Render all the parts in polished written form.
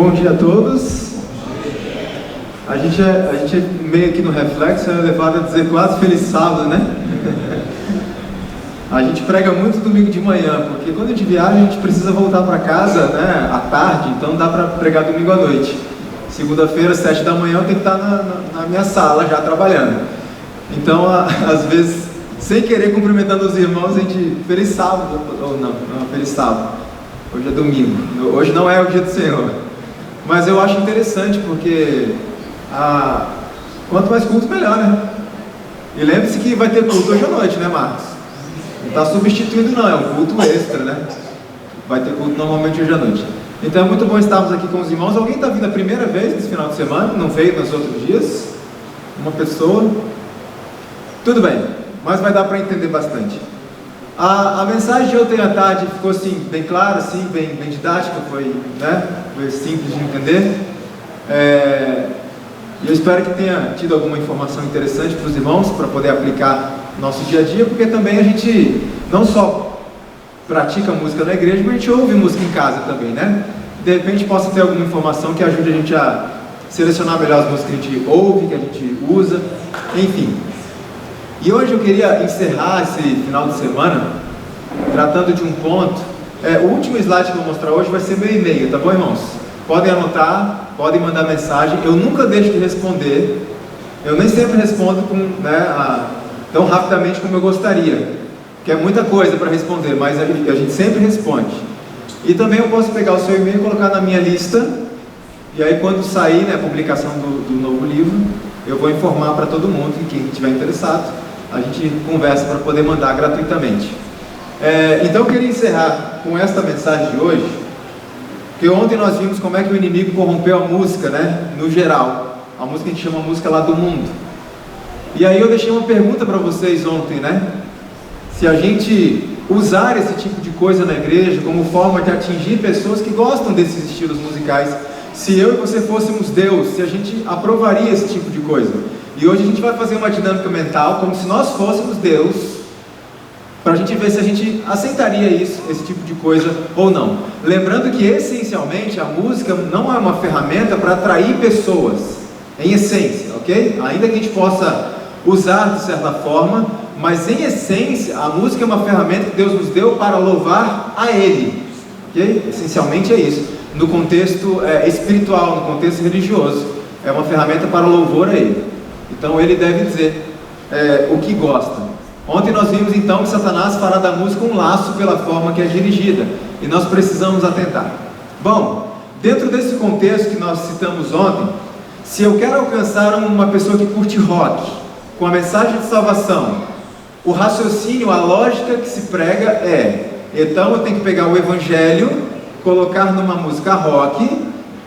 Bom dia a todos. A gente é meio aqui no Reflexo, é levado a dizer quase feliz sábado, né? A gente prega muito domingo de manhã, porque quando a gente viaja a gente precisa voltar para casa, né, à tarde, então dá para pregar domingo à noite. Segunda-feira, 7 da manhã, eu tenho que estar na minha sala já trabalhando. Então, às vezes, sem querer, cumprimentando os irmãos, a gente, feliz sábado, ou não, feliz sábado. Hoje é domingo, hoje não é o dia do Senhor. Mas eu acho interessante, porque quanto mais culto, melhor, né? E lembre-se que vai ter culto hoje à noite, né, Marcos? Não está substituindo não, é um culto extra, né? Vai ter culto normalmente hoje à noite. Então é muito bom estarmos aqui com os irmãos. Alguém está vindo a primeira vez nesse final de semana? Não veio nos outros dias? Uma pessoa? Tudo bem, mas vai dar para entender bastante. A mensagem de ontem à tarde ficou assim, bem clara, assim, bem didática, foi simples de entender. E eu espero que tenha tido alguma informação interessante para os irmãos, para poder aplicar no nosso dia a dia, porque também a gente não só pratica música na igreja, mas a gente ouve música em casa também, né? De repente possa ter alguma informação que ajude a gente a selecionar melhor as músicas que a gente ouve, que a gente usa, enfim. E hoje eu queria encerrar esse final de semana tratando de um ponto. O último slide que eu vou mostrar hoje vai ser meu e-mail, tá bom, irmãos? Podem anotar, podem mandar mensagem. Eu nunca deixo de responder. Eu nem sempre respondo tão rapidamente como eu gostaria, que é muita coisa para responder, mas a gente sempre responde. E também eu posso pegar o seu e-mail e colocar na minha lista, e aí quando sair a publicação do novo livro, eu vou informar para todo mundo, e quem estiver interessado, a gente conversa para poder mandar gratuitamente. Então eu queria encerrar com esta mensagem de hoje, porque ontem nós vimos como é que o inimigo corrompeu a música, no geral. A música a gente chama música lá do mundo. E aí eu deixei uma pergunta para vocês ontem, se a gente usar esse tipo de coisa na igreja como forma de atingir pessoas que gostam desses estilos musicais, se eu e você fôssemos Deus, se a gente aprovaria esse tipo de coisa. E hoje a gente vai fazer uma dinâmica mental como se nós fôssemos Deus, para a gente ver se a gente aceitaria esse tipo de coisa ou não. Lembrando que essencialmente a música não é uma ferramenta para atrair pessoas, em essência, ok? Ainda que a gente possa usar de certa forma, mas em essência a música é uma ferramenta que Deus nos deu para louvar a Ele, ok? Essencialmente é isso, no contexto espiritual, no contexto religioso, é uma ferramenta para louvor a Ele. Então Ele deve dizer o que gosta. Ontem nós vimos então que Satanás fará da música um laço pela forma que é dirigida, e nós precisamos atentar. Bom, dentro desse contexto que nós citamos ontem, se eu quero alcançar uma pessoa que curte rock, com a mensagem de salvação, o raciocínio, a lógica que se prega então eu tenho que pegar o evangelho, colocar numa música rock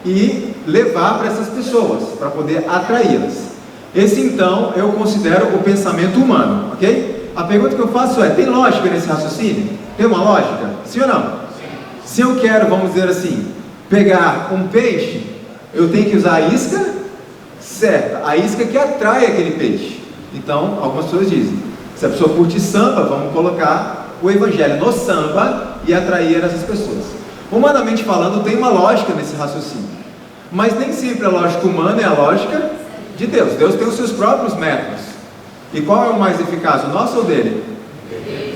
e levar para essas pessoas, para poder atraí-las. Esse então eu considero o pensamento humano, ok? A pergunta que eu faço tem lógica nesse raciocínio? Tem uma lógica? Sim ou não? Sim. Se eu quero, vamos dizer assim, pegar um peixe, eu tenho que usar a isca certa, a isca que atrai aquele peixe. Então, algumas pessoas dizem, se a pessoa curte samba, vamos colocar o evangelho no samba e atrair essas pessoas. Humanamente falando, tem uma lógica nesse raciocínio, mas nem sempre a lógica humana é a lógica de Deus. Deus tem os seus próprios métodos. E qual é o mais eficaz, o nosso ou o dele?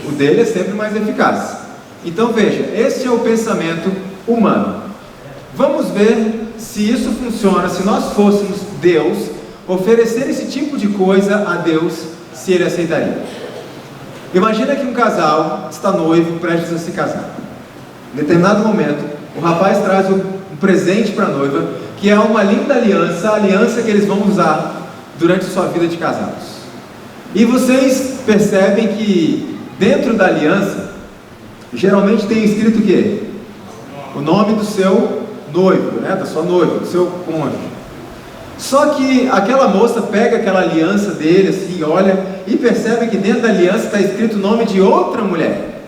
O dele é sempre mais eficaz. Então veja, esse é o pensamento humano. Vamos ver se isso funciona, se nós fôssemos Deus, oferecer esse tipo de coisa a Deus, se Ele aceitaria. Imagina que um casal está noivo, prestes a se casar. Em determinado momento, o rapaz traz um presente para a noiva, que é uma linda aliança, a aliança que eles vão usar durante sua vida de casados. E vocês percebem que dentro da aliança, geralmente tem escrito o quê? O nome do seu noivo, da sua noiva, do seu cônjuge. Só que aquela moça pega aquela aliança dele assim, olha, e percebe que dentro da aliança está escrito o nome de outra mulher.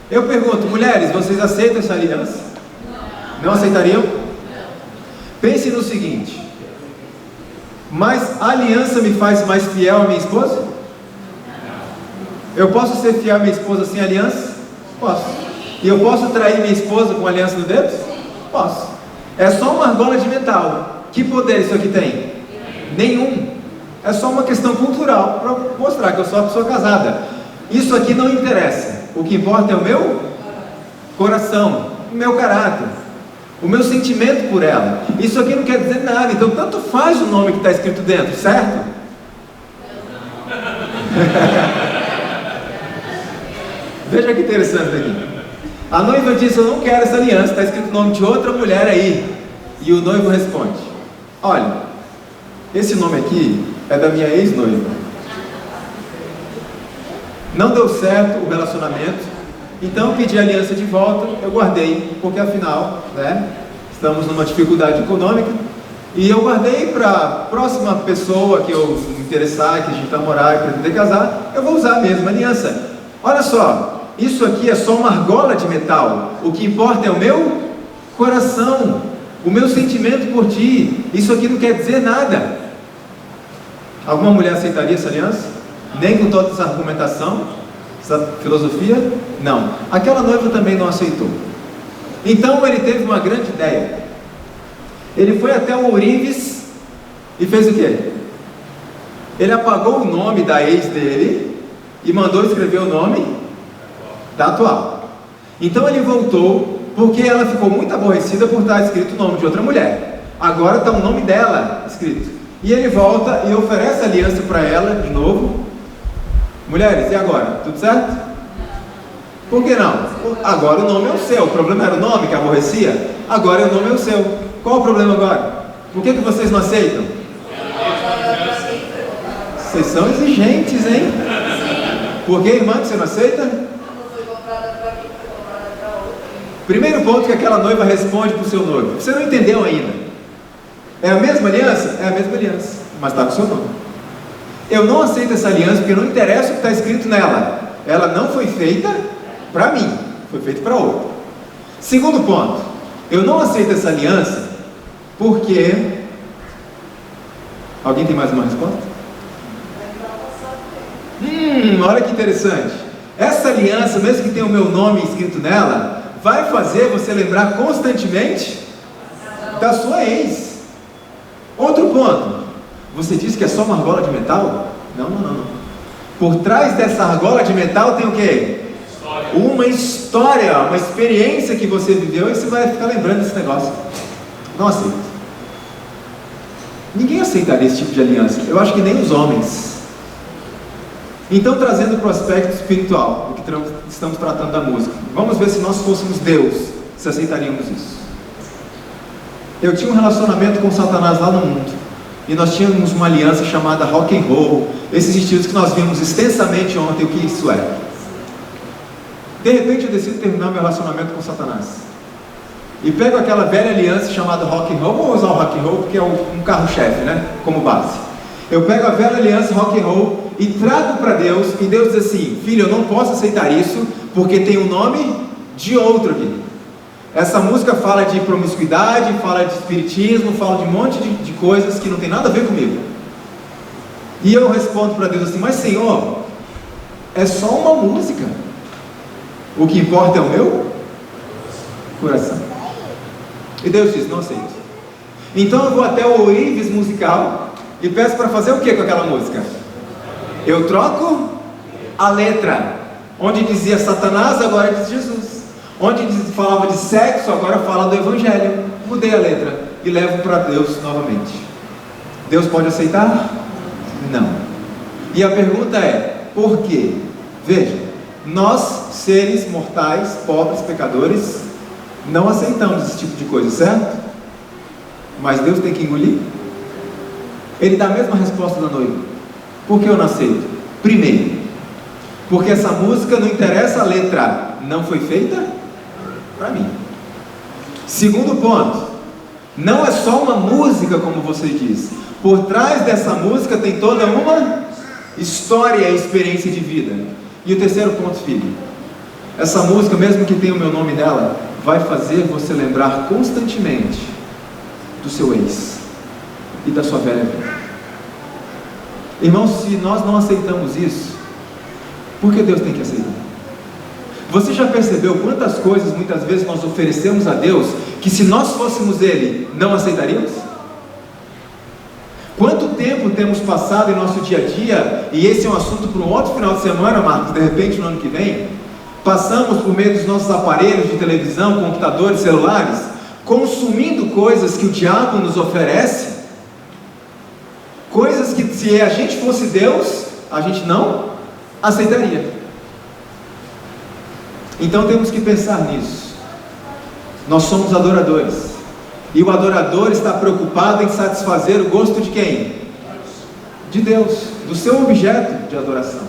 Eu pergunto, mulheres, vocês aceitam essa aliança? Não aceitariam? Pense no seguinte, mas a aliança me faz mais fiel à minha esposa? Eu posso ser fiel à minha esposa sem aliança? Posso. E eu posso trair minha esposa com aliança no dedo? Posso. É só uma argola de metal. Que poder isso aqui tem? Nenhum. É só uma questão cultural para mostrar que eu sou uma pessoa casada. Isso aqui não interessa. O que importa é o meu coração, o meu caráter, o meu sentimento por ela. Isso aqui não quer dizer nada. Então tanto faz o nome que está escrito dentro, certo? Veja que interessante aqui. A noiva disse: eu não quero essa aliança, está escrito o nome de outra mulher aí. E o noivo responde: olha, esse nome aqui é da minha ex-noiva. Não deu certo o relacionamento, então eu pedi a aliança de volta. Eu guardei, porque afinal, né, estamos numa dificuldade econômica. E eu guardei para a próxima pessoa que eu me interessar, que a gente namorar e pretender casar, eu vou usar a mesma aliança. Olha só, isso aqui é só uma argola de metal. O que importa é o meu coração, o meu sentimento por ti. Isso aqui não quer dizer nada. Alguma mulher aceitaria essa aliança? Nem com toda essa argumentação, essa filosofia? Não. Aquela noiva também não aceitou. Então ele teve uma grande ideia. Ele foi até o ourives e fez o quê? Ele apagou o nome da ex dele e mandou escrever o nome da atual. Então ele voltou, porque ela ficou muito aborrecida por estar escrito o nome de outra mulher. Agora está o nome dela escrito. E ele volta e oferece a aliança para ela de novo. Mulheres, e agora? Tudo certo? Por que não? Agora o nome é o seu. O problema era o nome que aborrecia? Agora o nome é o seu. Qual o problema agora? Por que vocês não aceitam? Vocês são exigentes, hein? Por que, irmã, que você não aceita? Primeiro ponto que aquela noiva responde para o seu noivo: você não entendeu ainda. É a mesma aliança? É a mesma aliança, mas está com o seu nome. Eu não aceito essa aliança porque não interessa o que está escrito nela. Ela não foi feita para mim, foi feita para outro. Segundo ponto: eu não aceito essa aliança porque... Alguém tem mais uma resposta? Olha que interessante. Essa aliança, mesmo que tenha o meu nome escrito nela, vai fazer você lembrar constantemente da sua ex. Outro ponto: você disse que é só uma argola de metal? Não. Por trás dessa argola de metal tem o quê? Uma história, uma experiência que você viveu, e você vai ficar lembrando desse negócio. Não aceito. Ninguém aceitaria esse tipo de aliança. Eu acho que nem os homens. Então, trazendo para o aspecto espiritual, do que estamos tratando da música, vamos ver se nós fôssemos Deus, se aceitaríamos isso. Eu tinha um relacionamento com Satanás lá no mundo, e nós tínhamos uma aliança chamada rock and roll, esses estilos que nós vimos extensamente ontem, o que isso é. De repente eu decido terminar meu relacionamento com Satanás, e pego aquela velha aliança chamada rock and roll. Vou usar o rock and roll porque é um carro-chefe, né, como base. Eu pego a velha aliança rock and roll e trago para Deus, e Deus diz assim: filho, eu não posso aceitar isso, porque tem o nome de outro aqui. Essa música fala de promiscuidade, fala de espiritismo, fala de um monte de coisas que não tem nada a ver comigo. E eu respondo para Deus assim: mas Senhor, é só uma música. O que importa é o meu coração. E Deus diz: não aceito. Então eu vou até o ourives musical e peço para fazer o que com aquela música? Eu troco a letra. Onde dizia Satanás, agora diz Jesus. Onde falava de sexo, agora fala do Evangelho. Mudei a letra e levo para Deus novamente. Deus pode aceitar? Não. E a pergunta é: por quê? Veja, nós, seres mortais, pobres, pecadores, não aceitamos esse tipo de coisa, certo? Mas Deus tem que engolir? Ele dá a mesma resposta da noiva. Por que eu não aceito? Primeiro, porque essa música, não interessa a letra, não foi feita para mim. Segundo ponto: não é só uma música, como você diz. Por trás dessa música tem toda uma história e experiência de vida. E o terceiro ponto, filho: essa música, mesmo que tenha o meu nome nela, vai fazer você lembrar constantemente do seu ex e da sua velha vida. Irmãos, se nós não aceitamos isso, por que Deus tem que aceitar? Você já percebeu quantas coisas muitas vezes nós oferecemos a Deus que se nós fôssemos Ele, não aceitaríamos? Quanto tempo temos passado em nosso dia a dia, e esse é um assunto para um outro final de semana, Marcos, de repente no ano que vem, passamos por meio dos nossos aparelhos de televisão, computadores, celulares, consumindo coisas que o diabo nos oferece, coisas que se a gente fosse Deus, a gente não aceitaria. Então temos que pensar nisso. Nós somos adoradores, e o adorador está preocupado em satisfazer o gosto de quem? De Deus, do seu objeto de adoração,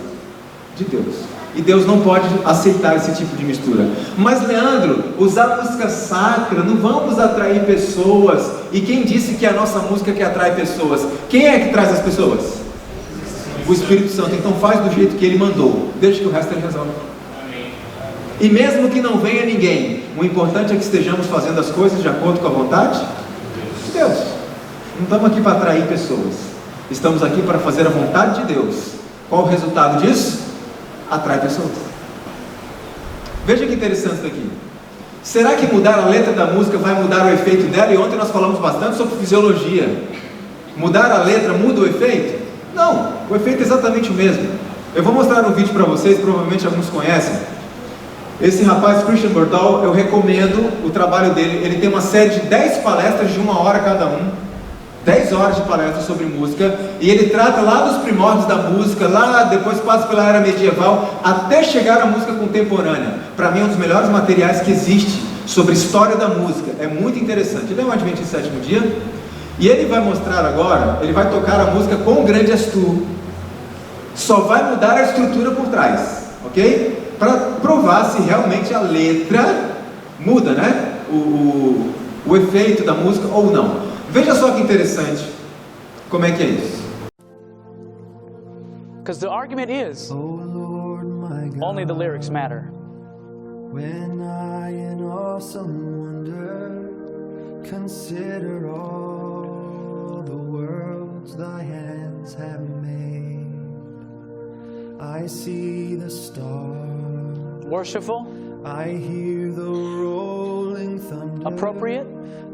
de Deus. E Deus não pode aceitar esse tipo de mistura. Mas Leandro, usar música sacra, não vamos atrair pessoas. E quem disse que é a nossa música que atrai pessoas? Quem é que traz as pessoas? O Espírito Santo. Então faz do jeito que Ele mandou, deixa que o resto Ele resolve. E mesmo que não venha ninguém, o importante é que estejamos fazendo as coisas de acordo com a vontade de Deus. Não estamos aqui para atrair pessoas, estamos aqui para fazer a vontade de Deus. Qual o resultado disso? Atrai pessoas. Veja que interessante isso aqui. Será que mudar a letra da música vai mudar o efeito dela? E ontem nós falamos bastante sobre fisiologia. Mudar a letra muda o efeito? Não, o efeito é exatamente o mesmo. Eu vou mostrar um vídeo para vocês, provavelmente alguns conhecem. Esse rapaz, Christian Bordahl, eu recomendo o trabalho dele. Ele tem uma série de 10 palestras de 1 hora cada um, 10 horas de palestra sobre música, e ele trata lá dos primórdios da música, lá depois passa pela era medieval, até chegar à música contemporânea. Para mim é um dos melhores materiais que existe sobre história da música, é muito interessante. Ele é um adventista do sétimo dia, e ele vai mostrar agora, ele vai tocar a música com grande Astur, só vai mudar a estrutura por trás, ok? Para provar se realmente a letra muda, né? O efeito da música ou não. Veja só que interessante, como é que é isso? Because the argument is, only the lyrics matter. When I in awesome wonder consider all the worlds thy hands have made, I see the stars. Worshipful? I hear the rolling thunder. Appropriate?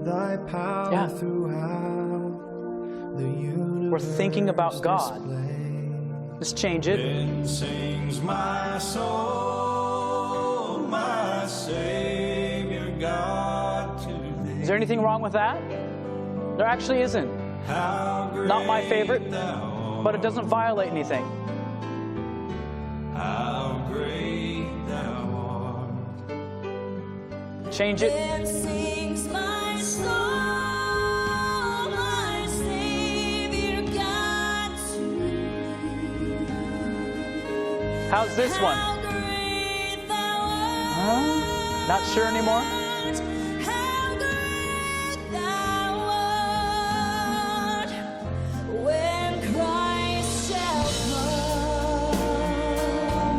Thy power Yeah. throughout the universe. We're thinking about God. displayed. Just change it. Then sings my soul, my Savior God to thee. Is there anything wrong with that? There actually isn't. How great Not my favorite, thou but it doesn't violate anything. how great thou art. Change it. Then sings my soul, my Savior God to thee. How's this one? How great thou art. Not sure anymore? How great thou art. When Christ shall come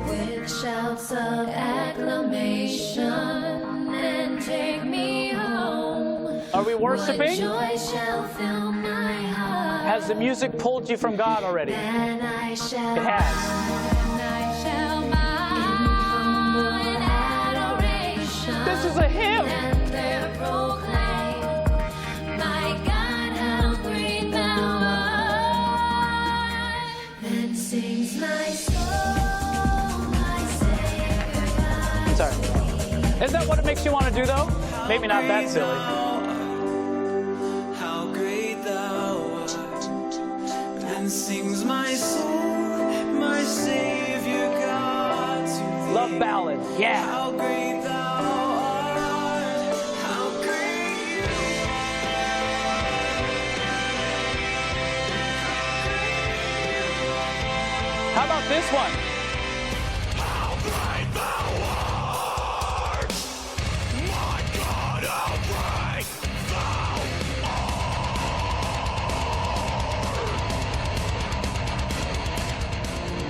with shouts of acclamation and take me home. Are we worshiping? What joy shall fill my heart. Has the music pulled you from God already? And I shall It has. and I shall bow in adoration. This is a hymn. And there proclaim, my God, how great thou art. Then sings my soul, my Savior God. Sorry. Isn't that what it makes you want to do, though? Maybe not that silly. How great thou art. Then sings my soul, my Savior God to thee. Love ballad. Yeah. How great thou art. How great. How about this one?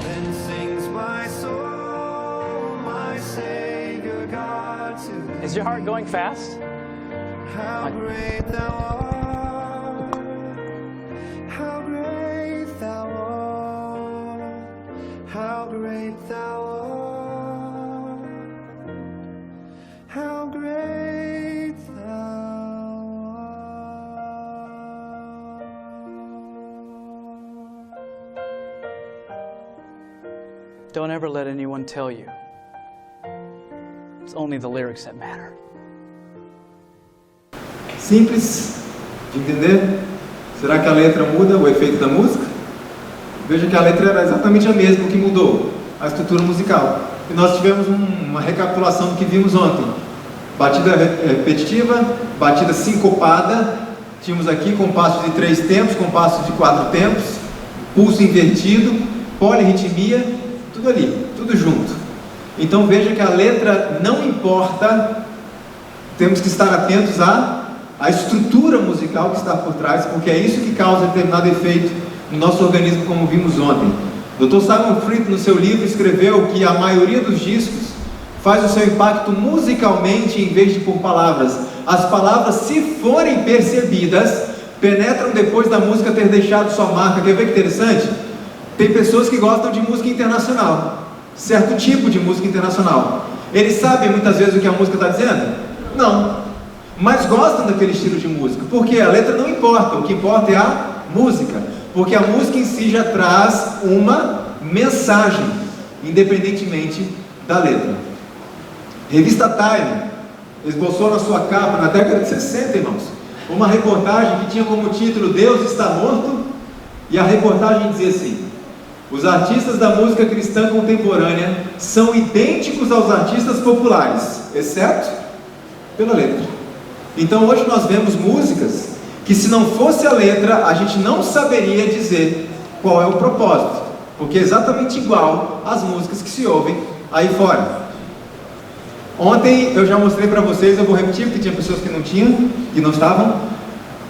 Then sings my soul, my Savior God to thee. Is your heart going fast? How great thou art, how great thou art, how great thou art. Don't ever let anyone tell you it's only the lyrics that matter. Simples de entender. Será que a letra muda o efeito da música? Veja que a letra era exatamente a mesma, o que mudou a estrutura musical. E nós tivemos uma recapitulação do que vimos ontem. Batida repetitiva, batida sincopada. Tínhamos aqui compassos de 3 tempos, compassos de 4 tempos, pulso invertido, polirritmia, tudo ali, tudo junto. Então veja que a letra não importa, temos que estar atentos à estrutura musical que está por trás, porque é isso que causa determinado efeito no nosso organismo, como vimos ontem. Dr. Simon Fried, no seu livro, escreveu que a maioria dos discos faz o seu impacto musicalmente em vez de por palavras. As palavras, se forem percebidas, penetram depois da música ter deixado sua marca. Quer ver que interessante? Tem pessoas que gostam de música internacional, certo tipo de música internacional. Eles sabem muitas vezes o que a música está dizendo? Não. Mas gostam daquele estilo de música, porque a letra não importa, o que importa é a música, porque a música em si já traz uma mensagem, independentemente da letra. Revista Time esboçou na sua capa, na década de 60, irmãos, uma reportagem que tinha como título Deus está morto, e a reportagem dizia assim: os artistas da música cristã contemporânea são idênticos aos artistas populares, exceto pela letra. Então hoje nós vemos músicas que, se não fosse a letra, a gente não saberia dizer qual é o propósito, porque é exatamente igual às músicas que se ouvem aí fora. Ontem eu já mostrei para vocês, eu vou repetir porque tinha pessoas que não tinham, que não estavam.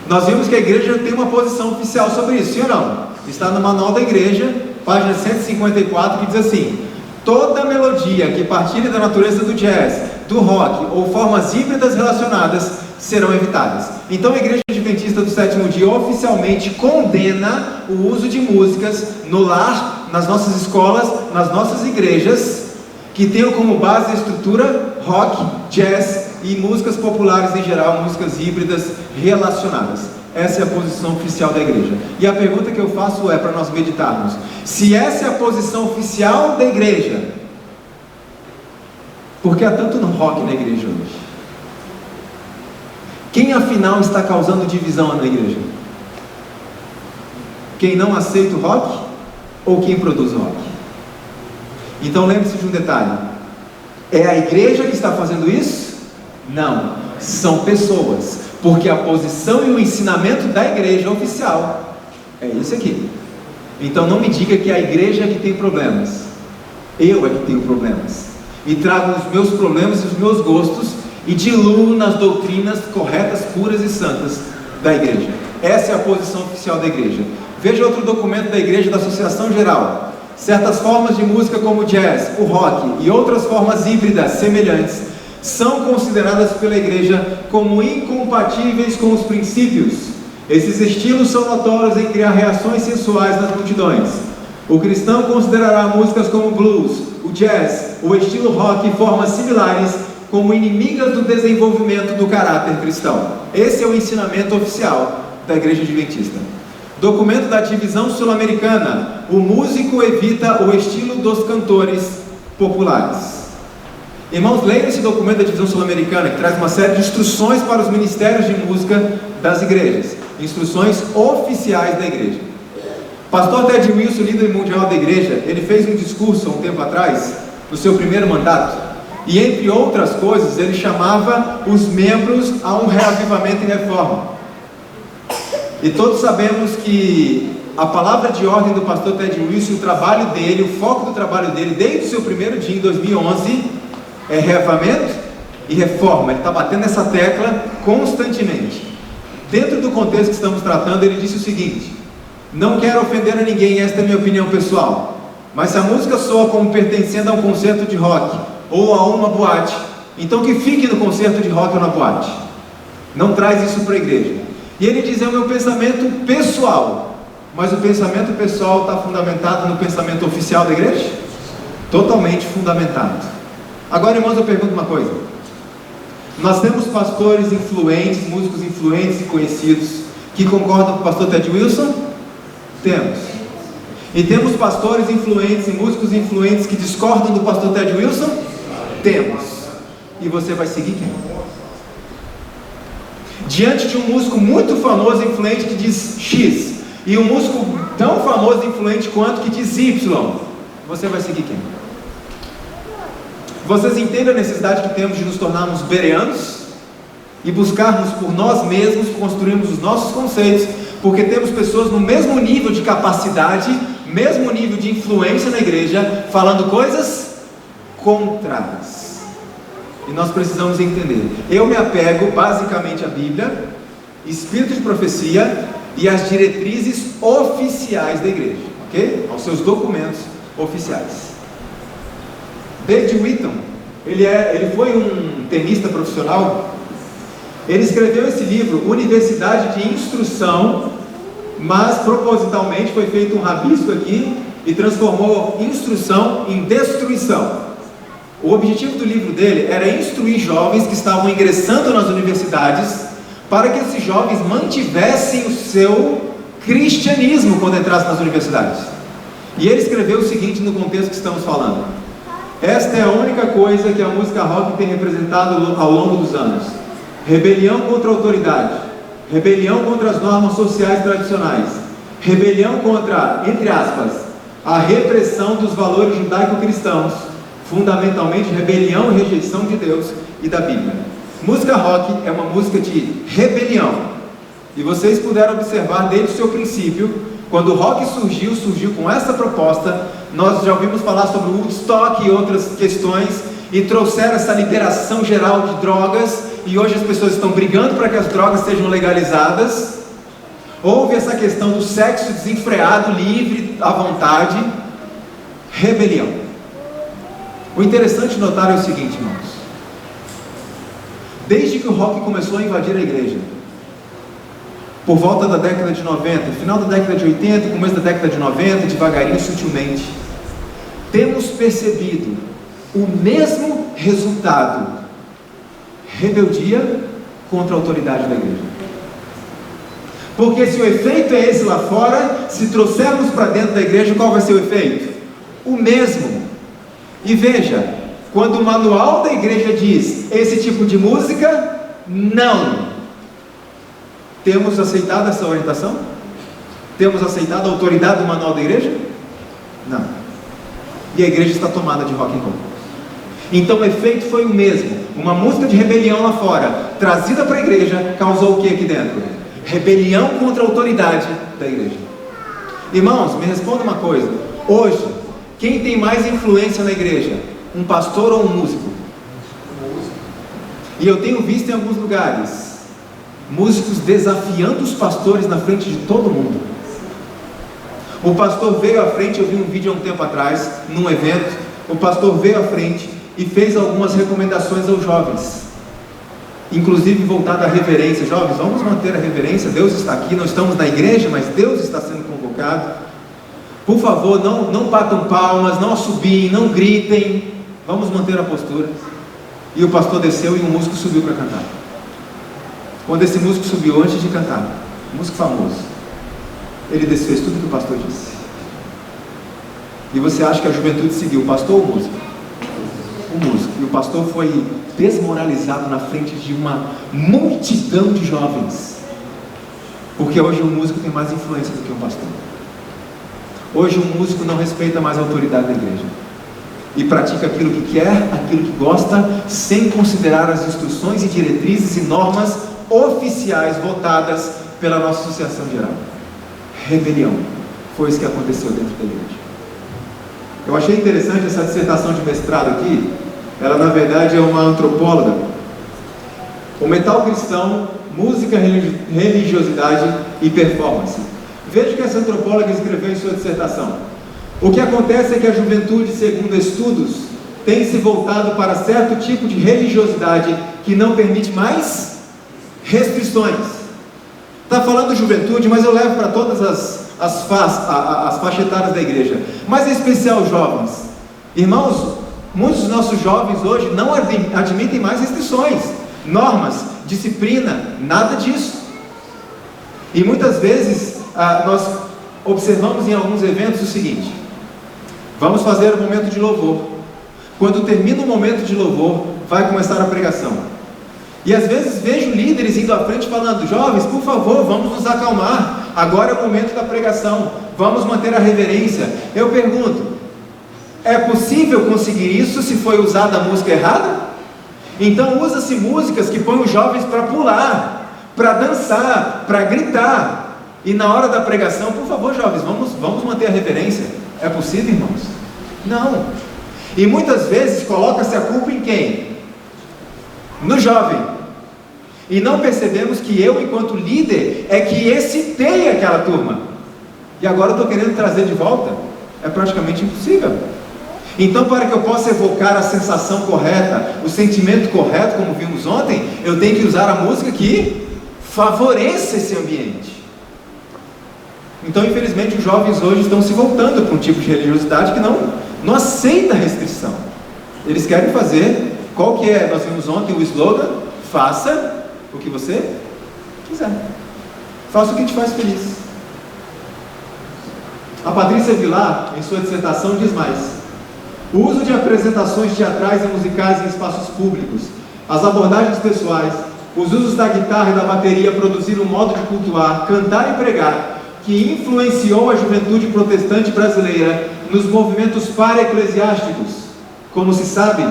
Nós vimos que a igreja tem uma posição oficial sobre isso, sim ou não? Está no manual da igreja, página 154, que diz assim: toda melodia que partilhe da natureza do jazz, do rock ou formas híbridas relacionadas serão evitadas. Então a Igreja Adventista do Sétimo Dia oficialmente condena o uso de músicas no lar, nas nossas escolas, nas nossas igrejas, que tenham como base a estrutura rock, jazz e músicas populares em geral, músicas híbridas relacionadas. Essa é a posição oficial da igreja. E a pergunta que eu faço é para nós meditarmos: se essa é a posição oficial da igreja, por que há tanto rock na igreja hoje? Quem afinal está causando divisão na igreja? Quem não aceita o rock ou quem produz o rock? Então lembre-se de um detalhe: é a igreja que está fazendo isso? Não, são pessoas, porque a posição e o ensinamento da igreja oficial é isso aqui. Então não me diga que é a igreja é que tem problemas. Eu é que tenho problemas, e trago os meus problemas e os meus gostos e diluo nas doutrinas corretas, puras e santas da igreja. Essa é a posição oficial da igreja. Veja outro documento da igreja, da Associação Geral. Certas formas de música como o jazz, o rock e outras formas híbridas semelhantes são consideradas pela igreja como incompatíveis com os princípios. Esses estilos são notórios em criar reações sensuais nas multidões. O cristão considerará músicas como o blues, o jazz, o estilo rock e formas similares como inimigas do desenvolvimento do caráter cristão. Esse é o ensinamento oficial da Igreja Adventista. Documento da divisão sul-americana: o músico evita o estilo dos cantores populares. Irmãos, leiam esse documento da divisão sul-americana, que traz uma série de instruções para os ministérios de música das igrejas, instruções oficiais da igreja. Pastor Ted Wilson, líder mundial da igreja, ele fez um discurso há um tempo atrás, no seu primeiro mandato, e entre outras coisas, ele chamava os membros a um reavivamento e reforma. E todos sabemos que a palavra de ordem do pastor Ted Wilson, o trabalho dele, o foco do trabalho dele, desde o seu primeiro dia em 2011, é reavivamento e reforma. Ele está batendo essa tecla constantemente. Dentro do contexto que estamos tratando, ele disse o seguinte: não quero ofender a ninguém, esta é a minha opinião pessoal, mas se a música soa como pertencendo a um concerto de rock ou a uma boate, então que fique no concerto de rock ou na boate. Não traz isso para a igreja. E ele diz: é o meu pensamento pessoal. Mas o pensamento pessoal está fundamentado no pensamento oficial da igreja? Totalmente fundamentado. Agora, irmãos, eu pergunto uma coisa: nós temos pastores influentes, músicos influentes e conhecidos que concordam com o pastor Ted Wilson? Temos. E temos pastores influentes e músicos influentes que discordam do pastor Ted Wilson? Temos. E você vai seguir quem? Diante de um músico muito famoso e influente que diz X, e um músico tão famoso e influente quanto que diz Y, você vai seguir quem? Vocês entendem a necessidade que temos de nos tornarmos bereanos e buscarmos por nós mesmos, construirmos os nossos conceitos, porque temos pessoas no mesmo nível de capacidade, mesmo nível de influência na igreja, falando coisas contrárias. E nós precisamos entender. Eu me apego basicamente à Bíblia, espírito de profecia e às diretrizes oficiais da igreja, ok? Aos seus documentos oficiais. David Whitton, ele foi um tenista profissional. Ele escreveu esse livro, Universidade de Instrução, mas propositalmente foi feito um rabisco aqui e transformou instrução em destruição. O objetivo do livro dele era instruir jovens que estavam ingressando nas universidades, para que esses jovens mantivessem o seu cristianismo quando entrassem nas universidades. E ele escreveu o seguinte no contexto que estamos falando: esta é a única coisa que a música rock tem representado ao longo dos anos: rebelião contra a autoridade, rebelião contra as normas sociais tradicionais, rebelião contra, entre aspas, a repressão dos valores judaico-cristãos, fundamentalmente rebelião e rejeição de Deus e da Bíblia. Música rock é uma música de rebelião, e vocês puderam observar desde o seu princípio, quando o rock surgiu com essa proposta. Nós já ouvimos falar sobre o Woodstock e outras questões, e trouxeram essa liberação geral de drogas, e hoje as pessoas estão brigando para que as drogas sejam legalizadas. Houve essa questão do sexo desenfreado, livre, à vontade. Rebelião. O interessante de notar é o seguinte, irmãos: desde que o rock começou a invadir a igreja, por volta da década de 90, final da década de 80, começo da década de 90, devagarinho, sutilmente, temos percebido o mesmo resultado: rebeldia contra a autoridade da igreja. Porque se o efeito é esse lá fora, se trouxermos para dentro da igreja, qual vai ser o efeito? O mesmo. E veja, quando o manual da igreja diz esse tipo de música, não. Temos aceitado essa orientação? Temos aceitado a autoridade do manual da igreja? Não. E a igreja está tomada de rock and roll. Então o efeito foi o mesmo. Uma música de rebelião lá fora, trazida para a igreja, causou o que aqui dentro? Rebelião contra a autoridade da igreja. Irmãos, me responda uma coisa: hoje, quem tem mais influência na igreja? Um pastor ou um músico? E eu tenho visto em alguns lugares músicos desafiando os pastores na frente de todo mundo. O pastor veio à frente, eu vi um vídeo há um tempo atrás, num evento. O pastor veio à frente e fez algumas recomendações aos jovens, inclusive voltada à reverência. Jovens, vamos manter a reverência. Deus está aqui, não estamos na igreja, mas Deus está sendo convocado. Por favor, não batam palmas, não assobiem, não gritem. Vamos manter a postura. E o pastor desceu e um músico subiu para cantar. Quando esse músico subiu, antes de cantar, um músico famoso, ele desfez tudo que o pastor disse. E você acha que a juventude seguiu o pastor ou o músico? O músico. E o pastor foi desmoralizado na frente de uma multidão de jovens. Porque hoje o músico tem mais influência do que o pastor. Hoje o músico não respeita mais a autoridade da igreja e pratica aquilo que quer, aquilo que gosta, sem considerar as instruções e diretrizes e normas oficiais votadas pela nossa associação geral. Rebelião. Foi isso que aconteceu dentro da igreja. Eu achei interessante essa dissertação de mestrado aqui. Ela na verdade é uma antropóloga. O metal cristão, música, religiosidade e performance. Veja o que essa antropóloga escreveu em sua dissertação. O que acontece é que a juventude, segundo estudos, tem se voltado para certo tipo de religiosidade que não permite mais restrições. Está falando juventude, mas eu levo para todas as faixas etárias da igreja, mas em especial os jovens. Irmãos, muitos dos nossos jovens hoje não admitem mais restrições, normas, disciplina, nada disso. E muitas vezes nós observamos em alguns eventos o seguinte: vamos fazer o momento de louvor. Quando termina o momento de louvor, vai começar a pregação. E às vezes vejo líderes indo à frente falando: jovens, por favor, vamos nos acalmar, agora é o momento da pregação, vamos manter a reverência. Eu pergunto: é possível conseguir isso se foi usada a música errada? Então usa-se músicas que põem os jovens para pular, para dançar, para gritar, e na hora da pregação, por favor, jovens, vamos manter a reverência. É possível, irmãos? Não. E muitas vezes coloca-se a culpa em quem? No jovem. E não percebemos que eu, enquanto líder, é que excitei aquela turma. E agora eu estou querendo trazer de volta? É praticamente impossível. Então, para que eu possa evocar a sensação correta, o sentimento correto, como vimos ontem, eu tenho que usar a música que favoreça esse ambiente. Então, infelizmente, os jovens hoje estão se voltando para um tipo de religiosidade que não aceita restrição. Eles querem fazer, qual que é, nós vimos ontem o slogan: faça o que você quiser. Faça o que te faz feliz. A Patrícia Vilar, em sua dissertação, diz mais: o uso de apresentações teatrais e musicais em espaços públicos, as abordagens pessoais, os usos da guitarra e da bateria produziram um modo de cultuar, cantar e pregar que influenciou a juventude protestante brasileira nos movimentos para-eclesiásticos. Como se sabe,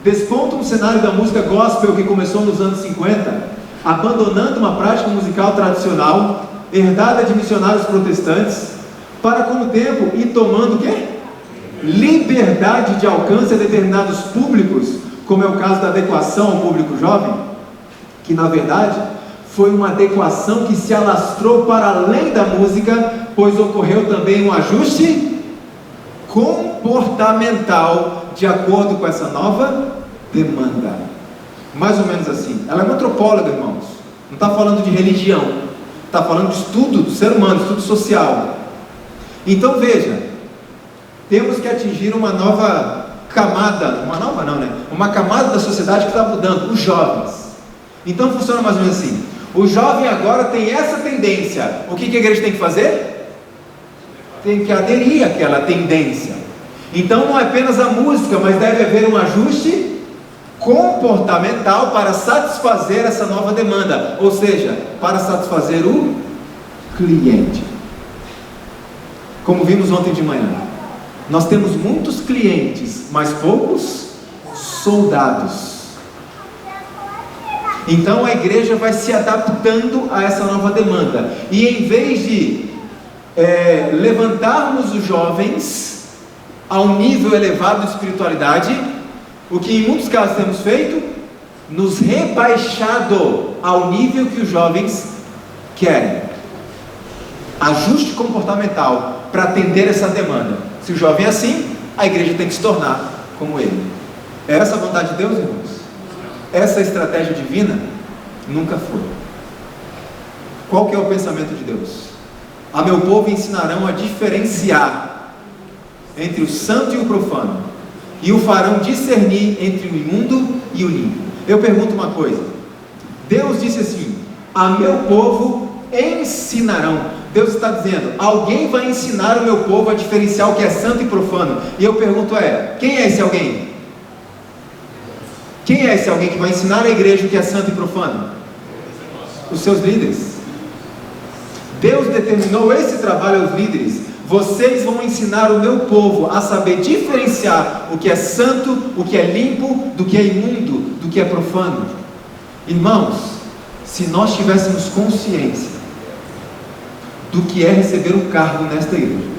desponta um cenário da música gospel que começou nos anos 50, abandonando uma prática musical tradicional, herdada de missionários protestantes, para com o tempo ir tomando o quê? Liberdade de alcance a determinados públicos, como é o caso da adequação ao público jovem, que na verdade foi uma adequação que se alastrou para além da música, pois ocorreu também um ajuste comportamental de acordo com essa nova demanda. Mais ou menos assim. Ela é uma antropóloga, irmãos, não está falando de religião, está falando de estudo do ser humano, estudo social. Então veja, temos que atingir uma nova camada, uma camada da sociedade que está mudando, os jovens. Então funciona mais ou menos assim: o jovem agora tem essa tendência, o que a igreja tem que fazer? Tem que aderir àquela tendência. Então não é apenas a música, mas deve haver um ajuste comportamental para satisfazer essa nova demanda, ou seja, para satisfazer o cliente. Como vimos ontem de manhã, nós temos muitos clientes, mas poucos soldados. Então a igreja vai se adaptando a essa nova demanda, e em vez de levantarmos os jovens a um nível elevado de espiritualidade, o que em muitos casos temos feito, nos rebaixado ao nível que os jovens querem. Ajuste comportamental para atender essa demanda. Se o jovem é assim, a igreja tem que se tornar como ele. É essa a vontade de Deus, irmãos? Essa estratégia divina? Nunca foi. Qual que é o pensamento de Deus? A meu povo ensinarão a diferenciar entre o santo e o profano, e o farão discernir entre o imundo e o limpo. Eu pergunto uma coisa: Deus disse assim: a meu povo ensinarão. Deus está dizendo: alguém vai ensinar o meu povo a diferenciar o que é santo e profano. E eu pergunto quem é esse alguém? Quem é esse alguém que vai ensinar a igreja o que é santo e profano? Os seus líderes. Deus determinou esse trabalho aos líderes: vocês vão ensinar o meu povo a saber diferenciar o que é santo, o que é limpo, do que é imundo, do que é profano. Irmãos, se nós tivéssemos consciência do que é receber um cargo nesta igreja,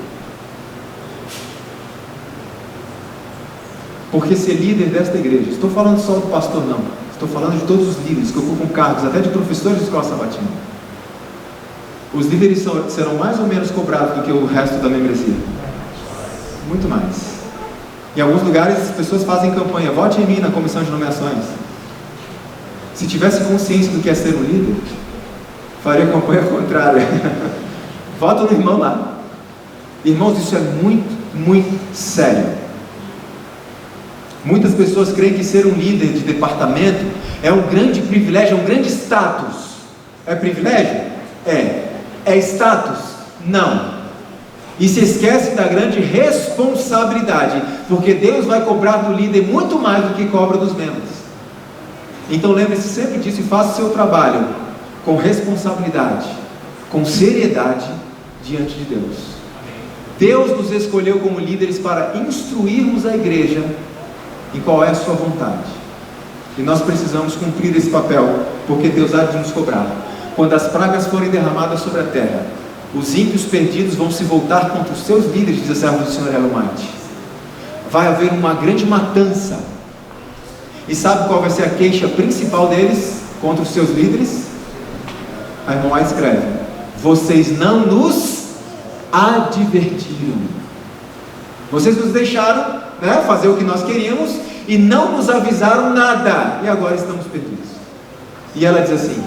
porque ser líder desta igreja, estou falando só do pastor não, estou falando de todos os líderes que ocupam cargos, até de professores de escola sabatina, os líderes serão mais ou menos cobrados do que o resto da membresia, muito mais. Em alguns lugares as pessoas fazem campanha: vote em mim na comissão de nomeações. Se tivesse consciência do que é ser um líder, faria campanha contrária. Vota no irmão lá. Irmãos, isso é muito, muito sério. Muitas pessoas creem que ser um líder de departamento é um grande privilégio, é um grande status. É privilégio? É. É status? Não. e se esquecem da grande responsabilidade, porque Deus vai cobrar do líder muito mais do que cobra dos membros. Então lembre-se sempre disso e faça o seu trabalho com responsabilidade, com seriedade diante de Deus. Deus nos escolheu como líderes para instruirmos a igreja em qual é a sua vontade, e nós precisamos cumprir esse papel, porque Deus há de nos cobrar. Quando as pragas forem derramadas sobre a terra, os ímpios perdidos vão se voltar contra os seus líderes, diz a serva do Senhor Ellen White. Vai haver uma grande matança. E sabe qual vai ser a queixa principal deles contra os seus líderes? A irmã White escreve: vocês não nos advertiram. Vocês nos deixaram, né, fazer o que nós queríamos e não nos avisaram nada, e agora estamos perdidos. E ela diz assim: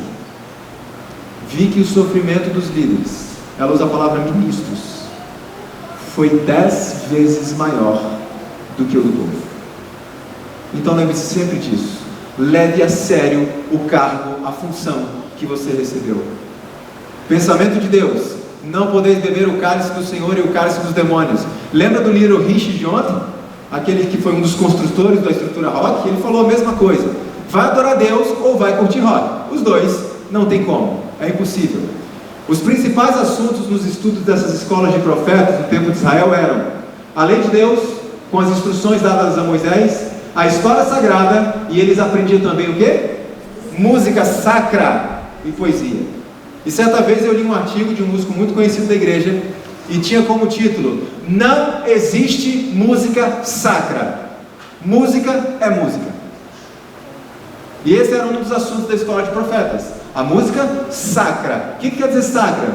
vi que o sofrimento dos líderes, ela usa a palavra ministros, foi 10 vezes maior do que o do povo. Então lembre-se sempre disso. Leve a sério o cargo, a função que você recebeu. Pensamento de Deus: não podeis beber o cálice do Senhor e o cálice dos demônios. Lembra do Little Rich de ontem? Aquele que foi um dos construtores da estrutura rock? Ele falou a mesma coisa: vai adorar Deus ou vai curtir rock. Os dois não tem como, é impossível. Os principais assuntos nos estudos dessas escolas de profetas no tempo de Israel eram a lei de Deus, com as instruções dadas a Moisés, a história sagrada, e eles aprendiam também o quê? Música sacra e poesia. E certa vez eu li um artigo de um músico muito conhecido da igreja, e tinha como título: não existe música sacra, música é música. E esse era um dos assuntos da escola de profetas, a música sacra. O que quer dizer sacra?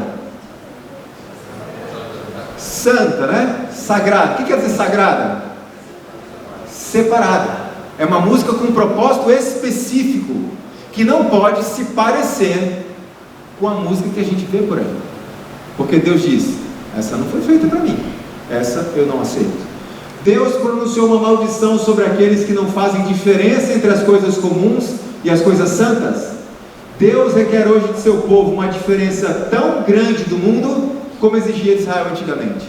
Santa, né? Sagrada. O que quer dizer sagrada? Separada. É uma música com um propósito específico, que não pode se parecer com a música que a gente vê por aí. Porque Deus diz: essa não foi feita para mim, essa eu não aceito. Deus pronunciou uma maldição sobre aqueles que não fazem diferença entre as coisas comuns e as coisas santas. Deus requer hoje de seu povo uma diferença tão grande do mundo como exigia de Israel antigamente.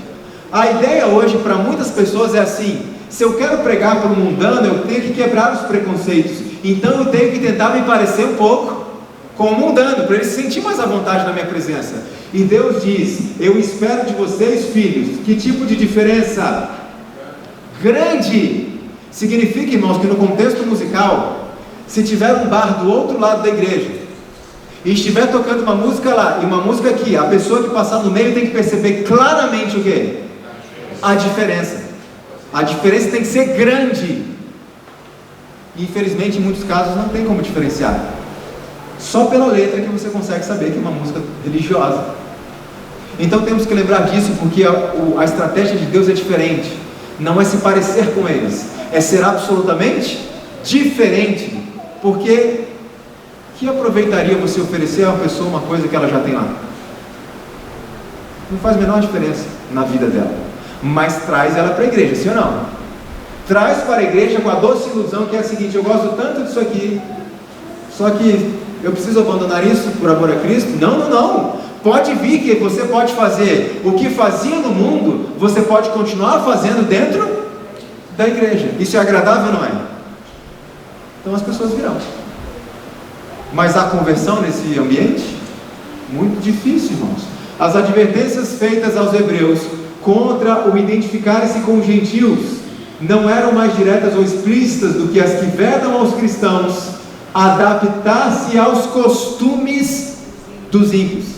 A ideia hoje para muitas pessoas é assim: se eu quero pregar para o mundano, eu tenho que quebrar os preconceitos, então eu tenho que tentar me parecer um pouco com o mundano, para ele se sentir mais à vontade na minha presença. E Deus diz: eu espero de vocês, filhos, que tipo de diferença? Grande! Significa, irmãos, que no contexto musical, se tiver um bar do outro lado da igreja e estiver tocando uma música lá e uma música aqui, a pessoa que passar no meio tem que perceber claramente o quê? A diferença. A diferença tem que ser grande. E infelizmente em muitos casos não tem como diferenciar. Só pela letra que você consegue saber que é uma música religiosa. Então temos que lembrar disso, porque a estratégia de Deus é diferente. Não é se parecer com eles, é ser absolutamente diferente. Porque que aproveitaria você oferecer a uma pessoa uma coisa que ela já tem lá? Não faz a menor diferença na vida dela, mas traz ela para a igreja, sim ou não? Traz para a igreja com a doce ilusão que é a seguinte: eu gosto tanto disso aqui, só que eu preciso abandonar isso por amor a Cristo? Não, não, não. Pode vir que você pode fazer o que fazia no mundo, você pode continuar fazendo dentro da igreja. Isso é agradável, não é? Então as pessoas virão. Mas há conversão nesse ambiente? Muito difícil, irmãos. As advertências feitas aos hebreus contra o identificarem-se com os gentios não eram mais diretas ou explícitas do que as que vedam aos cristãos adaptar-se aos costumes dos ímpios.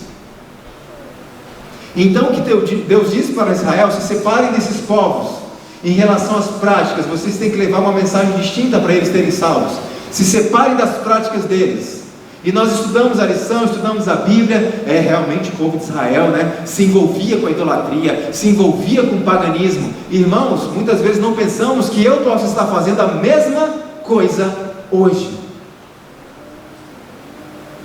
Então o que Deus disse para Israel: se separem desses povos em relação às práticas, vocês têm que levar uma mensagem distinta para eles terem salvos. Se separem das práticas deles. E nós estudamos a lição, estudamos a Bíblia. Realmente o povo de Israel, né, se envolvia com a idolatria, se envolvia com o paganismo. Irmãos, muitas vezes não pensamos que eu posso estar fazendo a mesma coisa hoje.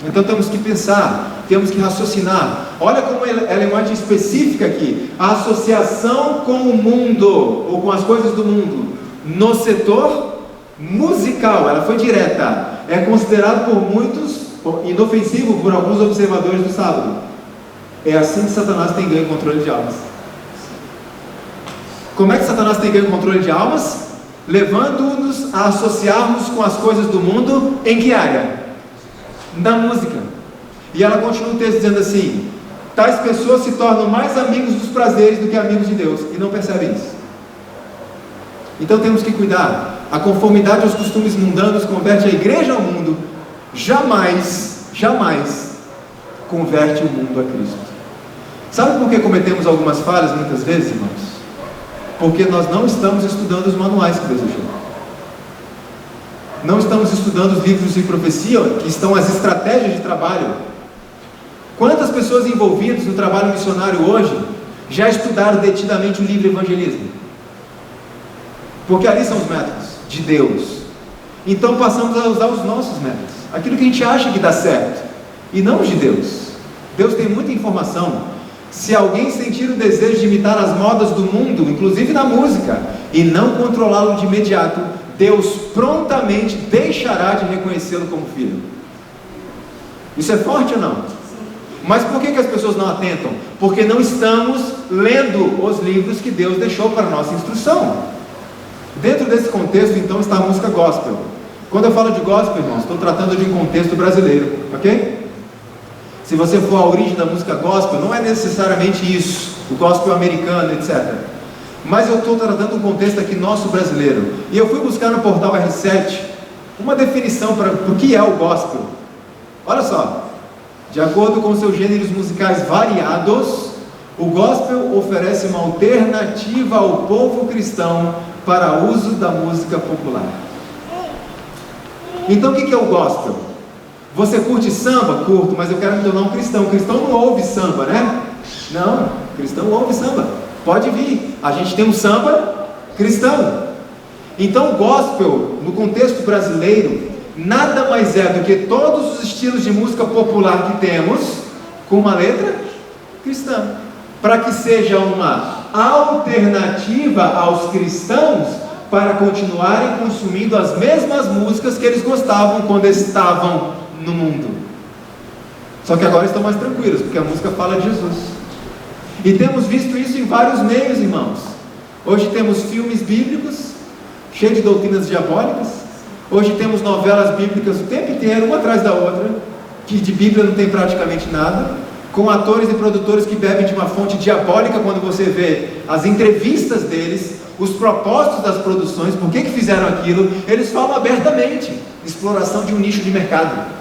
Então temos que pensar, temos que raciocinar. Olha como ela é muito específica aqui: a associação com o mundo, ou com as coisas do mundo, no setor musical, ela foi direta. É considerado por muitos inofensivo, por alguns observadores do sábado. É assim que Satanás tem ganho controle de almas. Como é que Satanás tem ganho controle de almas? Levando-nos a associarmos com as coisas do mundo, em que área? Na música. E ela continua o texto dizendo assim: tais pessoas se tornam mais amigos dos prazeres do que amigos de Deus, e não percebem isso. Então temos que cuidar. A conformidade aos costumes mundanos converte a igreja ao mundo, jamais converte o mundo a Cristo. Sabe por que cometemos algumas falhas muitas vezes, irmãos? Porque nós não estamos estudando os manuais que Deus deixou. Não estamos estudando os livros de profecia, que estão as estratégias de trabalho. Quantas pessoas envolvidas no trabalho missionário hoje já estudaram detidamente o livro Evangelismo? Porque ali são os métodos de Deus. Então passamos a usar os nossos métodos, aquilo que a gente acha que dá certo, e não os de Deus. Deus tem muita informação. Se alguém sentir o desejo de imitar as modas do mundo, inclusive na música, e não controlá-lo de imediato, Deus prontamente deixará de reconhecê-lo como filho. Isso é forte ou não? Mas por que as pessoas não atentam? Porque não estamos lendo os livros que Deus deixou para a nossa instrução. Dentro desse contexto, então, está a música gospel. Quando eu falo de gospel, irmãos, estou tratando de um contexto brasileiro, ok? Se você for à origem da música gospel, não é necessariamente isso, o gospel americano, etc. Mas eu estou tratando um contexto aqui nosso brasileiro. E eu fui buscar no portal R7 uma definição para o que é o gospel. Olha só, de acordo com seus gêneros musicais variados, o gospel oferece uma alternativa ao povo cristão para uso da música popular. Então o que é o gospel? Você curte samba? Curto, mas eu quero me tornar um cristão. Cristão não ouve samba, né? Não, cristão ouve samba. Pode vir, a gente tem um samba cristão. Então o gospel, no contexto brasileiro, nada mais é do que todos os estilos de música popular que temos, com uma letra cristã, para que seja uma alternativa aos cristãos para continuarem consumindo as mesmas músicas que eles gostavam quando estavam no mundo. Só que agora estão mais tranquilos, porque a música fala de Jesus. E temos visto isso em vários meios, irmãos. Hoje temos filmes bíblicos cheios de doutrinas diabólicas. Hoje temos novelas bíblicas o tempo inteiro, uma atrás da outra, que de Bíblia não tem praticamente nada, com atores e produtores que bebem de uma fonte diabólica. Quando você vê as entrevistas deles, os propósitos das produções, por que fizeram aquilo, eles falam abertamente: exploração de um nicho de mercado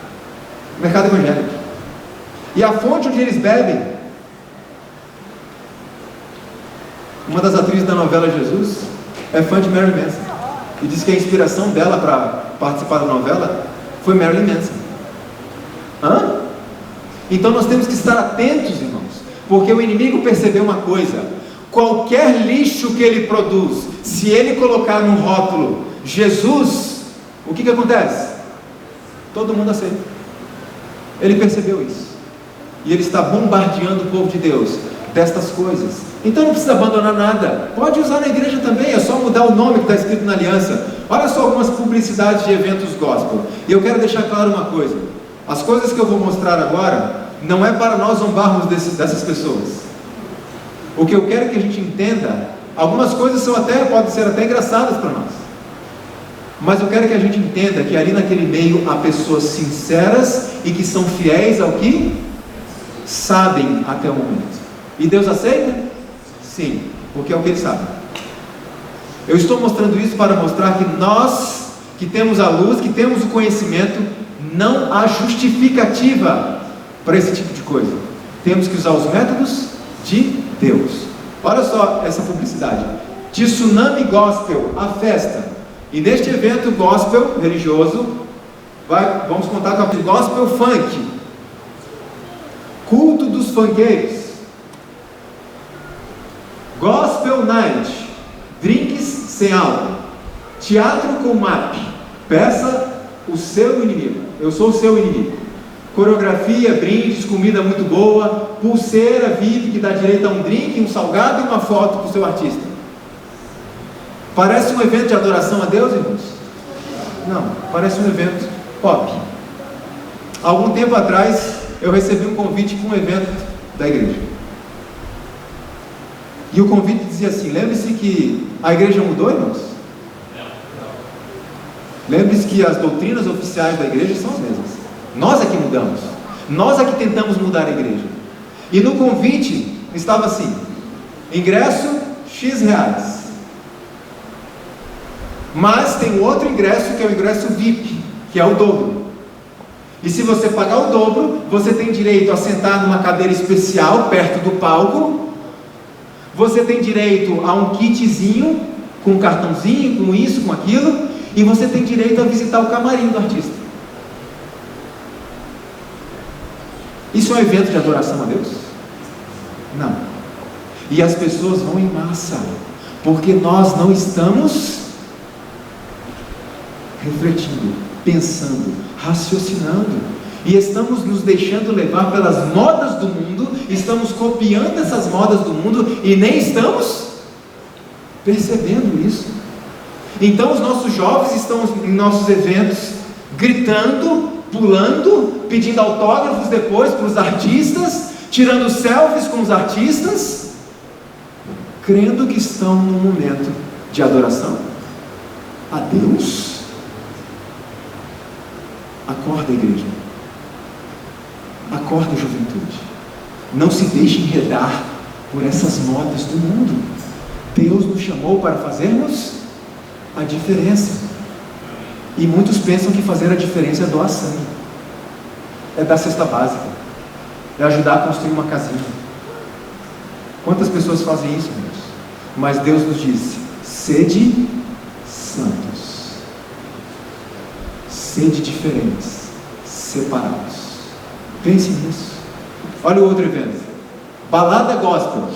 evangélico. E a fonte onde eles bebem, uma das atrizes da novela Jesus é fã de Marilyn Manson, e diz que a inspiração dela para participar da novela foi Marilyn Manson. Então nós temos que estar atentos, irmãos, porque o inimigo percebeu uma coisa: qualquer lixo que ele produz, se ele colocar no rótulo Jesus, o que acontece? Todo mundo aceita. Ele percebeu isso, e ele está bombardeando o povo de Deus destas coisas. Então não precisa abandonar nada, pode usar na igreja também, é só mudar o nome que está escrito na aliança. Olha só algumas publicidades de eventos gospel, e eu quero deixar claro uma coisa: as coisas que eu vou mostrar agora não é para nós zombarmos dessas pessoas. O que eu quero que a gente entenda, algumas coisas podem ser até engraçadas para nós, mas eu quero que a gente entenda que ali naquele meio há pessoas sinceras e que são fiéis ao que sabem até o momento. E Deus aceita? Sim, porque é o que Ele sabe. Eu estou mostrando isso para mostrar que nós, que temos a luz, que temos o conhecimento, não há justificativa para esse tipo de coisa. Temos que usar os métodos de Deus. Olha só essa publicidade: Tsunami Gospel, a festa. E neste evento gospel religioso, vamos contar com a gospel funk, culto dos funkeiros, gospel night, drinks sem álcool, teatro com map, peça o seu inimigo, eu sou o seu inimigo, coreografia, brindes, comida muito boa, pulseira VIP que dá direito a um drink, um salgado e uma foto para o seu artista. Parece um evento de adoração a Deus, irmãos? Não, parece um evento pop. Algum tempo atrás eu recebi um convite para um evento da igreja. E o convite dizia assim: lembre-se que a igreja mudou, irmãos? Lembre-se que as doutrinas oficiais da igreja são as mesmas. Nós é que mudamos. Nós é que tentamos mudar a igreja. E no convite estava assim: ingresso X reais. Mas tem outro ingresso que é o ingresso VIP, que é o dobro. E se você pagar o dobro, você tem direito a sentar numa cadeira especial perto do palco. Você tem direito a um kitzinho, com um cartãozinho, com isso, com aquilo. E você tem direito a visitar o camarim do artista. Isso é um evento de adoração a Deus? Não. E as pessoas vão em massa, porque nós não estamos refletindo, pensando, raciocinando, e estamos nos deixando levar pelas modas do mundo, estamos copiando essas modas do mundo e nem estamos percebendo isso. Então os nossos jovens estão em nossos eventos gritando, pulando, pedindo autógrafos depois para os artistas, tirando selfies com os artistas, crendo que estão num momento de adoração a Deus. Acorda, igreja. Acorda, juventude. Não se deixe enredar por essas modas do mundo. Deus nos chamou para fazermos a diferença. E muitos pensam que fazer a diferença é doar sangue, é dar cesta básica, é ajudar a construir uma casinha. Quantas pessoas fazem isso, meus? Mas Deus nos disse: sede santos, sede diferentes, separados. Pense nisso. Olha o outro evento. Balada Gospel.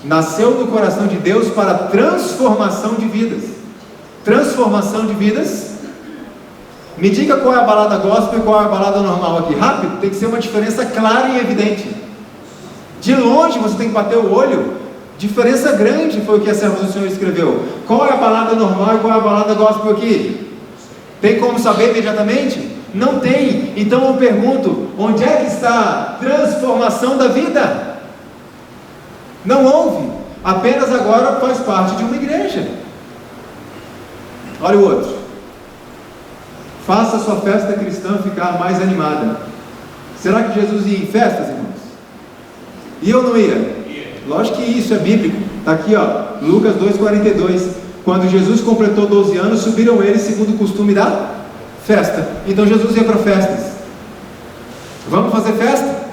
Nasceu no coração de Deus para transformação de vidas. Transformação de vidas. Me diga qual é a balada gospel e qual é a balada normal aqui. Rápido, tem que ser uma diferença clara e evidente. De longe você tem que bater o olho. Diferença grande foi o que a serva do Senhor escreveu. Qual é a balada normal e qual é a balada gospel aqui? Tem como saber imediatamente? Não tem. Então eu pergunto: onde é que está a transformação da vida? Não houve. Apenas agora faz parte de uma igreja. Olha o outro. Faça a sua festa cristã ficar mais animada. Será que Jesus ia em festas, irmãos? E eu não ia? Lógico que isso é bíblico. Está aqui, ó, Lucas 2,42. Quando Jesus completou 12 anos, subiram eles segundo o costume da festa. Então Jesus ia para festas. Vamos fazer festa?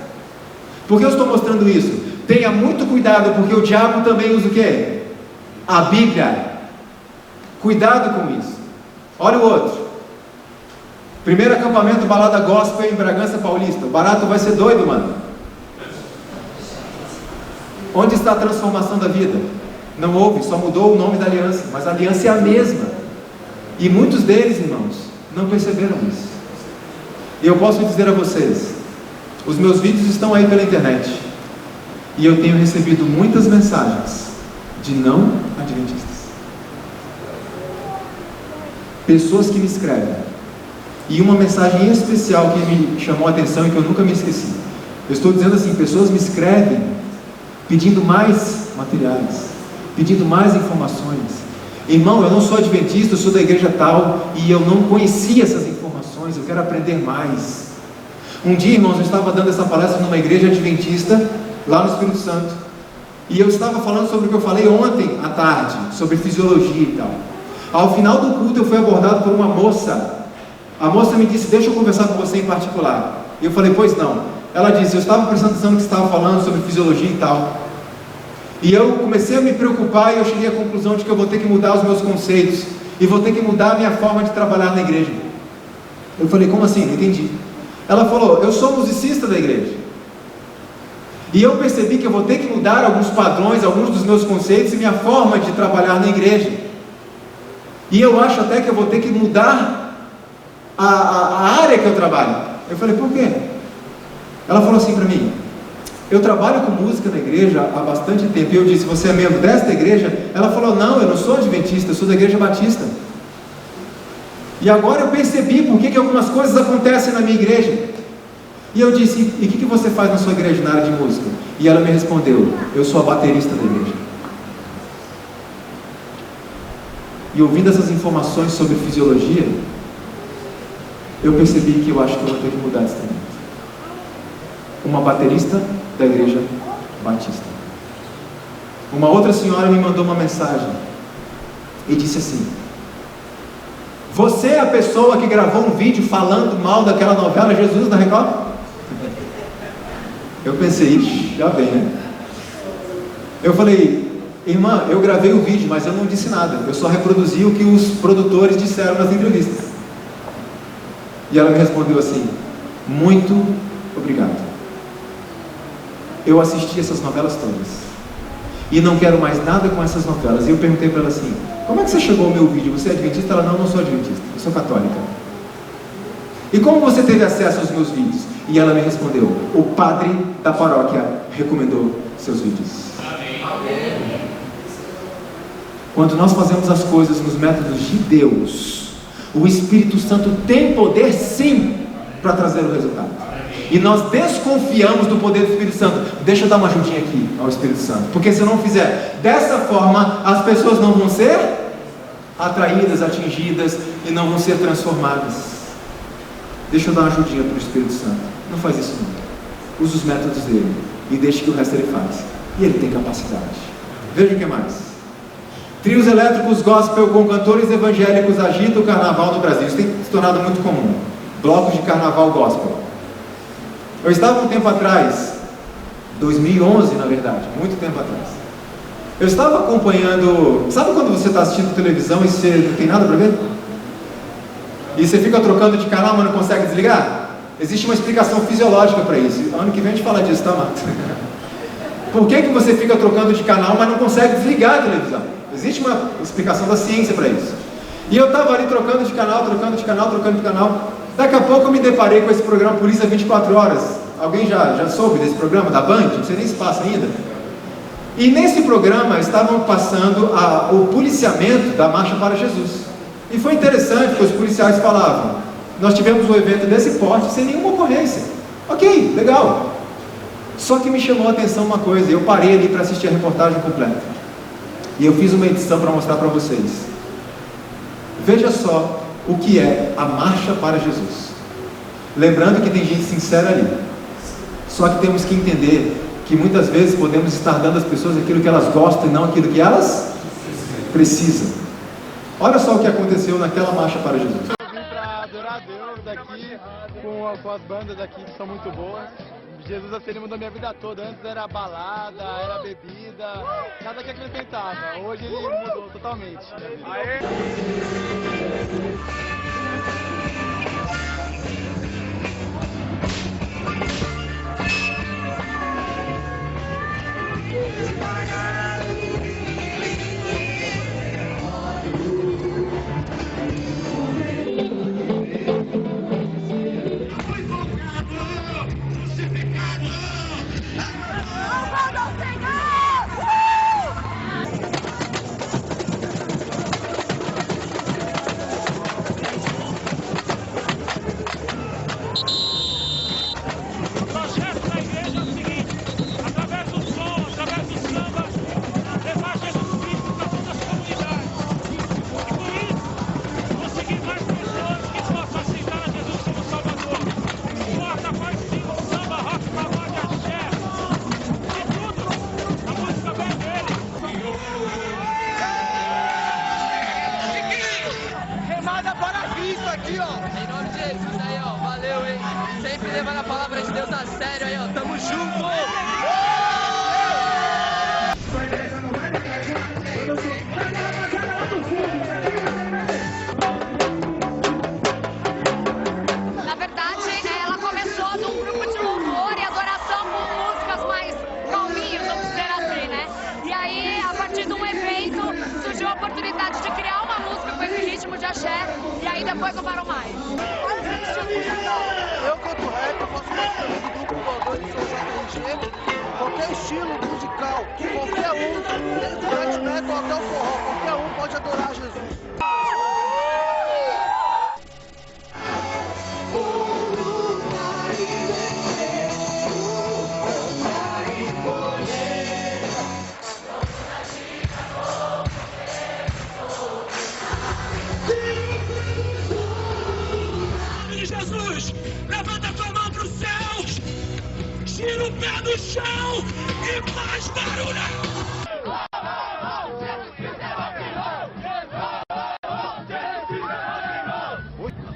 Por que eu estou mostrando isso? Tenha muito cuidado, porque o diabo também usa o quê? A Bíblia. Cuidado com isso. Olha o outro. Primeiro acampamento balada gospel em Bragança Paulista. O barato vai ser doido, mano. Onde está a transformação da vida? Não houve, só mudou o nome da aliança, mas a aliança é a mesma. E muitos deles, irmãos, não perceberam isso. E eu posso dizer a vocês, os meus vídeos estão aí pela internet, e eu tenho recebido muitas mensagens de não adventistas. Pessoas que me escrevem. E uma mensagem especial que me chamou a atenção e que eu nunca me esqueci. Eu estou dizendo assim: pessoas me escrevem pedindo mais materiais, pedindo mais informações. Irmão, eu não sou adventista, eu sou da igreja tal, e eu não conhecia essas informações, eu quero aprender mais. Um dia, irmãos, eu estava dando essa palestra numa igreja adventista, lá no Espírito Santo, e eu estava falando sobre o que eu falei ontem à tarde, sobre fisiologia e tal. Ao final do culto eu fui abordado por uma moça. A moça me disse: deixa eu conversar com você em particular. E eu falei: pois não. Ela disse: eu estava prestando atenção no que você estava falando sobre fisiologia e tal. E eu comecei a me preocupar e eu cheguei à conclusão de que eu vou ter que mudar os meus conceitos. E vou ter que mudar a minha forma de trabalhar na igreja. Eu falei: como assim? Não entendi. Ela falou: eu sou musicista da igreja. E eu percebi que eu vou ter que mudar alguns padrões, alguns dos meus conceitos e minha forma de trabalhar na igreja. E eu acho até que eu vou ter que mudar a área que eu trabalho. Eu falei: por quê? Ela falou assim para mim: eu trabalho com música na igreja há bastante tempo. E eu disse: você é membro desta igreja? Ela falou: não, eu não sou adventista, eu sou da igreja batista. E agora eu percebi por que algumas coisas acontecem na minha igreja. E eu disse: e o que você faz na sua igreja na área de música? E ela me respondeu: eu sou a baterista da igreja. E ouvindo essas informações sobre fisiologia, eu percebi que eu acho que eu vou ter que mudar de instrumento. Uma baterista da igreja batista. Uma outra senhora me mandou uma mensagem e disse assim: você é a pessoa que gravou um vídeo falando mal daquela novela Jesus na Record? Eu pensei, ixi, já vem, né? Eu falei, irmã, eu gravei o vídeo, mas eu não disse nada. Eu só reproduzi o que os produtores disseram nas entrevistas. E ela me respondeu assim: muito obrigado. Eu assisti essas novelas todas e não quero mais nada com essas novelas. E eu perguntei para ela assim: como é que você chegou ao meu vídeo? Você é adventista? Ela: não, não sou adventista, eu sou católica. E como você teve acesso aos meus vídeos? E ela me respondeu: o padre da paróquia recomendou seus vídeos. Quando nós fazemos as coisas nos métodos de Deus, o Espírito Santo tem poder sim para trazer o resultado. E nós desconfiamos do poder do Espírito Santo. Deixa eu dar uma ajudinha aqui ao Espírito Santo, porque se eu não fizer dessa forma, as pessoas não vão ser atraídas, atingidas e não vão ser transformadas. Deixa eu dar uma ajudinha para o Espírito Santo. Não faz isso não. Usa os métodos dele e deixe que o resto ele faz. E ele tem capacidade. Veja o que mais. Trios elétricos gospel com cantores evangélicos agitam o carnaval no Brasil. Isso tem se tornado muito comum. Blocos de carnaval gospel. Eu estava um tempo atrás, 2011 na verdade, muito tempo atrás. Eu estava acompanhando, sabe quando você está assistindo televisão e você não tem nada para ver? E você fica trocando de canal, mas não consegue desligar? Existe uma explicação fisiológica para isso. Ano que vem a gente fala disso, tá, Marcos? Por que você fica trocando de canal, mas não consegue desligar a televisão? Existe uma explicação da ciência para isso. E eu estava ali trocando de canal. Daqui a pouco eu me deparei com esse programa Polícia 24 Horas. Alguém já soube desse programa da Band? Não sei nem se passa ainda. E nesse programa estavam passando o policiamento da Marcha para Jesus. E foi interessante porque os policiais falavam: nós tivemos um evento desse porte sem nenhuma ocorrência. Ok, legal. Só que me chamou a atenção uma coisa. Eu parei ali para assistir a reportagem completa. E eu fiz uma edição para mostrar para vocês. Veja só o que é a Marcha para Jesus. Lembrando que tem gente sincera ali. Só que temos que entender que muitas vezes podemos estar dando às pessoas aquilo que elas gostam e não aquilo que elas precisam. Olha só o que aconteceu naquela Marcha para Jesus. Eu vim para adorar a Deus daqui, com as bandas daqui que são muito boas. Jesus assim mudou minha vida toda. Antes era balada, era bebida, nada que acrescentava. Hoje ele mudou totalmente. Aê! Aqui, ó, em nome de Jesus aí, ó, valeu, hein? Sempre levando a palavra de Deus a sério aí, ó, tamo junto! Na verdade, ela começou num grupo de louvor e adoração com músicas mais calminhas, vamos dizer assim, né? E aí, a partir de um evento, surgiu a oportunidade de criar uma música com esse ritmo de axé, e aí depois não parou mais. Eu canto rap, eu faço parte do grupo voador de São JRG. Qualquer estilo musical, qualquer um, desde o thrash metal até o forró, qualquer um pode adorar Jesus. no chão e mais barulho.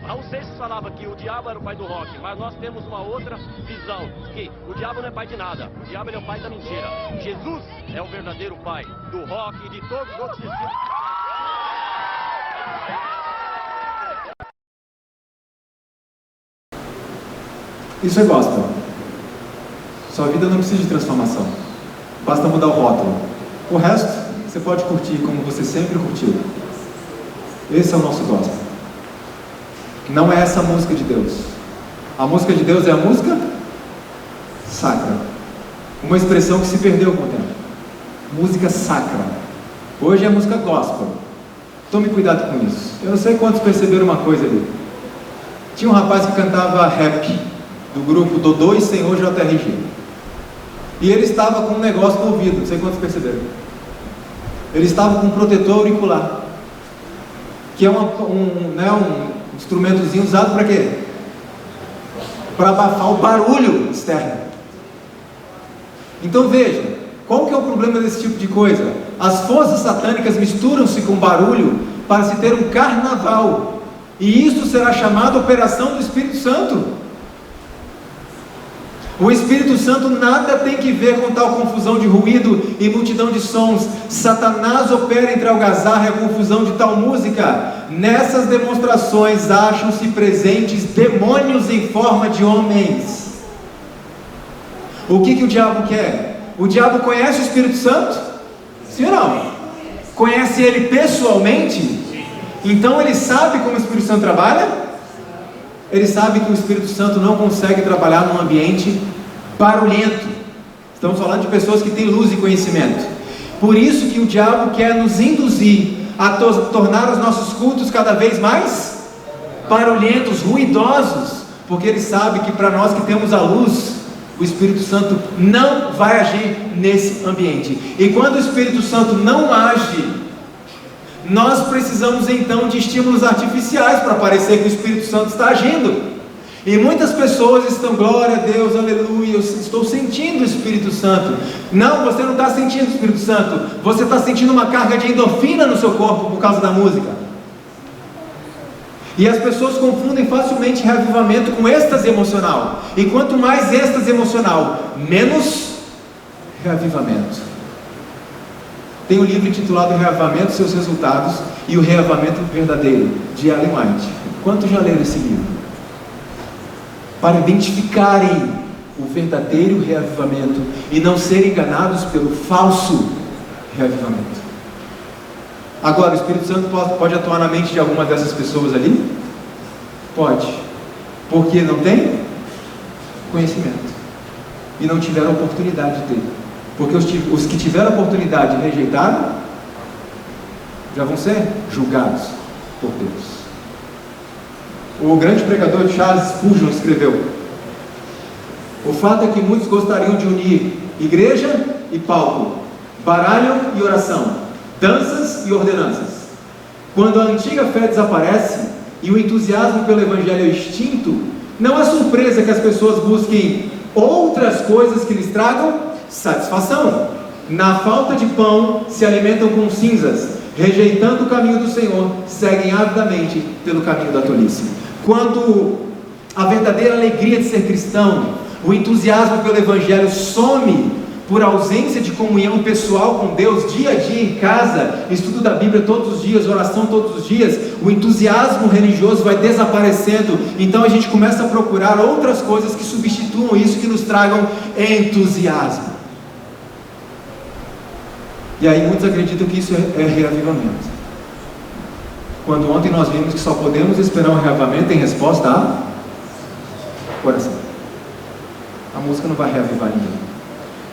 Raul Seixas falava que o diabo era o pai do rock, mas nós temos uma outra visão, que o diabo não é pai de nada, o diabo ele é o pai da mentira. Jesus é o verdadeiro pai do rock e de todos os outros estilos. Isso é gospel. Sua vida não precisa de transformação. Basta mudar o rótulo. O resto, você pode curtir como você sempre curtiu. Esse é o nosso gospel. Não é essa a música de Deus. A música de Deus é a música sacra. Uma expressão que se perdeu com o tempo. Música sacra. Hoje é música gospel. Tome cuidado com isso. Eu não sei quantos perceberam uma coisa ali. Tinha um rapaz que cantava rap, do grupo Dodô e Senhor JRG. E ele estava com um negócio no ouvido, não sei quantos perceberam. Ele estava com um protetor auricular, que é um instrumentozinho usado para quê? Para abafar o barulho externo. Então veja, qual que é o problema desse tipo de coisa? As forças satânicas misturam-se com barulho para se ter um carnaval. E isso será chamado operação do Espírito Santo. O Espírito Santo nada tem que ver com tal confusão de ruído e multidão de sons. Satanás opera entre a algazarra e a confusão de tal música. Nessas demonstrações acham-se presentes demônios em forma de homens. O que o diabo quer? O diabo conhece o Espírito Santo? Sim ou não? Conhece ele pessoalmente? Então ele sabe como o Espírito Santo trabalha? Ele sabe que o Espírito Santo não consegue trabalhar num ambiente barulhento. Estamos falando de pessoas que têm luz e conhecimento. Por isso que o diabo quer nos induzir a tornar os nossos cultos cada vez mais barulhentos, ruidosos, porque ele sabe que para nós que temos a luz, o Espírito Santo não vai agir nesse ambiente. E quando o Espírito Santo não age, nós precisamos então de estímulos artificiais para parecer que o Espírito Santo está agindo. E muitas pessoas estão, glória a Deus, aleluia, eu estou sentindo o Espírito Santo. Não, você não está sentindo o Espírito Santo, você está sentindo uma carga de endorfina no seu corpo por causa da música. E as pessoas confundem facilmente reavivamento com êxtase emocional. E quanto mais êxtase emocional, menos reavivamento. Tem um livro intitulado Reavivamento, Seus Resultados e o Reavivamento Verdadeiro, de Ellen White. Quantos já leram esse livro? Para identificarem o verdadeiro reavivamento e não serem enganados pelo falso reavivamento. Agora, o Espírito Santo pode atuar na mente de alguma dessas pessoas ali? Pode. Porque não tem conhecimento e não tiveram oportunidade de ter. Porque os que tiveram a oportunidade e rejeitaram, já vão ser julgados por Deus. O grande pregador Charles Spurgeon escreveu: o fato é que muitos gostariam de unir igreja e palco, baralho e oração, danças e ordenanças. Quando a antiga fé desaparece e o entusiasmo pelo evangelho é extinto, não é surpresa que as pessoas busquem outras coisas que lhes tragam satisfação. Na falta de pão, se alimentam com cinzas, rejeitando o caminho do Senhor, seguem avidamente pelo caminho da tolice. Quando a verdadeira alegria de ser cristão, o entusiasmo pelo evangelho some por ausência de comunhão pessoal com Deus, dia a dia em casa, estudo da Bíblia todos os dias, oração todos os dias, o entusiasmo religioso vai desaparecendo. Então a gente começa a procurar outras coisas que substituam isso, que nos tragam entusiasmo. E aí muitos acreditam que isso é reavivamento. Quando ontem nós vimos que só podemos esperar um reavivamento em resposta a oração. A música não vai reavivar ninguém.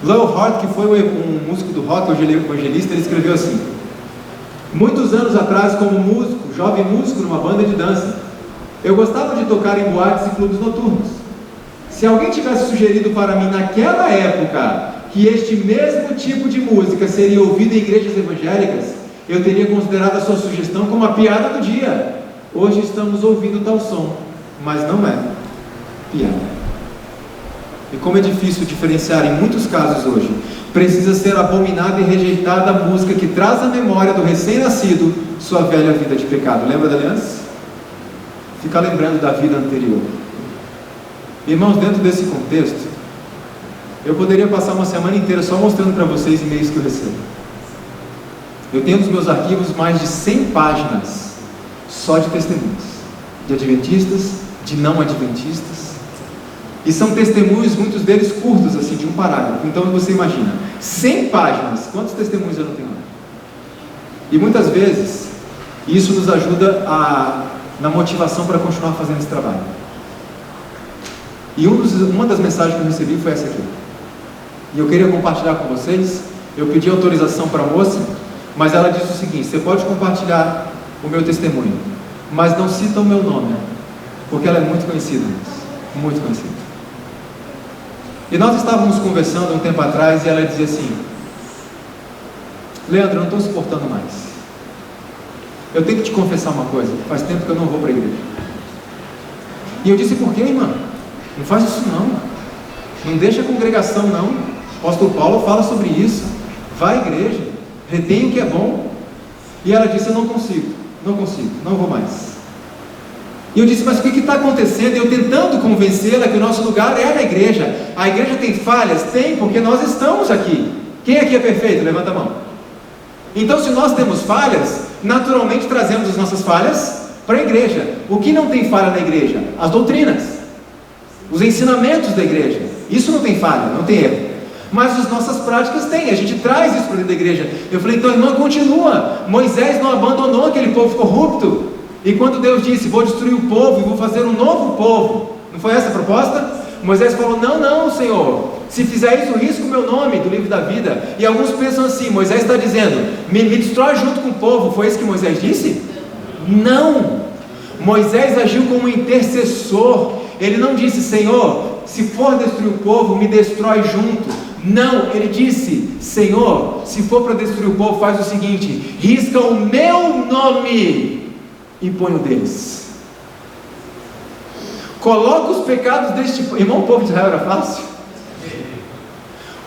Lowell Hart, que foi um músico do rock, evangelista, ele escreveu assim: muitos anos atrás, como músico, jovem músico numa banda de dança, eu gostava de tocar em boates e clubes noturnos. Se alguém tivesse sugerido para mim naquela época que este mesmo tipo de música seria ouvido em igrejas evangélicas, eu teria considerado a sua sugestão como a piada do dia. Hoje estamos ouvindo tal som, mas não é piada. e como é difícil diferenciar em muitos casos hoje, precisa ser abominada e rejeitada a música que traz à memória do recém-nascido sua velha vida de pecado. Lembra da aliança? Fica lembrando da vida anterior. Irmãos, dentro desse contexto, eu poderia passar uma semana inteira só mostrando para vocês e-mails que eu recebo. Eu tenho nos meus arquivos mais de 100 páginas só de testemunhos, de adventistas, de não adventistas, e são testemunhos, muitos deles curtos, assim, de um parágrafo. Então você imagina, 100 páginas, quantos testemunhos eu não tenho lá? E muitas vezes, isso nos ajuda na motivação para continuar fazendo esse trabalho. E uma das mensagens que eu recebi foi essa aqui. E eu queria compartilhar com vocês. Eu pedi autorização para a moça, mas ela disse o seguinte: você pode compartilhar o meu testemunho, mas não cita o meu nome, porque ela é muito conhecida, muito conhecida. E nós estávamos conversando um tempo atrás e ela dizia assim: Leandro, eu não estou suportando mais. Eu tenho que te confessar uma coisa, faz tempo que eu não vou para a igreja. E eu disse: por quê, irmã? Não faz isso não. Não deixa a congregação não. O apóstolo Paulo fala sobre isso. Vai à igreja, retém o que é bom. E ela disse: eu não consigo, não vou mais. E eu disse: mas o que está acontecendo? E eu tentando convencê-la que o nosso lugar é na igreja. A igreja tem falhas? Tem, porque nós estamos aqui. Quem aqui é perfeito? Levanta a mão. Então, se nós temos falhas, naturalmente trazemos as nossas falhas para a igreja. O que não tem falha na igreja? As doutrinas, os ensinamentos da igreja. Isso não tem falha, não tem erro. Mas as nossas práticas têm, a gente traz isso para dentro da igreja. Eu falei: então, irmã, continua. Moisés não abandonou aquele povo corrupto. E quando Deus disse: vou destruir o povo e vou fazer um novo povo, não foi essa a proposta? Moisés falou: não, Senhor, se fizer isso, risco o meu nome do livro da vida. E alguns pensam assim: Moisés está dizendo, me destrói junto com o povo. Foi isso que Moisés disse? Não. Moisés agiu como intercessor. Ele não disse: Senhor, se for destruir o povo, me destrói junto. Não, ele disse: Senhor, se for para destruir o povo, faz o seguinte: risca o meu nome e põe o deles. Coloca os pecados deste povo. Irmão, o povo de Israel era fácil?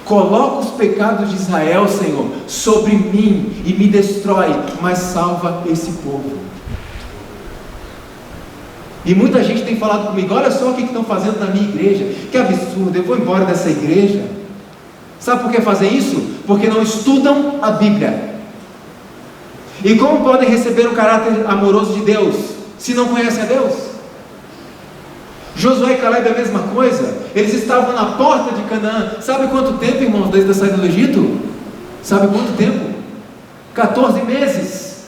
Coloca os pecados de Israel, Senhor, sobre mim e me destrói, mas salva esse povo. E muita gente tem falado comigo: olha só o que estão fazendo na minha igreja, que absurdo, eu vou embora dessa igreja. Sabe por que fazem isso? Porque não estudam a Bíblia. E como podem receber o caráter amoroso de Deus se não conhecem a Deus? Josué e Caleb é a mesma coisa. Eles estavam na porta de Canaã. Sabe quanto tempo, irmãos, desde a saída do Egito? Sabe quanto tempo? 14 meses.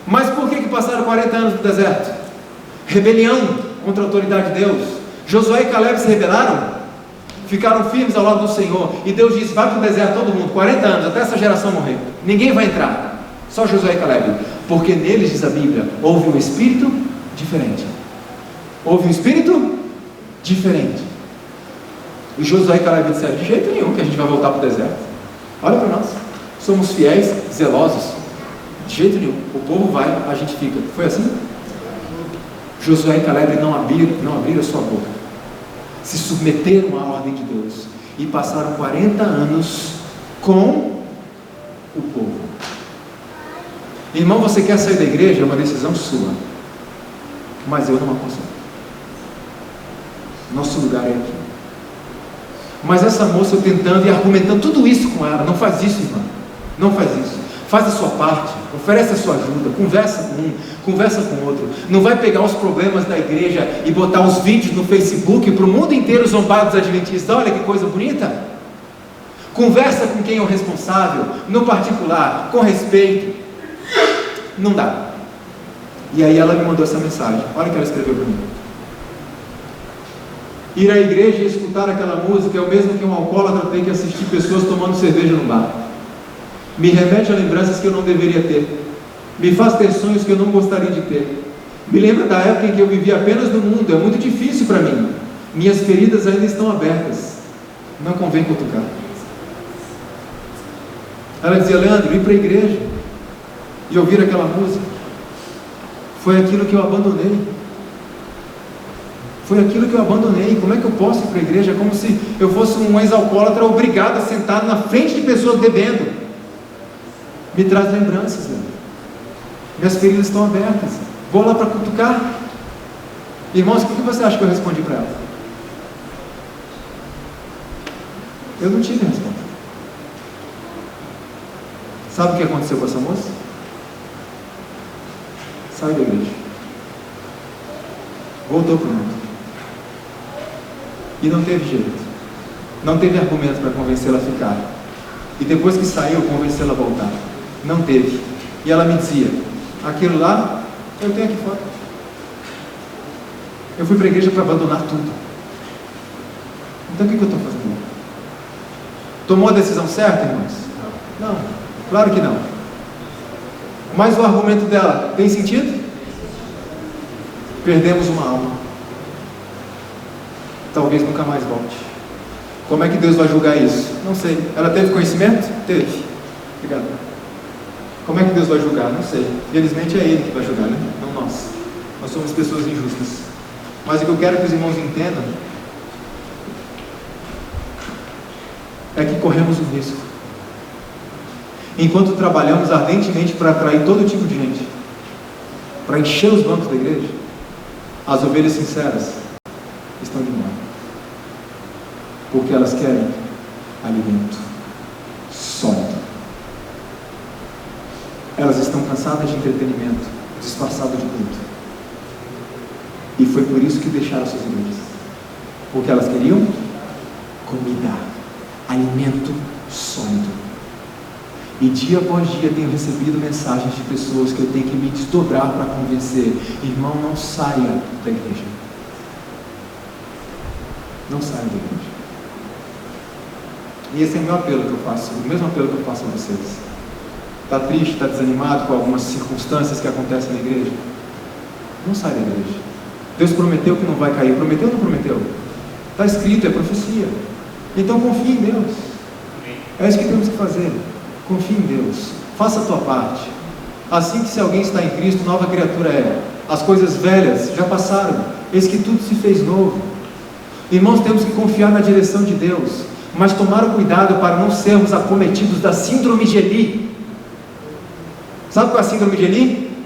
Mas por que passaram 40 anos no deserto? Rebelião contra a autoridade de Deus. Josué e Caleb se rebelaram, ficaram firmes ao lado do Senhor. E Deus disse: vai para o deserto todo mundo, 40 anos, até essa geração morrer. Ninguém vai entrar, só Josué e Caleb. Porque neles, diz a Bíblia, houve um espírito diferente. Houve um espírito diferente. E Josué e Caleb disseram: de jeito nenhum que a gente vai voltar para o deserto. Olha para nós, somos fiéis, zelosos. De jeito nenhum, o povo vai, a gente fica. Foi assim? Josué e Caleb não abriram a sua boca, se submeteram à ordem de Deus e passaram 40 anos com o povo. Irmão, você quer sair da igreja? É uma decisão sua, mas eu não aconselho. Nosso lugar é aqui. Mas essa moça, eu tentando e argumentando tudo isso com ela: não faz isso, irmã, não faz isso. Faz a sua parte, oferece a sua ajuda, conversa com um, conversa com outro. Não vai pegar os problemas da igreja e botar os vídeos no Facebook para o mundo inteiro zombar dos adventistas. Olha que coisa bonita. Conversa com quem é o responsável, no particular, com respeito. Não dá. E aí ela me mandou essa mensagem. Olha o que ela escreveu para mim: ir à igreja e escutar aquela música é o mesmo que um alcoólatra ter que assistir pessoas tomando cerveja no bar. Me remete a lembranças que eu não deveria ter. Me faz ter sonhos que eu não gostaria de ter. Me lembra da época em que eu vivia apenas no mundo. É muito difícil para mim. Minhas feridas ainda estão abertas. Não convém cutucar. Ela dizia: Leandro, ir para a igreja e ouvir aquela música foi aquilo que eu abandonei. Foi aquilo que eu abandonei. Como é que eu posso ir para a igreja? É como se eu fosse um ex-alcoólatra obrigado a sentar na frente de pessoas bebendo. Me traz lembranças, Leandro. Minhas feridas estão abertas. Vou lá para cutucar. Irmãos, o que você acha que eu respondi para ela? Eu não tive resposta. Sabe o que aconteceu com essa moça? Saiu da igreja. Voltou para o mundo. E não teve jeito. Não teve argumento para convencê-la a ficar. E depois que saiu, convencê-la a voltar. Não teve. E ela me dizia, aquilo lá, eu tenho aqui fora. Eu fui para a igreja para abandonar tudo. Então o que eu estou fazendo? Tomou a decisão certa, irmãos? Não, claro que não. Mas o argumento dela tem sentido? Perdemos uma alma. Talvez nunca mais volte. Como é que Deus vai julgar isso? Não sei. Ela teve conhecimento? Teve. Obrigado. Como é que Deus vai julgar? Não sei. Felizmente é Ele que vai julgar, né? Não nós. Nós somos pessoas injustas. Mas o que eu quero que os irmãos entendam é que corremos um risco. Enquanto trabalhamos ardentemente para atrair todo tipo de gente, para encher os bancos da igreja, as ovelhas sinceras estão de moda. Porque elas querem alimento sólido. Elas estão cansadas de entretenimento, disfarçado de culto. E foi por isso que deixaram suas igrejas. Porque elas queriam comida, alimento sólido. E dia após dia tenho recebido mensagens de pessoas que eu tenho que me desdobrar para convencer. Irmão, não saia da igreja. Não saia da igreja. E esse é o meu apelo que eu faço, o mesmo apelo que eu faço a vocês. Está triste, está desanimado com algumas circunstâncias que acontecem na igreja? Não saia da igreja. Deus prometeu que não vai cair. Prometeu ou não prometeu? Está escrito, é profecia. Então confie em Deus. É isso que temos que fazer. Confie em Deus. Faça a tua parte. Assim que se alguém está em Cristo, nova criatura é. As coisas velhas já passaram. Eis que tudo se fez novo. Irmãos, temos que confiar na direção de Deus. Mas tomar o cuidado para não sermos acometidos da síndrome de Eli. Sabe qual é a síndrome de Eli?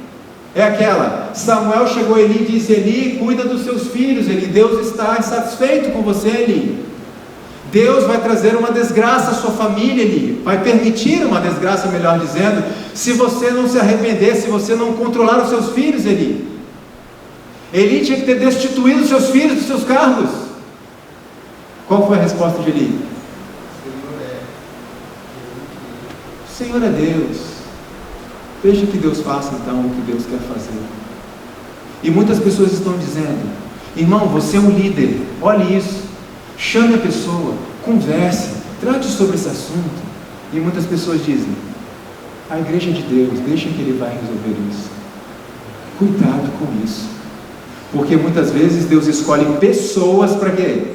É aquela, Samuel chegou a Eli e disse, Eli, cuida dos seus filhos, Eli, Deus está insatisfeito com você, Eli. Deus vai trazer uma desgraça à sua família, Eli, vai permitir uma desgraça, melhor dizendo, se você não se arrepender, se você não controlar os seus filhos, Eli. Eli tinha que ter destituído os seus filhos dos seus cargos. Qual foi a resposta de Eli? O Senhor é Deus. Deixa que Deus faça então o que Deus quer fazer. E muitas pessoas estão dizendo, irmão, você é um líder, olhe isso, chame a pessoa, converse, trate sobre esse assunto. E muitas pessoas dizem, a igreja é de Deus, deixa que Ele vai resolver isso. Cuidado com isso, porque muitas vezes Deus escolhe pessoas para quê?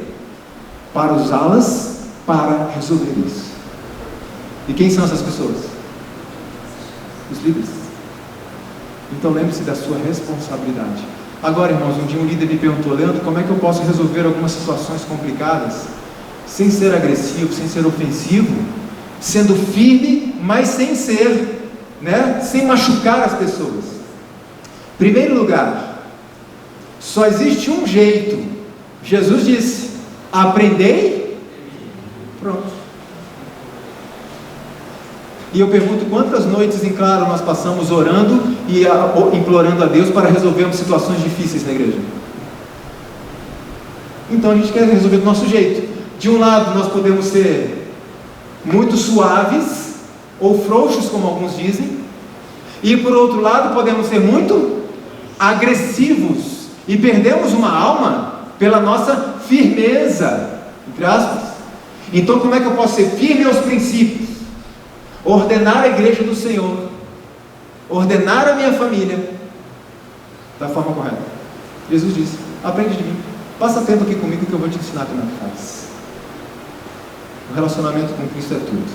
Para usá-las para resolver isso. E quem são essas pessoas? Os líderes. Então lembre-se da sua responsabilidade. Agora, irmãos, um dia um líder me perguntou, Leandro, como é que eu posso resolver algumas situações complicadas sem ser agressivo, sem ser ofensivo, sendo firme, mas sem ser, sem machucar as pessoas? Primeiro lugar, só existe um jeito. Jesus disse, aprendei, pronto. E eu pergunto, quantas noites em claro nós passamos orando e implorando a Deus para resolvermos situações difíceis na igreja? Então a gente quer resolver do nosso jeito. De um lado nós podemos ser muito suaves ou frouxos, como alguns dizem, e por outro lado podemos ser muito agressivos e perdemos uma alma pela nossa firmeza, entre aspas. Então como é que eu posso ser firme aos princípios? Ordenar a igreja do Senhor, ordenar a minha família da forma correta. Jesus disse, aprende de mim, passa tempo aqui comigo que eu vou te ensinar como é que faz. O relacionamento com Cristo é tudo,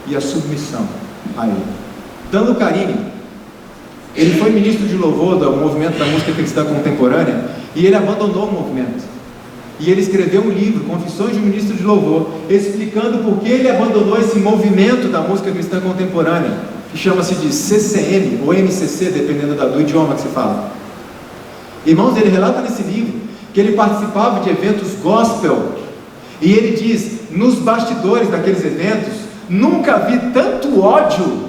e a submissão a Ele. Dando carinho, ele foi ministro de louvor do movimento da música cristã contemporânea, e ele abandonou o movimento. E ele escreveu um livro, Confissões de um Ministro de Louvor, explicando por que ele abandonou esse movimento da música cristã contemporânea, que chama-se de CCM ou MCC, dependendo do idioma que se fala. Irmãos, ele relata nesse livro que ele participava de eventos gospel, e ele diz, nos bastidores daqueles eventos, nunca vi tanto ódio,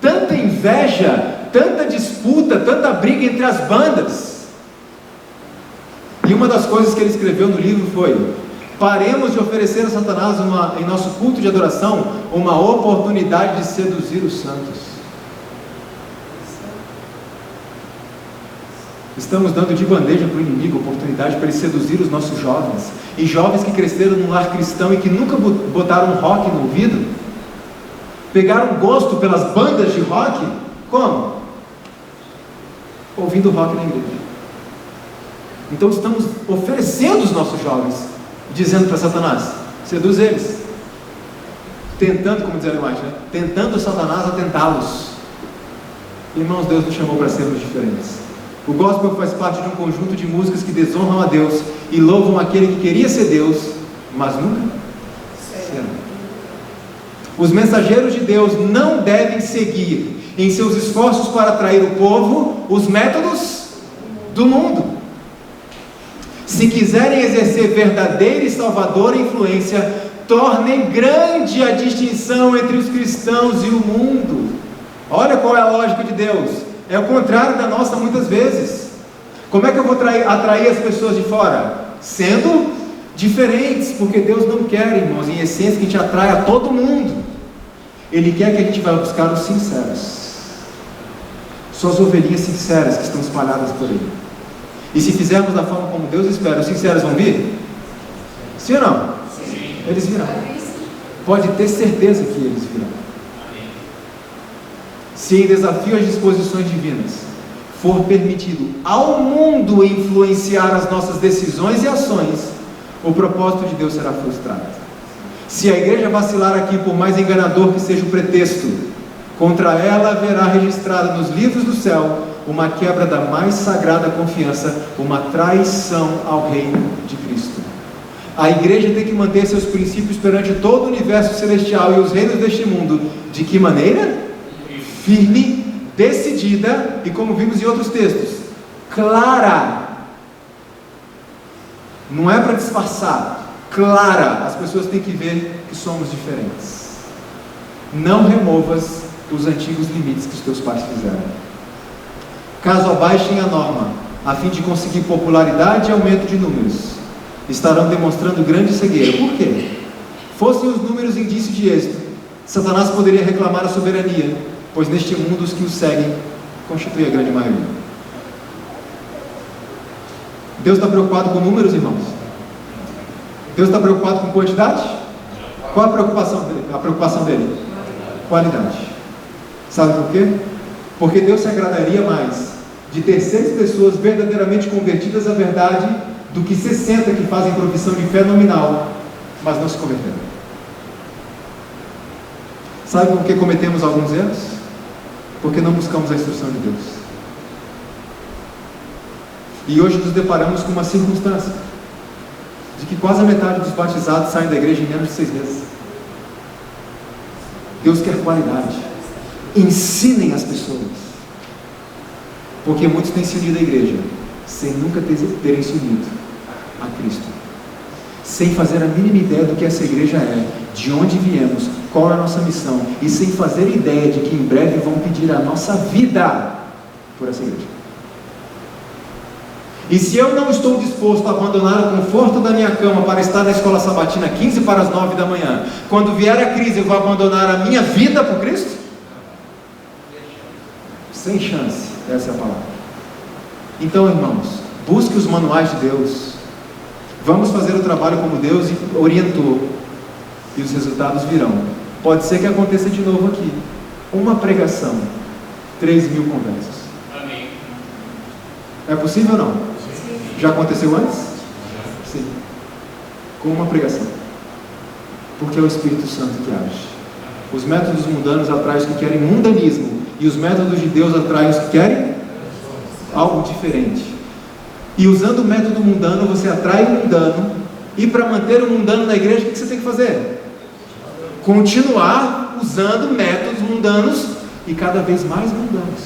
tanta inveja, tanta disputa, tanta briga entre as bandas. E uma das coisas que ele escreveu no livro foi: paremos de oferecer a Satanás em nosso culto de adoração uma oportunidade de seduzir os santos. Estamos dando de bandeja para o inimigo a oportunidade para ele seduzir os nossos jovens. E jovens que cresceram num lar cristão e que nunca botaram rock no ouvido, pegaram gosto pelas bandas de rock. Como? Ouvindo rock na igreja. Então estamos oferecendo os nossos jovens, dizendo para Satanás: seduz eles. Tentando, como diz a White, né? Tentando Satanás a tentá-los. Irmãos, Deus nos chamou para sermos diferentes. O gospel faz parte de um conjunto de músicas que desonram a Deus e louvam aquele que queria ser Deus, mas nunca será. Os mensageiros de Deus não devem seguir, em seus esforços para atrair o povo, os métodos do mundo. Se quiserem exercer verdadeira e salvadora influência, tornem grande a distinção entre os cristãos e o mundo. Olha qual é a lógica de Deus. É o contrário da nossa muitas vezes. Como é que eu vou atrair as pessoas de fora? Sendo diferentes, porque Deus não quer, irmãos, em essência, que a gente atraia todo mundo. Ele quer que a gente vá buscar os sinceros. Suas ovelhinhas sinceras que estão espalhadas por aí. E se fizermos da forma como Deus espera, os sinceros vão vir? Sim ou não? Sim. Eles virão. Pode ter certeza que eles virão. Se em desafio às disposições divinas for permitido ao mundo influenciar as nossas decisões e ações, o propósito de Deus será frustrado. Se a igreja vacilar aqui, por mais enganador que seja o pretexto, contra ela haverá registrada nos livros do céu uma quebra da mais sagrada confiança, uma traição ao reino de Cristo. A igreja tem que manter seus princípios perante todo o universo celestial e os reinos deste mundo. De que maneira? Firme, decidida e, como vimos em outros textos, clara. Não é para disfarçar, clara. As pessoas têm que ver que somos diferentes. Não removas os antigos limites que os teus pais fizeram. Caso abaixem a norma, a fim de conseguir popularidade e aumento de números, estarão demonstrando grande cegueira. Por quê? Fossem os números indício de êxito, Satanás poderia reclamar a soberania, pois neste mundo os que o seguem constituem a grande maioria. Deus está preocupado com números, irmãos? Deus está preocupado com quantidade? Qual a preocupação dele? A preocupação dele? Qualidade. Sabe por quê? Porque Deus se agradaria mais de ter 6 pessoas verdadeiramente convertidas à verdade do que 60 que fazem profissão de fé nominal, mas não se converteram. Sabe por que cometemos alguns erros? Porque não buscamos a instrução de Deus. E hoje nos deparamos com uma circunstância de que quase a metade dos batizados saem da igreja em menos de 6 meses. Deus quer qualidade. Ensinem as pessoas. Porque muitos têm se unido à igreja sem nunca terem se unido a Cristo, sem fazer a mínima ideia do que essa igreja é, de onde viemos, qual é a nossa missão, e sem fazer ideia de que em breve vão pedir a nossa vida por essa igreja. E se eu não estou disposto a abandonar o conforto da minha cama para estar na escola sabatina 15 para as 9 da manhã, quando vier a crise eu vou abandonar a minha vida por Cristo? Sem chance, essa é a palavra. Então, irmãos, busque os manuais de Deus. Vamos fazer o trabalho como Deus orientou, e os resultados virão. Pode ser que aconteça de novo aqui. Uma pregação, 3.000 conversas. Amém. É possível ou não? Sim. Já aconteceu antes? Sim. Com uma pregação. Porque é o Espírito Santo que age. Os métodos mundanos atraem os que querem mundanismo, e os métodos de Deus atraem os que querem algo diferente. E usando o método mundano, você atrai o mundano. E para manter o mundano na igreja, o que você tem que fazer? Continuar usando métodos mundanos e cada vez mais mundanos.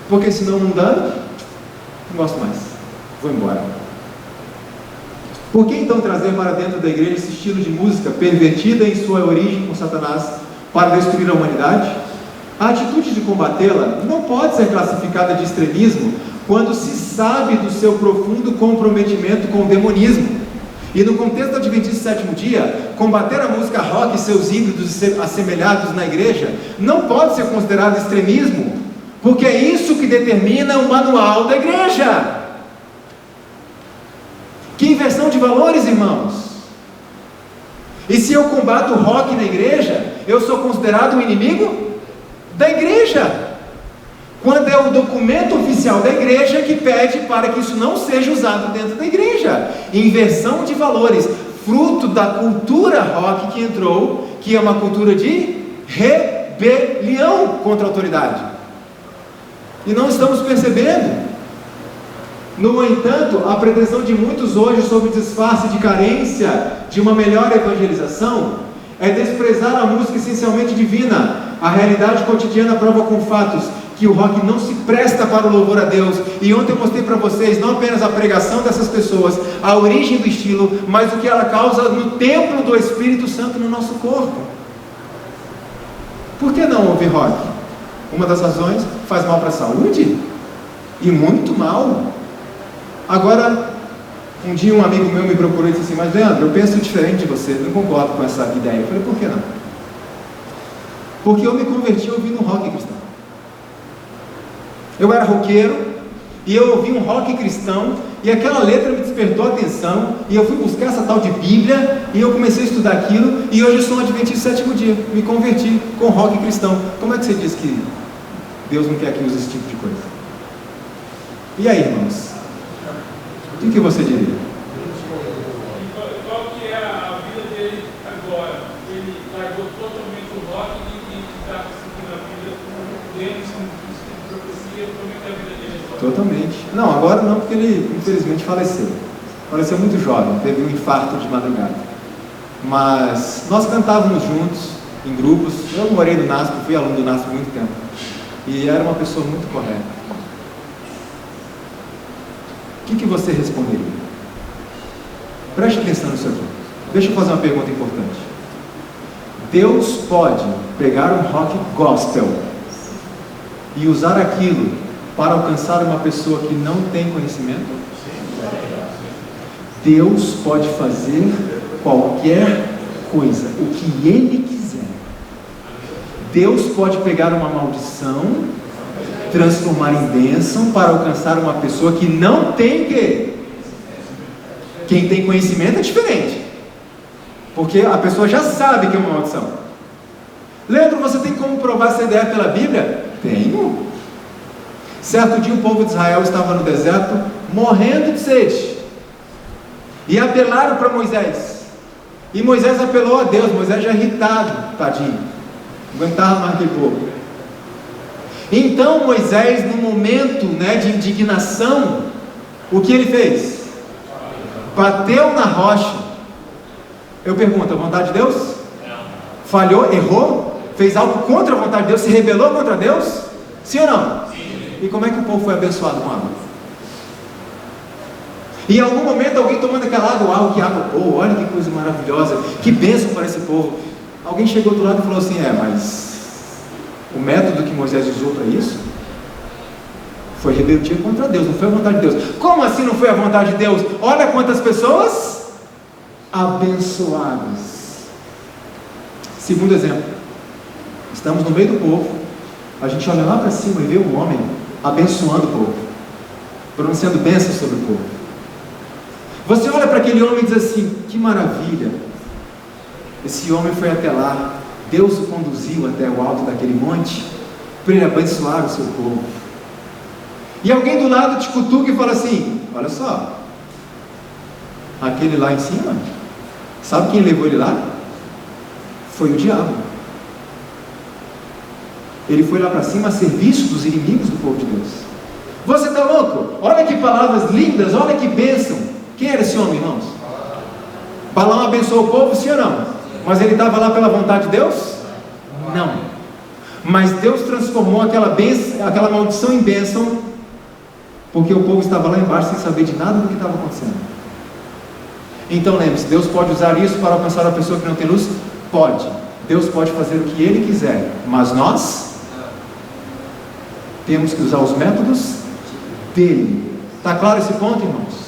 Porque senão mundano, não gosto mais, vou embora. Por que então trazer para dentro da igreja esse estilo de música pervertida em sua origem com Satanás para destruir a humanidade? A atitude de combatê-la não pode ser classificada de extremismo quando se sabe do seu profundo comprometimento com o demonismo. E no contexto do Adventismo do Sétimo Dia, combater a música rock e seus híbridos assemelhados na igreja não pode ser considerado extremismo, porque é isso que determina o manual da igreja. Que inversão de valores, irmãos! E se eu combato o rock na igreja, eu sou considerado um inimigo da igreja, quando é o documento oficial da igreja que pede para que isso não seja usado dentro da igreja. Inversão de valores, fruto da cultura rock que entrou, que é uma cultura de rebelião contra a autoridade. E não estamos percebendo. No entanto, a pretensão de muitos hoje sob disfarce de carência de uma melhor evangelização é desprezar a música essencialmente divina. A realidade cotidiana prova com fatos que o rock não se presta para o louvor a Deus. E ontem eu mostrei para vocês não apenas a pregação dessas pessoas, a origem do estilo, mas o que ela causa no templo do Espírito Santo no nosso corpo. Por que não ouvir rock? Uma das razões, faz mal para a saúde, e muito mal. Agora, um dia um amigo meu me procurou e disse assim: mas Leandro, eu penso diferente de você, não concordo com essa ideia. Eu falei: por que não? Porque eu me converti ouvindo rock cristão. Eu era roqueiro e eu ouvi um rock cristão e aquela letra me despertou a atenção e eu fui buscar essa tal de Bíblia e eu comecei a estudar aquilo e hoje eu sou um adventista do sétimo dia, me converti com rock cristão. Como é que você diz que Deus não quer que use esse tipo de coisa? E aí, irmãos? O que você diria? Qual que é a vida dele agora? Ele largou totalmente o rock e está seguindo a vida dentro de profecia. Como é que é a vida dele agora? Totalmente. Não, agora não, porque ele infelizmente faleceu. Faleceu muito jovem, teve um infarto de madrugada. Mas nós cantávamos juntos, em grupos. Eu morei no NASP, fui aluno do NASP há muito tempo. E era uma pessoa muito correta. O que você responderia? Preste atenção nisso aqui. Deixa eu fazer uma pergunta importante. Deus pode pegar um rock gospel e usar aquilo para alcançar uma pessoa que não tem conhecimento? Deus pode fazer qualquer coisa, o que Ele quiser. Deus pode pegar uma maldição, transformar em bênção para alcançar uma pessoa que não tem que. Quem tem conhecimento é diferente, porque a pessoa já sabe que é uma maldição. Leandro, você tem como provar essa ideia pela Bíblia? Tenho. Certo dia o povo de Israel estava no deserto morrendo de sede e apelaram para Moisés, e Moisés apelou a Deus. Moisés já irritado, tadinho, não aguentava mais aquele povo. Então Moisés, no momento de indignação, o que ele fez? Bateu na rocha. Eu pergunto, a vontade de Deus? Não. Falhou, errou? Fez algo contra a vontade de Deus? Se rebelou contra Deus? Sim ou não? Sim. E como é que o povo foi abençoado com água? E em algum momento alguém tomando aquela água, uau, que água boa, olha que coisa maravilhosa, que bênção para esse povo. Alguém chegou do lado e falou assim: mas o método que Moisés usou para isso foi rebeldia contra Deus, não foi a vontade de Deus. Como assim não foi a vontade de Deus? Olha quantas pessoas abençoadas. Segundo exemplo, estamos no meio do povo, a gente olha lá para cima e vê um homem abençoando o povo, pronunciando bênçãos sobre o povo. Você olha para aquele homem e diz assim: que maravilha, esse homem foi até lá, Deus o conduziu até o alto daquele monte para ele abençoar o seu povo. E alguém do lado te cutuca e fala assim: olha só, aquele lá em cima, sabe quem levou ele lá? Foi o diabo. Ele foi lá para cima a serviço dos inimigos do povo de Deus. Você está louco? Olha que palavras lindas, olha que bênção. Quem era esse homem, irmãos? Balaão abençoou o povo, sim ou não? Mas ele estava lá pela vontade de Deus? Não. Mas Deus transformou aquela maldição em bênção, porque o povo estava lá embaixo sem saber de nada do que estava acontecendo. Então lembre-se, Deus pode usar isso para alcançar a pessoa que não tem luz? Pode. Deus pode fazer o que Ele quiser, mas nós temos que usar os métodos dele. Está claro esse ponto, irmãos?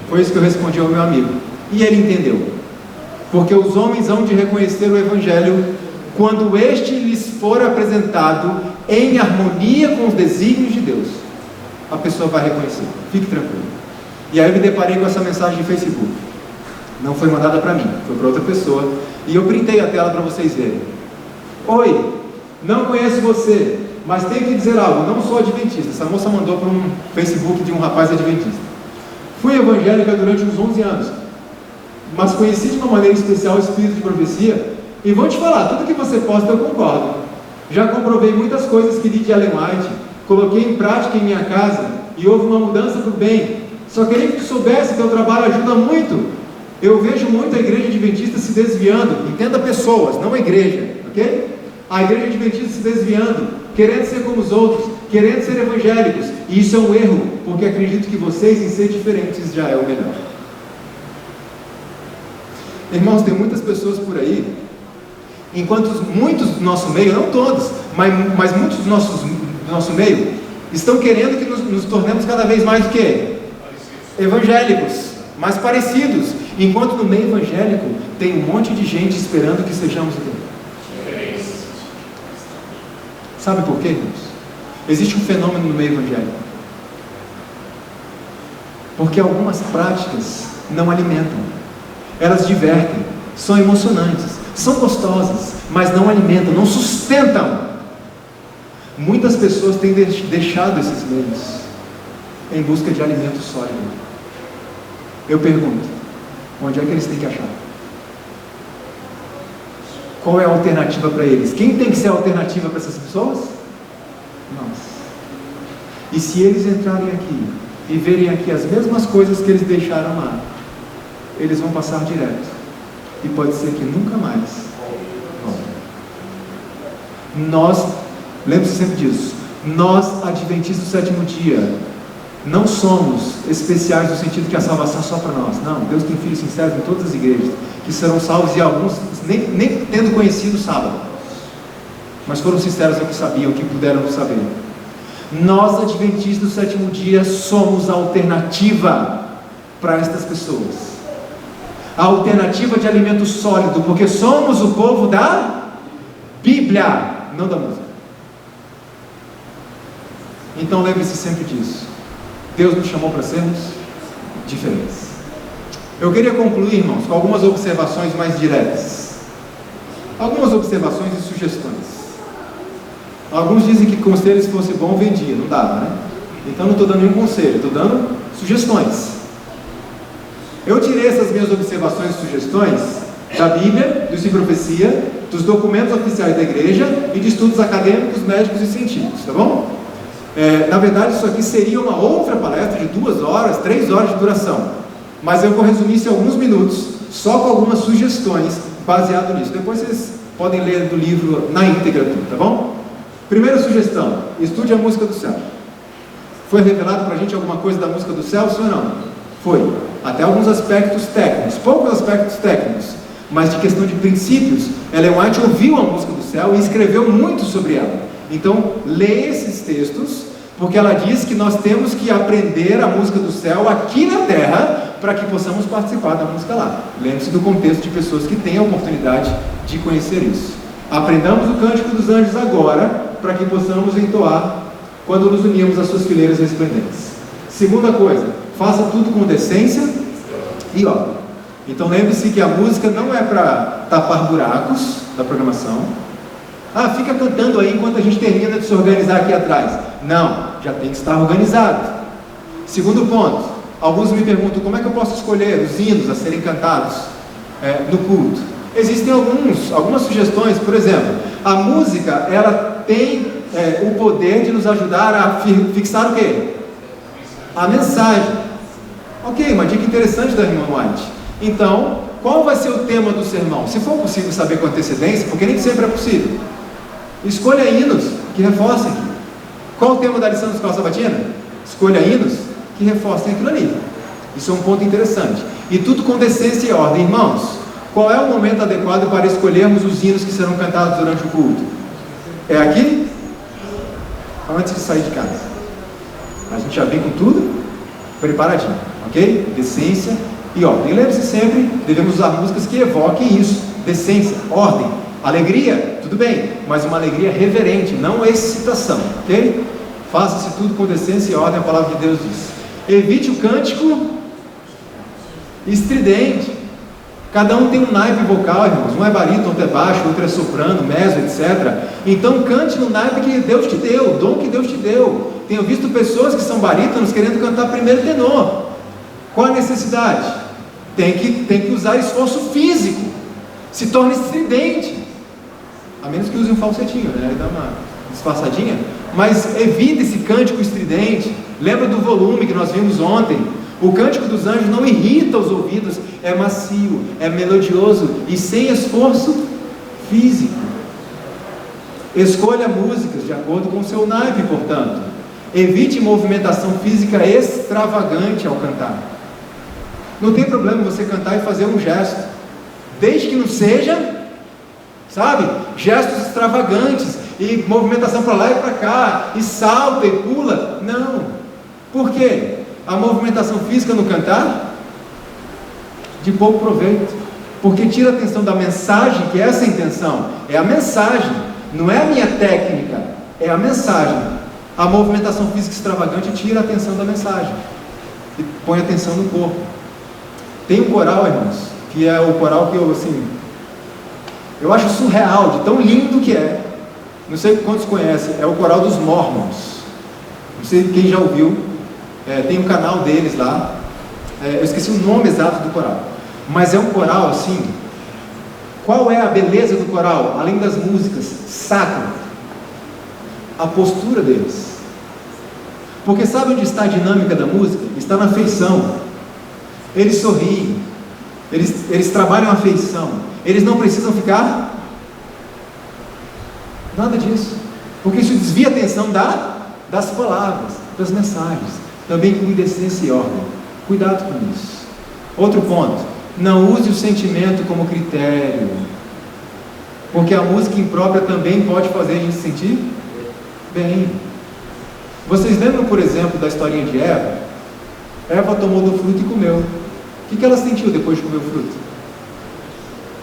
Foi isso que eu respondi ao meu amigo, e ele entendeu. Porque os homens hão de reconhecer o Evangelho quando este lhes for apresentado em harmonia com os desígnios de Deus. A pessoa vai reconhecer, fique tranquilo. E aí eu me deparei com essa mensagem de Facebook. Não foi mandada para mim, foi para outra pessoa, e eu printei a tela para vocês verem. Oi, não conheço você, mas tenho que dizer algo, não sou adventista. Essa moça mandou para um Facebook de um rapaz adventista. Fui evangélica durante uns 11 anos, mas conheci de uma maneira especial o espírito de profecia, e vou te falar, tudo que você posta eu concordo. Já comprovei muitas coisas que li de Ellen White, coloquei em prática em minha casa, e houve uma mudança para o bem. Só queria que tu soubesse que o teu trabalho ajuda muito. Eu vejo muito a igreja adventista se desviando. Entenda pessoas, não a igreja, ok? A igreja adventista se desviando, querendo ser como os outros, querendo ser evangélicos. E isso é um erro, porque acredito que vocês, em ser diferentes, já é o melhor. Irmãos, tem muitas pessoas por aí, enquanto muitos do nosso meio, não todos, mas muitos do nosso meio, estão querendo que nos tornemos cada vez mais o quê? Evangélicos, mais parecidos. Enquanto no meio evangélico tem um monte de gente esperando que sejamos o quê? Sabe por quê, irmãos? Existe um fenômeno no meio evangélico. Porque algumas práticas não alimentam. Elas divertem, são emocionantes, são gostosas, mas não alimentam, não sustentam. Muitas pessoas têm deixado esses meios em busca de alimento sólido. Eu pergunto, onde é que eles têm que achar? Qual é a alternativa para eles? Quem tem que ser a alternativa para essas pessoas? Nós. E se eles entrarem aqui e verem aqui as mesmas coisas que eles deixaram lá, eles vão passar direto. E pode ser que nunca mais voltem. Nós, lembre-se sempre disso, nós, adventistas do sétimo dia, não somos especiais no sentido que a salvação é só para nós. Não, Deus tem filhos sinceros em todas as igrejas, que serão salvos, e alguns nem tendo conhecido o sábado, mas foram sinceros no que sabiam, o que puderam saber. Nós, adventistas do sétimo dia, somos a alternativa para estas pessoas. A alternativa de alimento sólido, porque somos o povo da Bíblia, não da música. Então lembre-se sempre disso. Deus nos chamou para sermos diferentes. Eu queria concluir, irmãos, com algumas observações mais diretas. Algumas observações e sugestões. Alguns dizem que conselho, se fosse bom, vendia. Não dava, né? Então não estou dando nenhum conselho, estou dando sugestões. Eu tirei essas minhas observações e sugestões da Bíblia, do Sim Profecia, dos documentos oficiais da igreja e de estudos acadêmicos, médicos e científicos, tá bom? Na verdade, isso aqui seria uma outra palestra de 2 horas, 3 horas de duração, mas eu vou resumir isso em alguns minutos, só com algumas sugestões baseado nisso. Depois vocês podem ler do livro na íntegra tudo, tá bom? Primeira sugestão: estude a música do céu. Foi revelado para a gente alguma coisa da música do céu, sim ou não? Foi. Até alguns aspectos técnicos, poucos aspectos técnicos, mas de questão de princípios. Ellen White ouviu a música do céu e escreveu muito sobre ela. Então, leia esses textos, porque ela diz que nós temos que aprender a música do céu aqui na terra, para que possamos participar da música lá. Lembre-se do contexto de pessoas que têm a oportunidade de conhecer isso. Aprendamos o Cântico dos Anjos agora, para que possamos entoar quando nos unirmos às suas fileiras resplendentes. Segunda coisa, faça tudo com decência e ordem. Então lembre-se que a música não é para tapar buracos da programação. Fica cantando aí enquanto a gente termina de se organizar aqui atrás. Não, já tem que estar organizado. Segundo ponto, alguns me perguntam como é que eu posso escolher os hinos a serem cantados no culto. Existem algumas sugestões. Por exemplo, a música, ela tem o poder de nos ajudar a fixar o quê? a mensagem. Ok, uma dica interessante da irmã White. Então, qual vai ser o tema do sermão? Se for possível saber com antecedência, porque nem sempre é possível, escolha hinos que reforcem. Qual o tema da lição da escola sabatina? Escolha hinos que reforcem aquilo ali. Isso é um ponto interessante. E tudo com decência e ordem. Irmãos, qual é o momento adequado para escolhermos os hinos que serão cantados durante o culto? É aqui? Antes de sair de casa. A gente já vem com tudo preparadinho, ok? Decência e ordem. Lembre-se sempre, devemos usar músicas que evoquem isso. Decência, ordem, alegria, tudo bem, mas uma alegria reverente, não excitação, ok? Faça-se tudo com decência e ordem, a palavra de Deus diz. Evite o cântico estridente. Cada um tem um naipe vocal, irmãos. Um é barítono, outro é baixo, outro é soprano, meso, etc. Então cante no naipe que Deus te deu, o dom que Deus te deu. Tenho visto pessoas que são barítonos querendo cantar primeiro tenor. Qual a necessidade? Tem que usar esforço físico. Se torna estridente. A menos que use um falsetinho, né? Ele dá uma disfarçadinha. Mas evite esse cântico estridente. Lembra do volume que nós vimos ontem? O cântico dos anjos não irrita os ouvidos, é macio, é melodioso e sem esforço físico. Escolha músicas de acordo com o seu naipe, portanto. Evite movimentação física extravagante ao cantar. Não tem problema você cantar e fazer um gesto, desde que não seja, sabe, gestos extravagantes e movimentação para lá e para cá, e salta e pula. Não. Por quê? A movimentação física no cantar, de pouco proveito, porque tira a atenção da mensagem, que é essa a intenção, é a mensagem, não é a minha técnica, é a mensagem. A movimentação física extravagante tira a atenção da mensagem, e põe atenção no corpo. Tem um coral, irmãos, que é o coral que eu acho surreal, de tão lindo que é, não sei quantos conhecem, é o coral dos Mormons, não sei quem já ouviu. Tem um canal deles lá, eu esqueci o nome exato do coral, mas é um coral assim. Qual é a beleza do coral? Além das músicas, sacra, a postura deles. Porque sabe onde está a dinâmica da música? Está na feição. Eles sorriem, eles trabalham a feição, eles não precisam ficar nada disso, porque isso desvia a atenção das palavras, das mensagens. Também com decência e ordem. Cuidado com isso. Outro ponto. Não use o sentimento como critério. Porque a música imprópria também pode fazer a gente se sentir bem. Vocês lembram, por exemplo, da historinha de Eva? Eva tomou do fruto e comeu. O que ela sentiu depois de comer o fruto?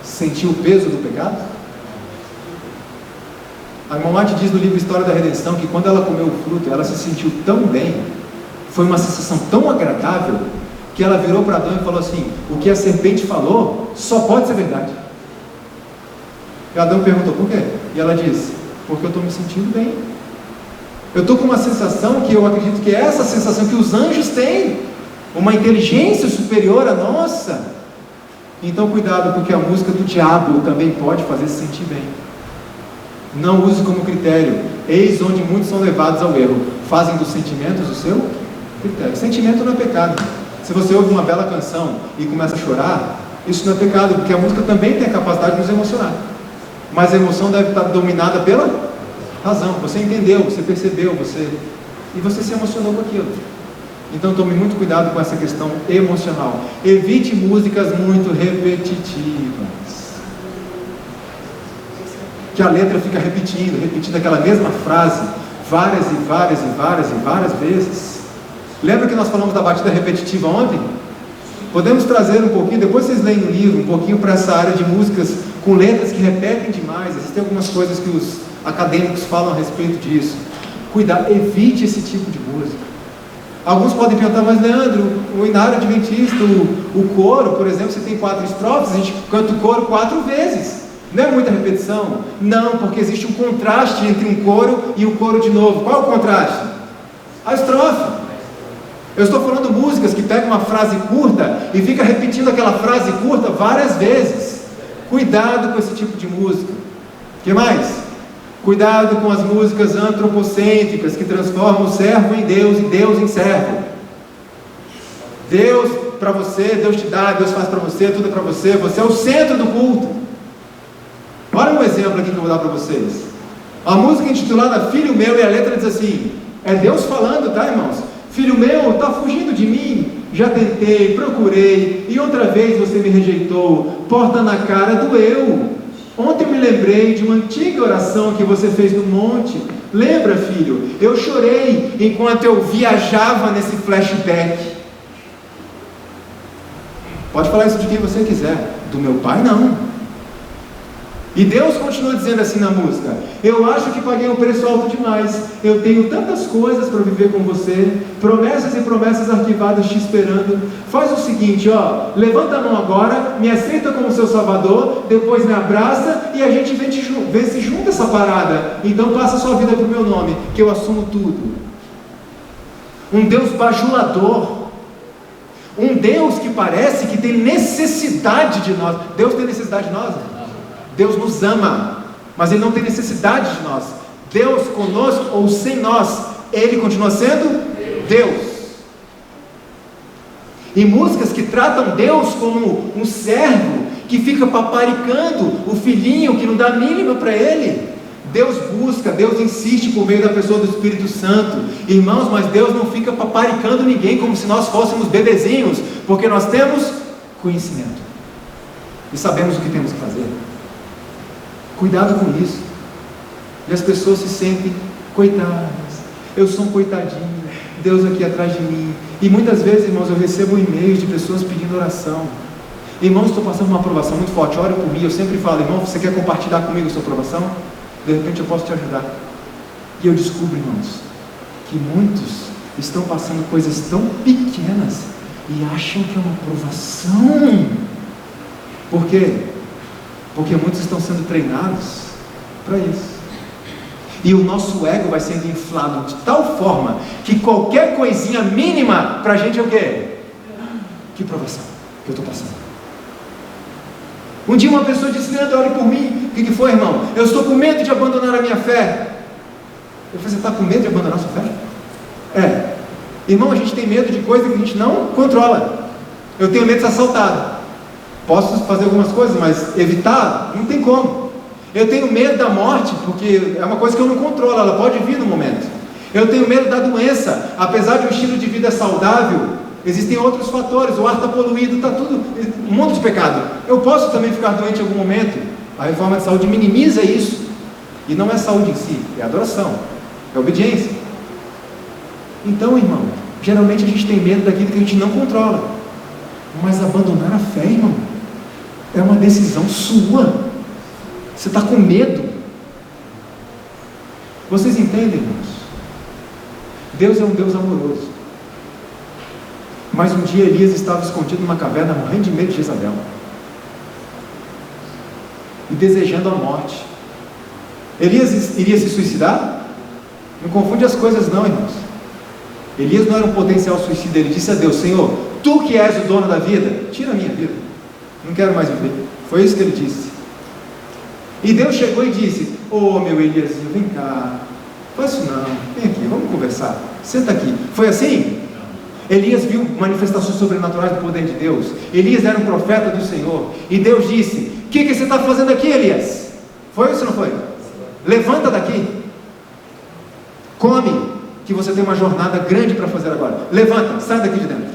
Sentiu o peso do pecado? A irmã Mate diz no livro História da Redenção que quando ela comeu o fruto, ela se sentiu tão bem, foi uma sensação tão agradável, que ela virou para Adão e falou assim: o que a serpente falou só pode ser verdade. E Adão perguntou: por quê? E ela disse: porque eu estou me sentindo bem. Eu estou com uma sensação que eu acredito que é essa sensação que os anjos têm, uma inteligência superior à nossa. Então cuidado, porque a música do diabo também pode fazer se sentir bem. Não use como critério. Eis onde muitos são levados ao erro. Fazem dos sentimentos o seu critério. Sentimento não é pecado. Se você ouve uma bela canção e começa a chorar, isso não é pecado, porque a música também tem a capacidade de nos emocionar. Mas a emoção deve estar dominada pela razão. Você entendeu, você percebeu, e você se emocionou com aquilo. Então tome muito cuidado com essa questão emocional. Evite músicas muito repetitivas, que a letra fica repetindo aquela mesma frase várias e várias e várias e várias vezes. Lembra que nós falamos da batida repetitiva ontem? Podemos trazer um pouquinho, depois vocês leem o livro, um pouquinho para essa área de músicas com letras que repetem demais. Existem algumas coisas que os acadêmicos falam a respeito disso. Cuidado, evite esse tipo de música. Alguns podem perguntar: mas Leandro, o inário adventista, o coro, por exemplo, você tem 4 estrofes, a gente canta o coro 4 vezes. Não é muita repetição? Não, porque existe um contraste entre um coro e o coro de novo. Qual é o contraste? A estrofe. Eu estou falando músicas que pegam uma frase curta e fica repetindo aquela frase curta várias vezes. Cuidado com esse tipo de música. O que mais? Cuidado com as músicas antropocêntricas que transformam o servo em Deus e Deus em servo. Deus para você, Deus te dá, Deus faz para você, tudo é para você, você é o centro do culto. Olha um exemplo aqui que eu vou dar para vocês. A música intitulada Filho Meu, e a letra diz assim, é Deus falando, tá, irmãos? Filho meu, está fugindo de mim? Já tentei, procurei, e outra vez você me rejeitou. Porta na cara doeu. Ontem eu me lembrei de uma antiga oração que você fez no monte. Lembra, filho? Eu chorei enquanto eu viajava nesse flashback. Pode falar isso de quem você quiser. Do meu pai, não. E Deus continua dizendo assim na música: eu acho que paguei um preço alto demais. Eu tenho tantas coisas para viver com você, promessas e promessas arquivadas te esperando. Faz o seguinte, ó, levanta a mão agora, me aceita como seu salvador, depois me abraça e a gente vence junto essa parada. Então passa a sua vida pro meu nome, que eu assumo tudo. Um Deus bajulador, um Deus que parece que tem necessidade de nós. Deus tem necessidade de nós? Deus nos ama, mas Ele não tem necessidade de nós. Deus conosco ou sem nós, Ele continua sendo Deus. E músicas que tratam Deus como um servo que fica paparicando o filhinho que não dá mínima para Ele. Deus busca, Deus insiste por meio da pessoa do Espírito Santo. Irmãos, mas Deus não fica paparicando ninguém como se nós fôssemos bebezinhos, porque nós temos conhecimento e sabemos o que temos que fazer. Cuidado com isso. E as pessoas se sentem coitadas. Eu sou um coitadinho, Deus aqui atrás de mim. E muitas vezes, irmãos, eu recebo e-mails de pessoas pedindo oração. Irmãos, estou passando uma aprovação muito forte, ore por mim. Eu sempre falo, irmão, você quer compartilhar comigo a sua aprovação? De repente eu posso te ajudar. E eu descubro, irmãos, que muitos estão passando coisas tão pequenas e acham que é uma aprovação. Por quê? Porque muitos estão sendo treinados para isso. E o nosso ego vai sendo inflado de tal forma que qualquer coisinha mínima para a gente é o quê? Que provação que eu estou passando. Um dia uma pessoa disse: Leandro, ore por mim. O que foi, irmão? Eu estou com medo de abandonar a minha fé. Eu falei: você está com medo de abandonar a sua fé? É. Irmão, a gente tem medo de coisa que a gente não controla. Eu tenho medo de ser assaltado. Posso fazer algumas coisas, mas evitar, não tem como. Eu tenho medo da morte, porque é uma coisa que eu não controlo, ela pode vir no momento. Eu tenho medo da doença, apesar de um estilo de vida saudável, existem outros fatores, o ar está poluído, está tudo, um monte de pecado. Eu posso também ficar doente em algum momento. A reforma de saúde minimiza isso. E não é saúde em si, é adoração, é obediência. Então, irmão, geralmente a gente tem medo daquilo que a gente não controla. Mas abandonar a fé, irmão, é uma decisão sua. Você está com medo. Vocês entendem, irmãos? Deus é um Deus amoroso. Mas um dia Elias estava escondido numa caverna, morrendo de medo de Jezabel e desejando a morte. Elias iria se suicidar? Não confunde as coisas não, irmãos. Elias não era um potencial suicida. Ele disse a Deus: Senhor, Tu que és o dono da vida, tira a minha vida, não quero mais viver. Foi isso que ele disse. E Deus chegou e disse: ô meu Eliasinho, vem cá, faz isso não, vem aqui, vamos conversar, senta aqui. Foi assim? Elias viu manifestações sobrenaturais do poder de Deus. Elias era um profeta do Senhor. E Deus disse: o que você está fazendo aqui, Elias? Foi isso ou não foi? Levanta daqui, come, que você tem uma jornada grande para fazer agora. Levanta, sai daqui de dentro.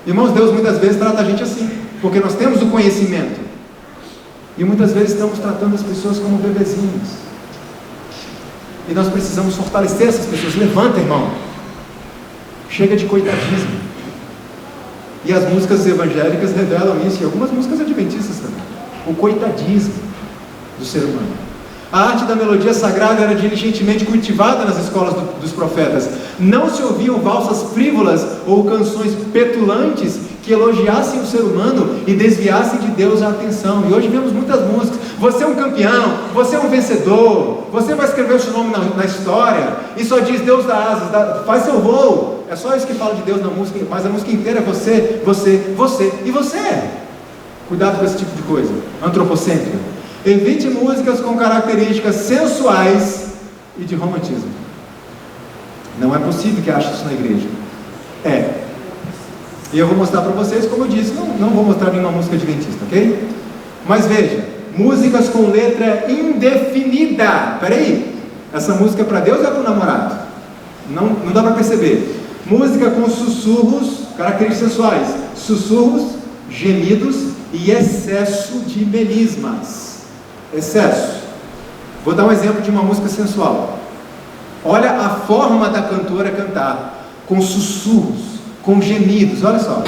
Irmãos, Deus muitas vezes trata a gente assim, porque nós temos o conhecimento, e muitas vezes estamos tratando as pessoas como bebezinhos, e nós precisamos fortalecer essas pessoas. Levanta, irmão, chega de coitadismo. E as músicas evangélicas revelam isso, e algumas músicas adventistas também, o coitadismo do ser humano. A arte da melodia sagrada era diligentemente cultivada nas escolas dos profetas. Não se ouviam valsas frívolas ou canções petulantes que elogiassem o ser humano e desviassem de Deus a atenção. E hoje vemos muitas músicas: você é um campeão, você é um vencedor, você vai escrever o seu nome na história, e só diz Deus dá asas, faz seu voo. É só isso que fala de Deus na música, mas a música inteira é você, você, você e você. Cuidado com esse tipo de coisa antropocêntrica. Evite músicas com características sensuais e de romantismo. Não é possível que ache isso na igreja. E eu vou mostrar para vocês, como eu disse, não vou mostrar nenhuma música adventista, ok? Mas veja, músicas com letra indefinida. Peraí, essa música é para Deus ou é para o namorado? Não dá para perceber. Música com sussurros, características sensuais, sussurros, gemidos e excesso de melismas. Excesso. Vou dar um exemplo de uma música sensual. Olha a forma da cantora cantar, com sussurros, com gemidos, olha só.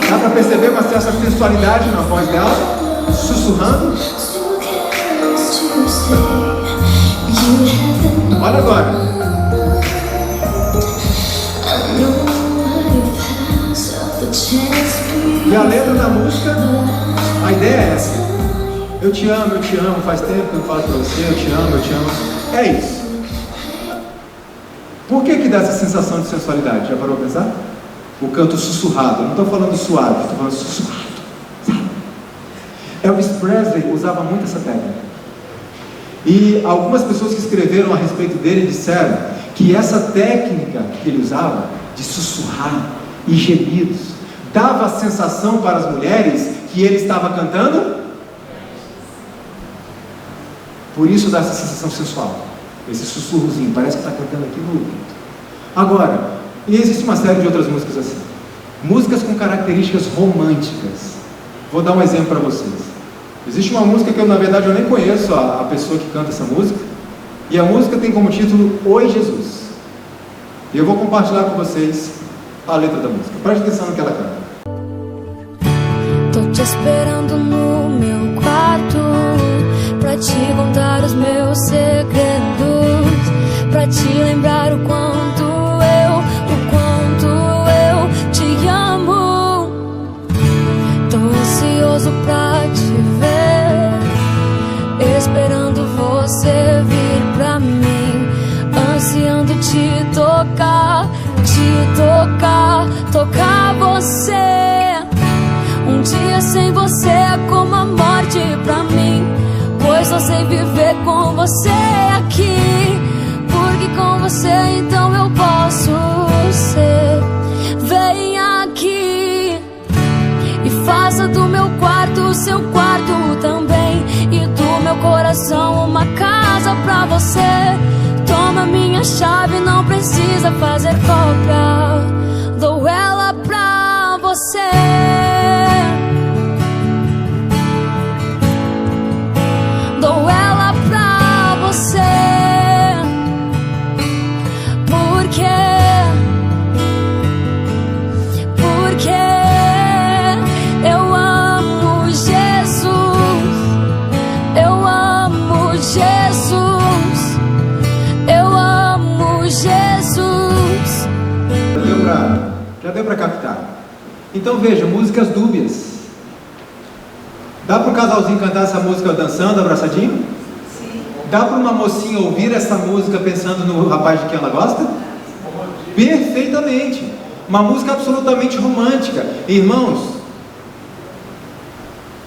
Dá para perceber uma certa sensualidade na voz dela, sussurrando. Olha agora. E a letra da música, a ideia é essa. Eu te amo, faz tempo que eu falo pra você, eu te amo. É isso. Por que dá essa sensação de sensualidade? Já parou pra pensar? O canto sussurrado, eu não estou falando suave, estou falando sussurrado. Sabe? Elvis Presley usava muito essa técnica. E algumas pessoas que escreveram a respeito dele disseram que essa técnica que ele usava, de sussurrar e gemidos, dava a sensação para as mulheres que ele estava cantando. Por isso dá essa sensação sensual, esse sussurrozinho, parece que está cantando aqui no ouvido. Agora, e existe uma série de outras músicas assim, músicas com características românticas. Vou dar um exemplo para vocês. Existe uma música que eu, na verdade, eu nem conheço a pessoa que canta essa música, e a música tem como título Oi Jesus. E eu vou compartilhar com vocês a letra da música. Preste atenção no que ela canta. Tô te esperando no meu quarto pra te contar os meus segredos, pra te lembrar o quanto eu te amo. Tô ansioso pra te ver, esperando você vir pra mim, ansiando te tocar você. Um dia sem você é como a morte pra mim, pois só sei viver com você aqui, porque com você então eu posso ser. Vem aqui e faça do meu quarto o seu quarto também, e do meu coração uma casa pra você. Toma minha chave, não precisa fazer cópia, dou ela pra você. Dou ela pra você, porque eu amo Jesus, eu amo Jesus, eu amo Jesus. Já deu pra captar? Então veja, músicas dúbias. Dá para um casalzinho cantar essa música dançando, abraçadinho? Sim. Dá para uma mocinha ouvir essa música pensando no rapaz de quem ela gosta? Perfeitamente. Uma música absolutamente romântica. Irmãos,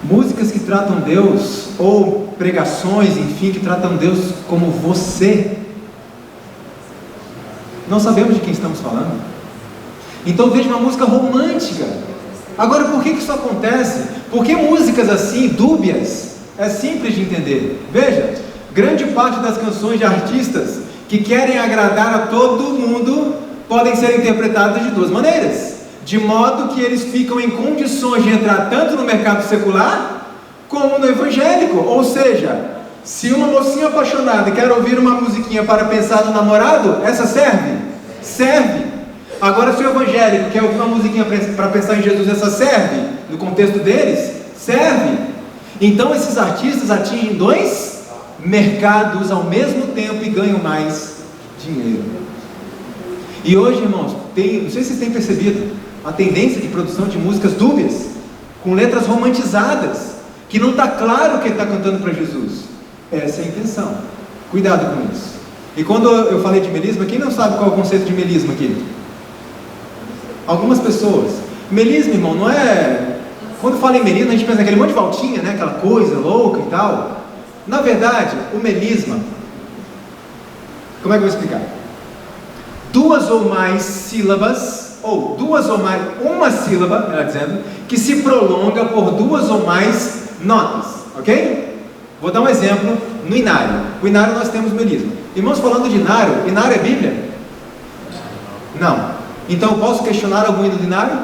músicas que tratam Deus, ou pregações, enfim, que tratam Deus como você, não sabemos de quem estamos falando. Então veja uma música romântica. Agora, por que isso acontece? Porque músicas assim, dúbias, é simples de entender. Veja, grande parte das canções de artistas que querem agradar a todo mundo podem ser interpretadas de duas maneiras, de modo que eles ficam em condições de entrar tanto no mercado secular como no evangélico. Ou seja, se uma mocinha apaixonada quer ouvir uma musiquinha para pensar no namorado, essa serve? Serve. Agora, se o evangélico quer ouvir uma musiquinha para pensar em Jesus, essa serve? No contexto deles? Serve. Então esses artistas atingem dois mercados ao mesmo tempo e ganham mais dinheiro. E hoje, irmãos, não sei se vocês têm percebido a tendência de produção de músicas dúbias, com letras romantizadas, que não está claro que ele está cantando para Jesus. Essa é a intenção. Cuidado com isso. E quando eu falei de melisma, quem não sabe qual é o conceito de melisma aqui? Algumas pessoas. Melisma, irmão, não é... Quando fala em melisma, a gente pensa naquele monte de voltinha, né? Aquela coisa louca e tal. Na verdade, o melisma, como é que eu vou explicar? Duas ou mais sílabas, ou duas ou mais, uma sílaba, melhor dizendo, que se prolonga por duas ou mais notas, ok? Vou dar um exemplo no inário. O inário nós temos melisma. Irmãos, falando de inário, inário é Bíblia? Não. Então eu posso questionar algum hino do inário?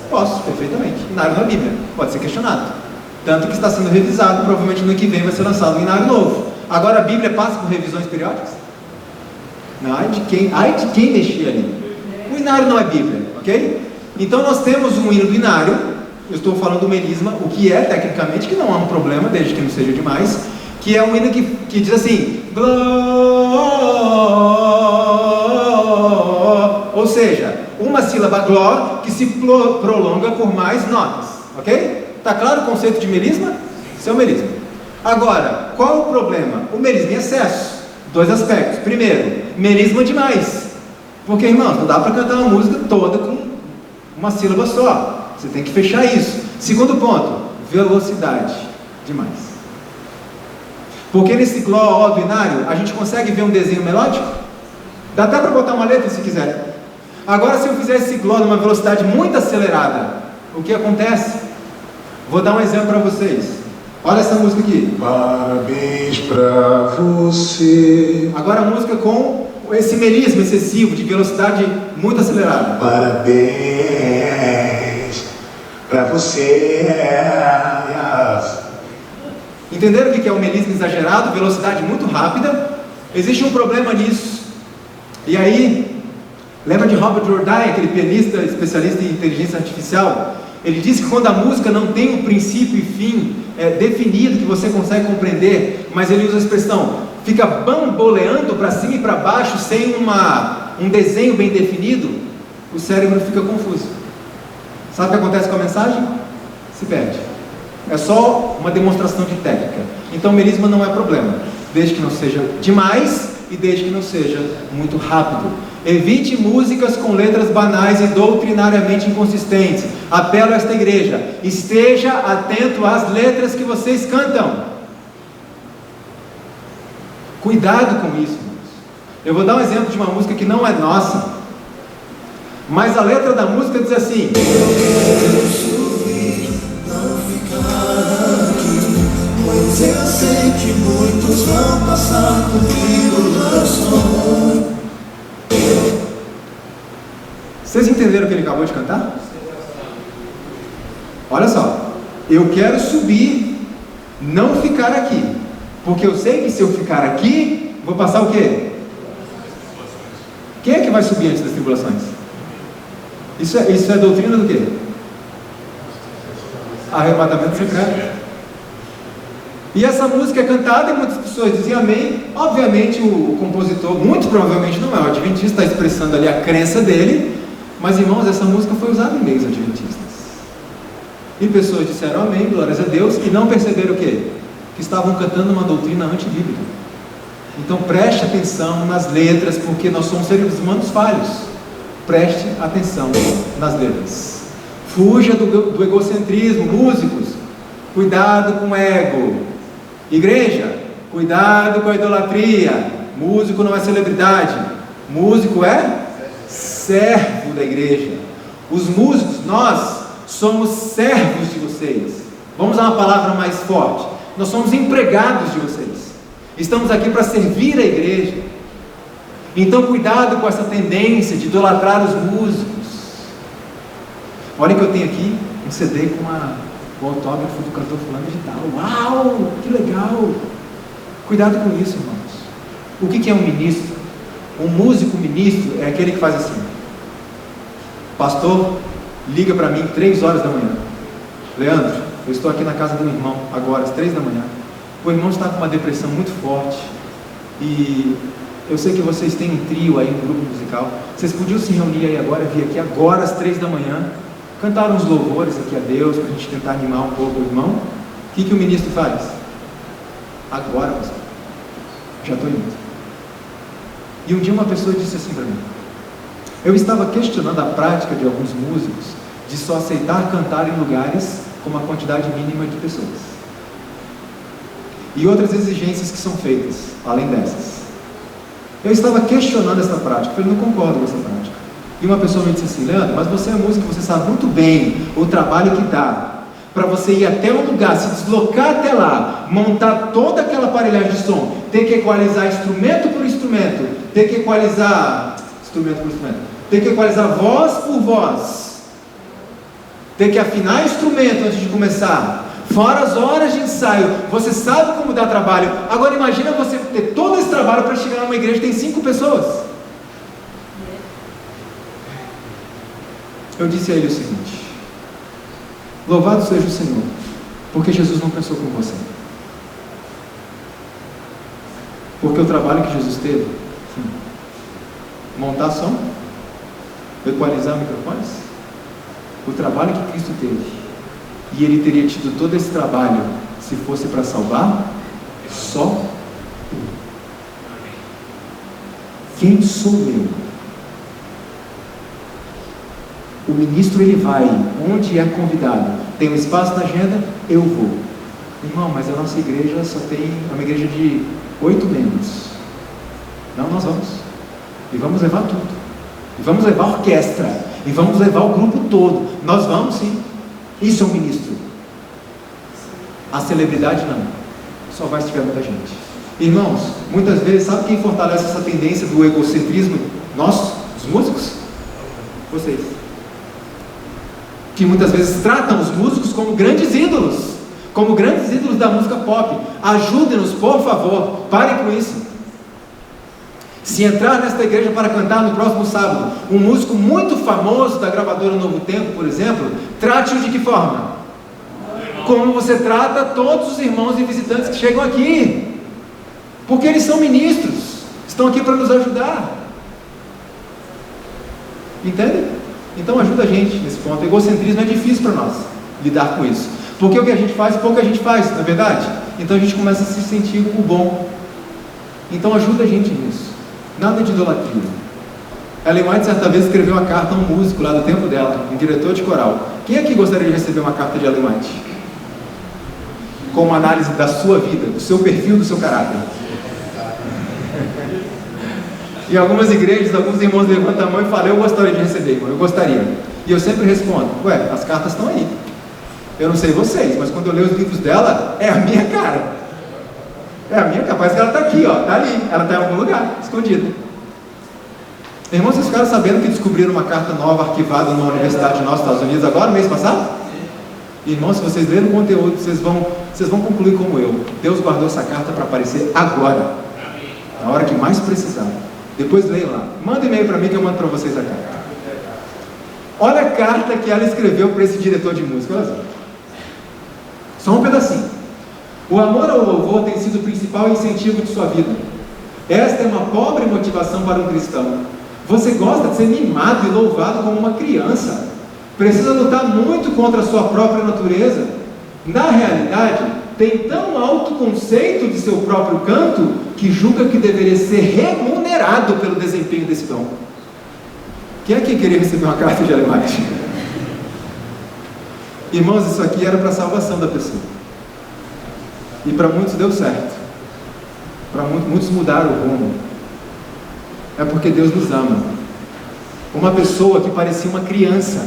Posso, perfeitamente. Inário não é Bíblia, pode ser questionado. Tanto que está sendo revisado, provavelmente no ano que vem vai ser lançado um inário novo. Agora a Bíblia passa por revisões periódicas? Não, ai de quem mexer ali. O inário não é Bíblia, ok? Então nós temos um hino do inário, eu estou falando do melisma, o que é tecnicamente, que não há um problema, desde que não seja demais, que é um hino que diz assim, ou seja, uma sílaba gló que se prolonga por mais notas, ok? Está claro o conceito de melisma? Isso é o melisma. Agora, qual é o problema? O melisma em excesso. Dois aspectos. Primeiro, melisma demais. Porque, irmãos, não dá para cantar uma música toda com uma sílaba só. Você tem que fechar isso. Segundo ponto, velocidade demais. Porque nesse gló do inário, a gente consegue ver um desenho melódico? Dá até para botar uma letra se quiser. Agora, se eu fizer esse gló numa velocidade muito acelerada, o que acontece? Vou dar um exemplo para vocês. Olha essa música aqui. Parabéns pra você. Agora a música com esse melisma excessivo, de velocidade muito acelerada. Parabéns pra você. Entenderam o que é o melisma exagerado, velocidade muito rápida? Existe um problema nisso. E aí, lembra de Robert Jordan, aquele pianista especialista em inteligência artificial? Ele disse que quando a música não tem um princípio e fim definido, que você consegue compreender, mas ele usa a expressão, fica bamboleando para cima e para baixo, sem um desenho bem definido, o cérebro fica confuso. Sabe o que acontece com a mensagem? Se perde. É só uma demonstração de técnica. Então melisma não é problema, desde que não seja demais e desde que não seja muito rápido. Evite músicas com letras banais e doutrinariamente inconsistentes. Apelo a esta igreja, esteja atento às letras que vocês cantam. Cuidado com isso, irmãos. Eu vou dar um exemplo de uma música que não é nossa, mas a letra da música diz assim: eu quero subir, não ficar aqui, pois eu sei que muitos vão passar por tribulações. Vocês entenderam o que ele acabou de cantar? Olha só, eu quero subir, não ficar aqui, porque eu sei que se eu ficar aqui, vou passar o quê? Quem é que vai subir antes das tribulações? Isso é doutrina do quê? Arrebatamento secreto. E essa música é cantada e muitas pessoas dizem amém. Obviamente o compositor, muito provavelmente não é o adventista, está expressando ali a crença dele. Mas irmãos, essa música foi usada em meios adventistas. E pessoas disseram amém, glórias a Deus, e não perceberam o quê? Que estavam cantando uma doutrina antibíblica. Então preste atenção nas letras, porque nós somos seres humanos falhos. Preste atenção nas letras. Fuja do egocentrismo, músicos. Cuidado com o ego. Igreja, cuidado com a idolatria. Músico não é celebridade. Músico é servo da igreja. Os músicos, nós somos servos de vocês. Vamos a uma palavra mais forte. Nós somos empregados de vocês. Estamos aqui para servir a igreja. Então cuidado com essa tendência de idolatrar os músicos. Olha que eu tenho aqui um CD com o autógrafo do cantor fulano de tal. Uau, que legal! Cuidado com isso, irmãos. O que é um ministro? Um músico ministro é aquele que faz assim: pastor, liga para mim 3 horas da manhã. Leandro, eu estou aqui na casa do meu irmão agora, às 3 da manhã. O irmão está com uma depressão muito forte e eu sei que vocês têm um trio aí, um grupo musical. Vocês podiam se reunir aí agora, vir aqui agora às 3 da manhã, cantar uns louvores aqui a Deus, para a gente tentar animar um pouco o irmão. O que o ministro faz? Agora, pastor, já estou indo. E um dia uma pessoa disse assim para mim: eu estava questionando a prática de alguns músicos de só aceitar cantar em lugares com uma quantidade mínima de pessoas. e outras exigências que são feitas, além dessas. Eu estava questionando essa prática, eu falei, não concordo com essa prática. E uma pessoa me disse assim, Leandro, mas você é músico, você sabe muito bem o trabalho que dá para você ir até um lugar, se deslocar até lá, montar toda aquela aparelhagem de som, ter que equalizar instrumento por instrumento, ter que equalizar instrumento por instrumento, ter que equalizar voz por voz, ter que afinar instrumento antes de começar, fora as horas de ensaio. Você sabe como dá trabalho. Agora imagina você ter todo esse trabalho para chegar numa igreja que tem 5 pessoas. Eu disse a ele o seguinte: louvado seja o Senhor, porque Jesus não pensou como você. Porque o trabalho que Jesus teve, montar som, equalizar microfones, o trabalho que Cristo teve, e ele teria tido todo esse trabalho se fosse para salvar só um. Quem sou eu? O ministro, ele vai onde é convidado. Tem um espaço na agenda, eu vou. Irmão, mas a nossa igreja só tem uma igreja de 8 membros. Não, nós vamos. E vamos levar tudo. E vamos levar a orquestra. E vamos levar o grupo todo. Nós vamos sim. Isso é um ministro. A celebridade não. Só vai se tiver muita gente. Irmãos, muitas vezes, sabe quem fortalece essa tendência do egocentrismo? Nós, os músicos? Vocês. Que muitas vezes tratam os músicos como grandes ídolos, da música pop. Ajudem-nos, por favor, parem com isso. Se entrar nesta igreja para cantar no próximo sábado, um músico muito famoso da gravadora Novo Tempo, por exemplo, trate-o de que forma? Como você trata todos os irmãos e visitantes que chegam aqui, porque eles são ministros, estão aqui para nos ajudar. Entende? Então ajuda a gente nesse ponto. O egocentrismo é difícil para nós lidar com isso, porque o que a gente faz, pouco a gente faz, não é verdade? Então a gente começa a se sentir o bom. Então ajuda a gente nisso. Nada de idolatria. Ellen White certa vez escreveu uma carta a um músico lá do tempo dela, um diretor de coral. Quem aqui gostaria de receber uma carta de Ellen White? Com uma análise da sua vida, do seu perfil, do seu caráter. Em algumas igrejas, alguns irmãos levantam a mão e falam, eu gostaria de receber, irmão, eu gostaria. E eu sempre respondo, ué, as cartas estão aí. Eu não sei vocês, mas quando eu leio os livros dela, é a minha cara. É a minha cara, parece que ela está aqui, ó, está ali, ela está em algum lugar, escondida. Irmãos, vocês ficaram sabendo que descobriram uma carta nova arquivada numa universidade nos Estados Unidos agora, no mês passado? Irmãos, se vocês lerem o conteúdo, vocês vão concluir como eu. Deus guardou essa carta para aparecer agora, na hora que mais precisar. Depois leiam lá. Manda um e-mail para mim que eu mando para vocês a carta. Olha a carta que ela escreveu para esse diretor de música. Olha só um pedacinho. O amor ao louvor tem sido o principal incentivo de sua vida. Esta é uma pobre motivação para um cristão. Você gosta de ser mimado e louvado como uma criança. Precisa lutar muito contra a sua própria natureza. Na realidade, tem tão alto conceito de seu próprio canto que julga que deveria ser remunerado pelo desempenho desse dom. Quem é que queria receber uma carta de Ellen White? Irmãos, isso aqui era para a salvação da pessoa. E para muitos deu certo. Para muitos mudaram o rumo. É porque Deus nos ama. Uma pessoa que parecia uma criança,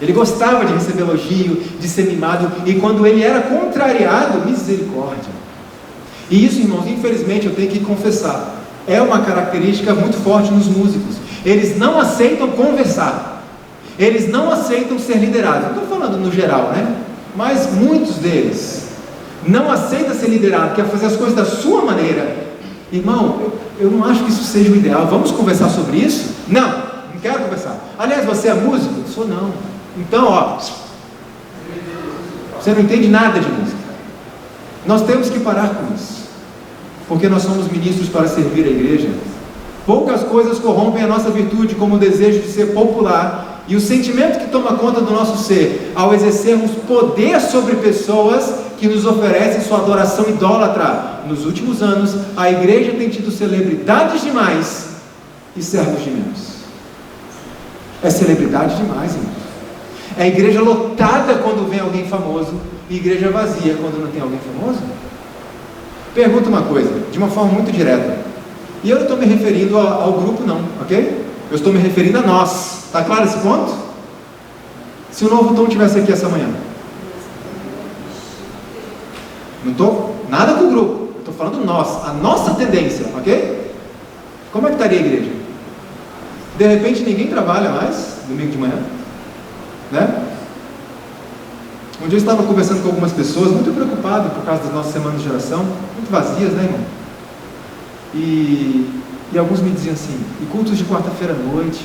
ele gostava de receber elogio, de ser mimado, e quando ele era contrariado, misericórdia. E isso, irmãos, infelizmente eu tenho que confessar, é uma característica muito forte nos músicos. Eles não aceitam conversar, eles não aceitam ser liderados. Não estou falando no geral, né? Mas muitos deles não aceitam ser liderado, quer fazer as coisas da sua maneira. Irmão, eu não acho que isso seja o ideal. Vamos conversar sobre isso? Não quero conversar. Aliás, você é músico? Eu sou não. Então, ó, você não entende nada de música. Nós temos que parar com isso, porque nós somos ministros para servir a igreja. Poucas coisas corrompem a nossa virtude, como o desejo de ser popular e o sentimento que toma conta do nosso ser, ao exercermos poder sobre pessoas que nos oferecem sua adoração idólatra. Nos últimos anos, a igreja tem tido celebridades demais e servos de menos. É celebridade demais, irmão. É igreja lotada quando vem alguém famoso e igreja vazia quando não tem alguém famoso. pergunta uma coisa, de uma forma muito direta. E eu não estou me referindo ao grupo não, ok? Eu estou me referindo a nós. Está claro esse ponto? Se o Novo Tom estivesse aqui essa manhã. Não estou nada com o grupo. Estou falando nós, a nossa tendência, ok? Como é que estaria a igreja? De repente ninguém trabalha mais, domingo de manhã, né? Um dia eu estava conversando com algumas pessoas, muito preocupado por causa das nossas semanas de oração, muito vazias, né, irmão? E alguns me diziam assim, e cultos de quarta-feira à noite,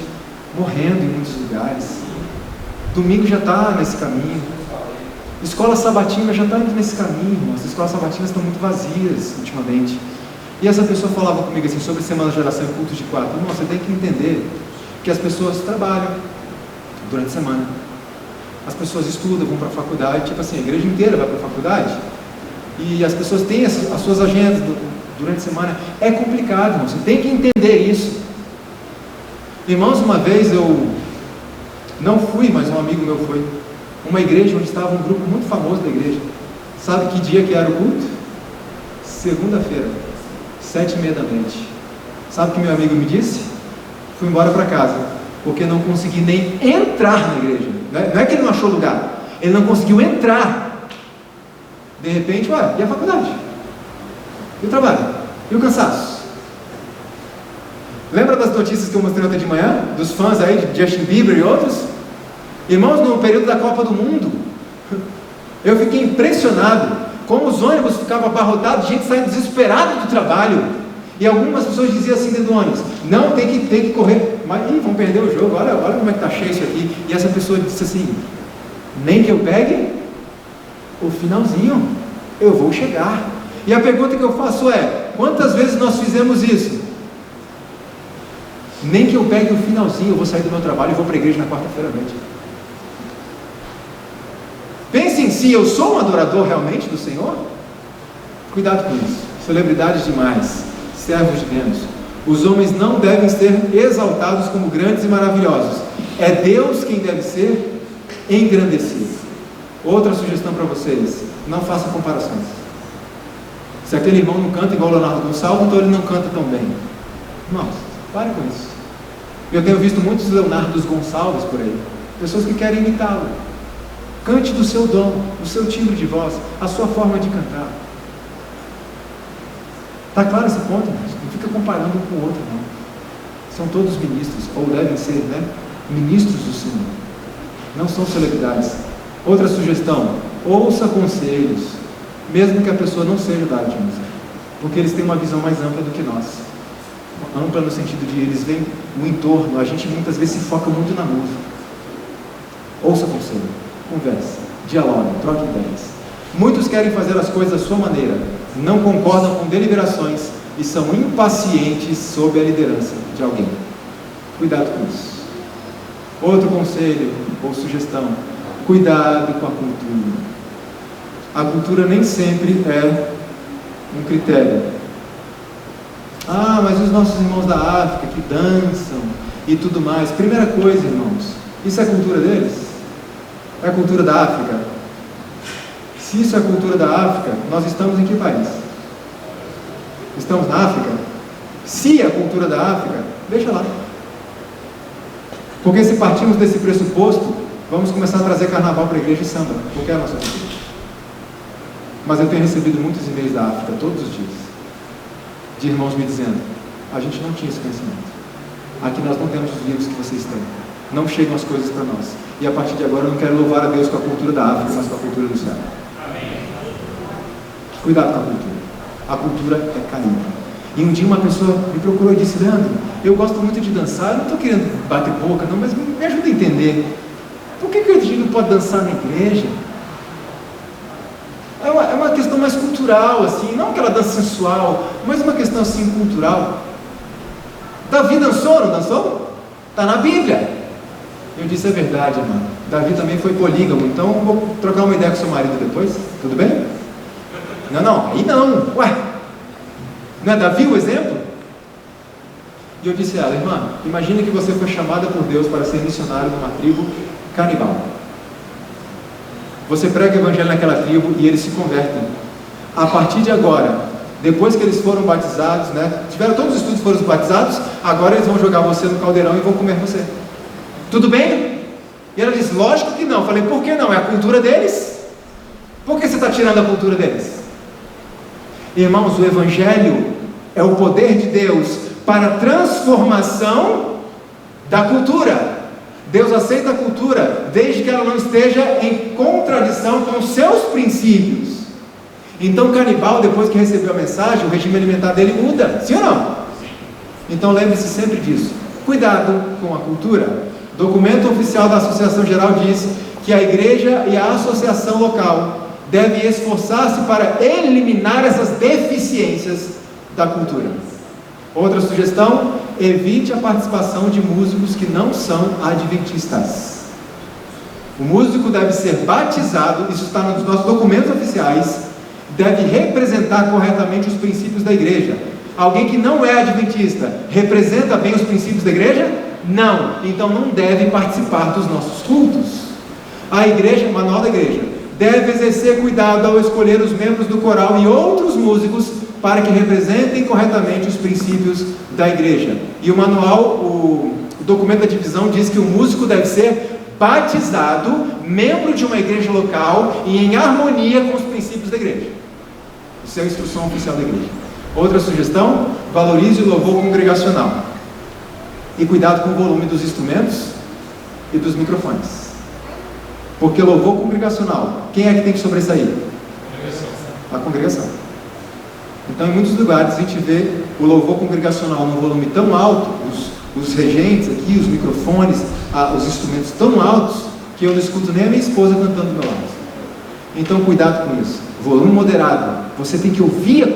morrendo em muitos lugares, domingo já está nesse caminho, escola sabatina já está indo nesse caminho, irmão. As escolas sabatinas estão muito vazias ultimamente. E essa pessoa falava comigo assim, sobre semanas de oração e cultos de quarta. Irmão, você tem que entender que as pessoas trabalham durante a semana, as pessoas estudam, vão para a faculdade, tipo assim, a igreja inteira vai para a faculdade, e as pessoas têm as suas agendas durante a semana. É complicado, irmão, você tem que entender isso. Irmãos, uma vez eu não fui, mas um amigo meu foi, uma igreja onde estava um grupo muito famoso da igreja. Sabe que dia que era o culto? Segunda-feira, 7h30 da noite. Sabe o que meu amigo me disse? Fui embora para casa, porque não consegui nem entrar na igreja. Não é que ele não achou lugar, ele não conseguiu entrar. De repente, ué, e a faculdade? E o trabalho? E o cansaço? Lembra das notícias que eu mostrei ontem de manhã? Dos fãs aí de Justin Bieber e outros? Irmãos, no período da Copa do Mundo, eu fiquei impressionado como os ônibus ficavam abarrotados, gente saindo desesperada do trabalho. E algumas pessoas diziam assim dentro do ônibus, não, tem que correr, mas vão perder o jogo, olha como é que está cheio isso aqui. E essa pessoa disse assim, nem que eu pegue o finalzinho, eu vou chegar. E a pergunta que eu faço é, quantas vezes nós fizemos isso? Nem que eu pegue o finalzinho, eu vou sair do meu trabalho e vou para a igreja na quarta-feira à noite. Pense em si, eu sou um adorador realmente do Senhor? Cuidado com isso. Celebridades demais, servos de Deus. Os homens não devem ser exaltados como grandes e maravilhosos. É Deus quem deve ser engrandecido. Outra sugestão para vocês, não façam comparações. Se aquele irmão não canta igual o Leonardo Gonçalves, então ele não canta tão bem. Irmãos, pare com isso. Eu tenho visto muitos Leonardos Gonçalves por aí, pessoas que querem imitá-lo. Cante do seu dom, do seu timbre de voz, a sua forma de cantar. Está claro esse ponto, irmãos? Não fica comparando um com o outro, não. São todos ministros, ou devem ser, né? Ministros do Senhor. Não são celebridades. Outra sugestão, ouça conselhos, mesmo que a pessoa não seja da área de música, porque eles têm uma visão mais ampla do que nós. Ampla no sentido de eles veem o entorno, a gente muitas vezes se foca muito na música. Ouça conselho, converse, dialogue, troque ideias. Muitos querem fazer as coisas da sua maneira, não concordam com deliberações e são impacientes sob a liderança de alguém. Cuidado com isso. Outro conselho ou sugestão, cuidado com a cultura. A cultura nem sempre é um critério. Ah, mas os nossos irmãos da África que dançam e tudo mais. Primeira coisa, irmãos, isso é a cultura deles? É a cultura da África? Se isso é a cultura da África, nós estamos em que país? Estamos na África? Se é a cultura da África, deixa lá. Porque se partimos desse pressuposto, vamos começar a trazer carnaval para a igreja e samba, porque é a nossa cultura. Mas eu tenho recebido muitos e-mails da África todos os dias, de irmãos me dizendo, a gente não tinha esse conhecimento. Aqui nós não temos os livros que vocês têm. Não chegam as coisas para nós. E a partir de agora eu não quero louvar a Deus com a cultura da África, mas com a cultura do céu. Cuidado com a cultura. A cultura é caída. E um dia uma pessoa me procurou e disse, Leandro, eu gosto muito de dançar, eu não estou querendo bater boca não, mas me ajuda a entender. Por que a gente não pode dançar na igreja? É uma questão mais cultural, assim, não aquela dança sensual, mas uma questão assim cultural. Davi dançou, não dançou? Está na Bíblia. Eu disse, é verdade, irmão. Davi também foi polígamo, então vou trocar uma ideia com seu marido depois, tudo bem? Não, aí não, ué, não é Davi o exemplo? E eu disse a ela, irmã, imagina que você foi chamada por Deus para ser missionário numa tribo canibal. Você prega o evangelho naquela tribo e eles se convertem. A partir de agora, Depois que eles foram batizados, né? Tiveram todos os estudos, foram batizados, agora eles vão jogar você no caldeirão e vão comer você. Tudo bem? E ela disse, lógico que não. Eu falei, por que não? É a cultura deles? Por que você está tirando a cultura deles? Irmãos, o Evangelho é o poder de Deus para a transformação da cultura. Deus aceita a cultura desde que ela não esteja em contradição com os seus princípios. Então o canibal, depois que recebeu a mensagem, o regime alimentar dele muda, sim ou não? Então lembre-se sempre disso. Cuidado com a cultura. O documento oficial da Associação Geral diz que a igreja e a associação local devem esforçar-se para eliminar essas deficiências da cultura. Outra sugestão, evite a participação de músicos que não são adventistas. O músico deve ser batizado, isso está nos nossos documentos oficiais, deve representar corretamente os princípios da igreja. Alguém que não é adventista representa bem os princípios da igreja? Não. Então não deve participar dos nossos cultos. A igreja, o manual da igreja, deve exercer cuidado ao escolher os membros do coral e outros músicos para que representem corretamente os princípios da igreja. E o manual, o documento da divisão diz que o músico deve ser batizado, membro de uma igreja local e em harmonia com os princípios da igreja. Isso é a instrução oficial da igreja. Outra sugestão, valorize o louvor congregacional. E cuidado com o volume dos instrumentos e dos microfones. Porque louvor congregacional, quem é que tem que sobressair? A congregação. Então, em muitos lugares a gente vê o louvor congregacional num volume tão alto, os regentes aqui, os microfones, os instrumentos tão altos, que eu não escuto nem a minha esposa cantando do meu lado. Então, cuidado com isso. Volume moderado. Você tem que ouvir a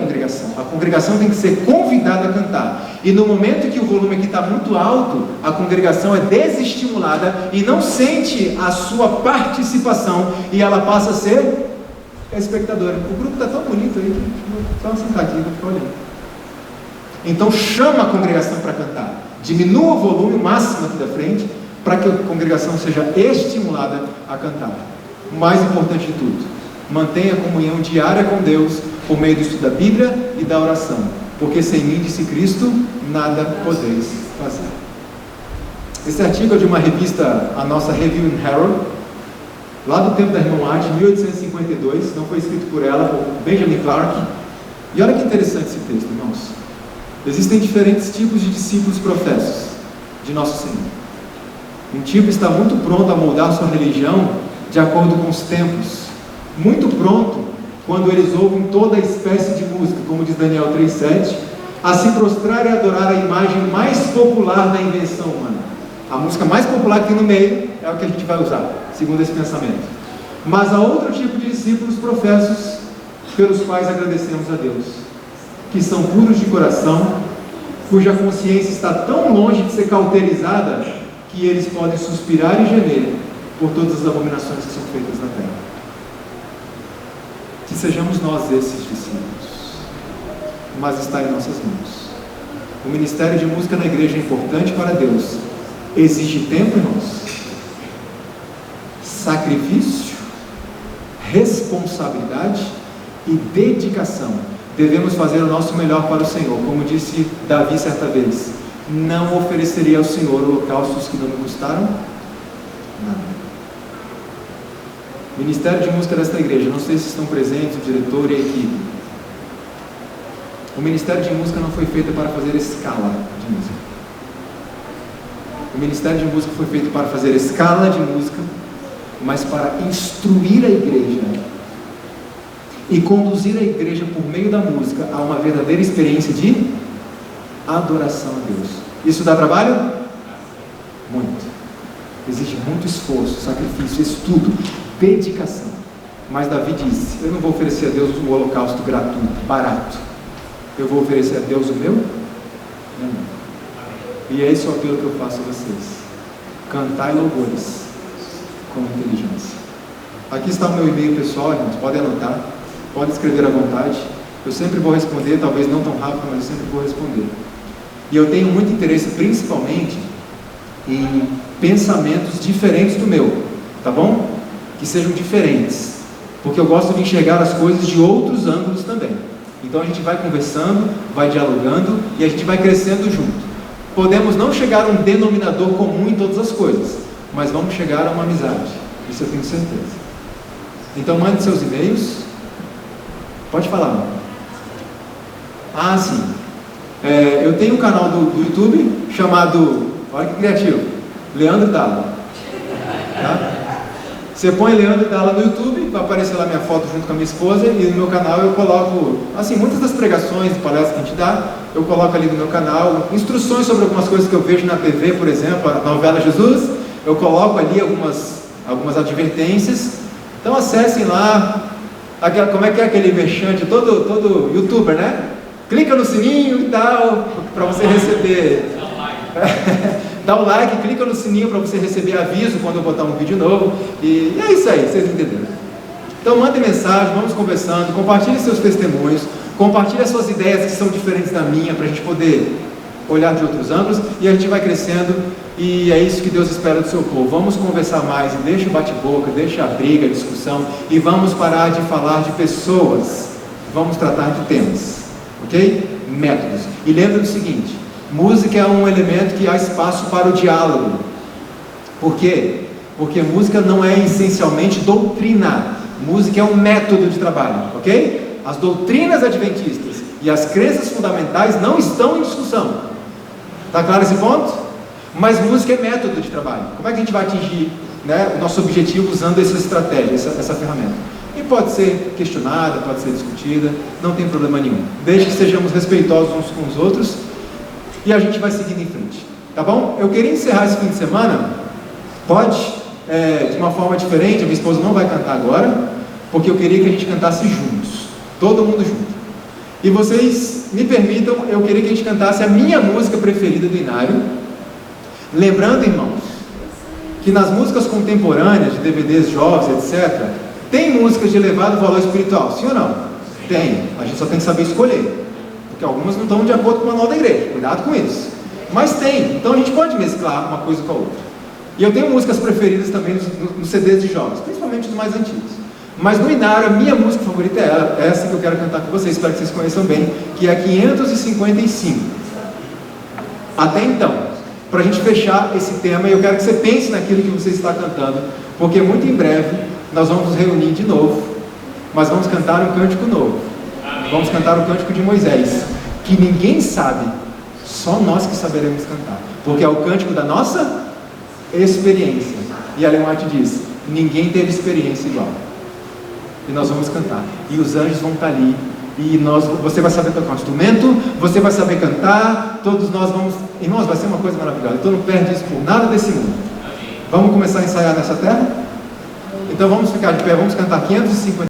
congregação tem que ser convidada a cantar. E no momento que o volume aqui está muito alto, a congregação é desestimulada e não sente a sua participação, e ela passa a ser espectadora. O grupo está tão bonito aí, só sentar aqui, vou ficar olhando. Então chama a congregação para cantar. Diminua o volume máximo aqui da frente, para que a congregação seja estimulada a cantar. O mais importante de tudo, mantenha a comunhão diária com Deus por meio do estudo da Bíblia e da oração, porque sem mim, disse Cristo, nada podeis fazer. Esse artigo é de uma revista, a nossa Review and Herald, lá do tempo da irmã White, 1852, não foi escrito por ela, por Benjamin Clark. E olha que interessante esse texto, irmãos. Existem diferentes tipos de discípulos professos de Nosso Senhor. Um tipo está muito pronto a moldar sua religião de acordo com os tempos, muito pronto quando eles ouvem toda espécie de música, como diz Daniel 3,7, a se prostrar e adorar a imagem mais popular da invenção humana. A música mais popular que tem no meio é o que a gente vai usar, segundo esse pensamento. Mas há outro tipo de discípulos professos pelos quais agradecemos a Deus, que são puros de coração, cuja consciência está tão longe de ser cauterizada que eles podem suspirar e gemer por todas as abominações que são feitas na terra. Que sejamos nós esses discípulos, mas está em nossas mãos. O ministério de música na igreja é importante para Deus. Exige tempo, irmãos, sacrifício, responsabilidade e dedicação. Devemos fazer o nosso melhor para o Senhor. Como disse Davi certa vez, não ofereceria ao Senhor holocaustos que não me custaram nada. Ministério de música desta igreja, não sei se estão presentes o diretor e a equipe. O ministério de música não foi feito para fazer escala de música. O ministério de música foi feito para fazer escala de música, mas para instruir a igreja e conduzir a igreja por meio da música a uma verdadeira experiência de adoração a Deus. Isso dá trabalho? Muito. Exige muito esforço, sacrifício, estudo, dedicação. Mas Davi disse, eu não vou oferecer a Deus um holocausto gratuito, barato. Eu vou oferecer a Deus o meu? Não. E é esse o apelo que eu faço a vocês. Cantai louvores com inteligência. Aqui está o meu e-mail pessoal, irmãos, podem anotar, podem escrever à vontade. Eu sempre vou responder, talvez não tão rápido, mas eu sempre vou responder. E eu tenho muito interesse, principalmente, em pensamentos diferentes do meu, tá bom? Que sejam diferentes, porque eu gosto de enxergar as coisas de outros ângulos também. Então a gente vai conversando, vai dialogando e a gente vai crescendo junto. Podemos não chegar a um denominador comum em todas as coisas, mas vamos chegar a uma amizade, isso eu tenho certeza. Então mande seus e-mails. Pode falar, mano. Ah, sim. Eu tenho um canal do YouTube chamado, olha que criativo, Leandro Dalla. Tá? Você põe Leandro Dalla no YouTube, vai aparecer lá minha foto junto com a minha esposa, e no meu canal eu coloco, assim, muitas das pregações e palestras que a gente dá, eu coloco ali no meu canal, instruções sobre algumas coisas que eu vejo na TV, por exemplo, a novela Jesus, eu coloco ali algumas advertências. Então acessem lá, como é que é aquele merchante, todo youtuber, né? Clica no sininho e tal, para você receber. Dá um like, clica no sininho para você receber aviso quando eu botar um vídeo novo. E é isso aí, vocês entenderam. Então mandem mensagem, vamos conversando, compartilhe seus testemunhos, compartilhe as suas ideias que são diferentes da minha, para a gente poder olhar de outros ângulos, e a gente vai crescendo, e é isso que Deus espera do seu povo. Vamos conversar mais, e deixa o bate-boca, deixa a briga, a discussão, e vamos parar de falar de pessoas, vamos tratar de temas, ok? Métodos. E lembra do seguinte, música é um elemento que há espaço para o diálogo. Por quê? Porque música não é essencialmente doutrina, música é um método de trabalho, ok? As doutrinas adventistas e as crenças fundamentais não estão em discussão. Está claro esse ponto? Mas música é método de trabalho. Como é que a gente vai atingir, né, o nosso objetivo usando essa estratégia, essa ferramenta? E pode ser questionada, pode ser discutida, não tem problema nenhum. Desde que sejamos respeitosos uns com os outros, e a gente vai seguindo em frente. Tá bom? Eu queria encerrar esse fim de semana, de uma forma diferente. A minha esposa não vai cantar agora, porque eu queria que a gente cantasse juntos, todo mundo junto. E vocês me permitam, eu queria que a gente cantasse a minha música preferida do Inário. Lembrando, irmãos, que nas músicas contemporâneas, de DVDs jovens, etc., tem músicas de elevado valor espiritual, sim ou não? Tem, a gente só tem que saber escolher, porque algumas não estão de acordo com o manual da igreja, cuidado com isso. Mas tem, então a gente pode mesclar uma coisa com a outra. E eu tenho músicas preferidas também nos CDs de jovens, principalmente os mais antigos. Mas no Inário, a minha música favorita é essa que eu quero cantar com vocês, espero que vocês conheçam bem, que é a 555. Até então, para a gente fechar esse tema, eu quero que você pense naquilo que você está cantando, porque muito em breve nós vamos nos reunir de novo, mas vamos cantar um cântico novo. Vamos cantar o cântico de Moisés, que ninguém sabe, só nós que saberemos cantar, porque é o cântico da nossa experiência. E Ellen White diz, ninguém teve experiência igual. E nós vamos cantar, e os anjos vão estar ali, e você vai saber tocar um instrumento, você vai saber cantar, todos nós vamos, irmãos, vai ser uma coisa maravilhosa. Então não perde isso por nada desse mundo. Vamos começar a ensaiar nessa terra? Então vamos ficar de pé, vamos cantar 550.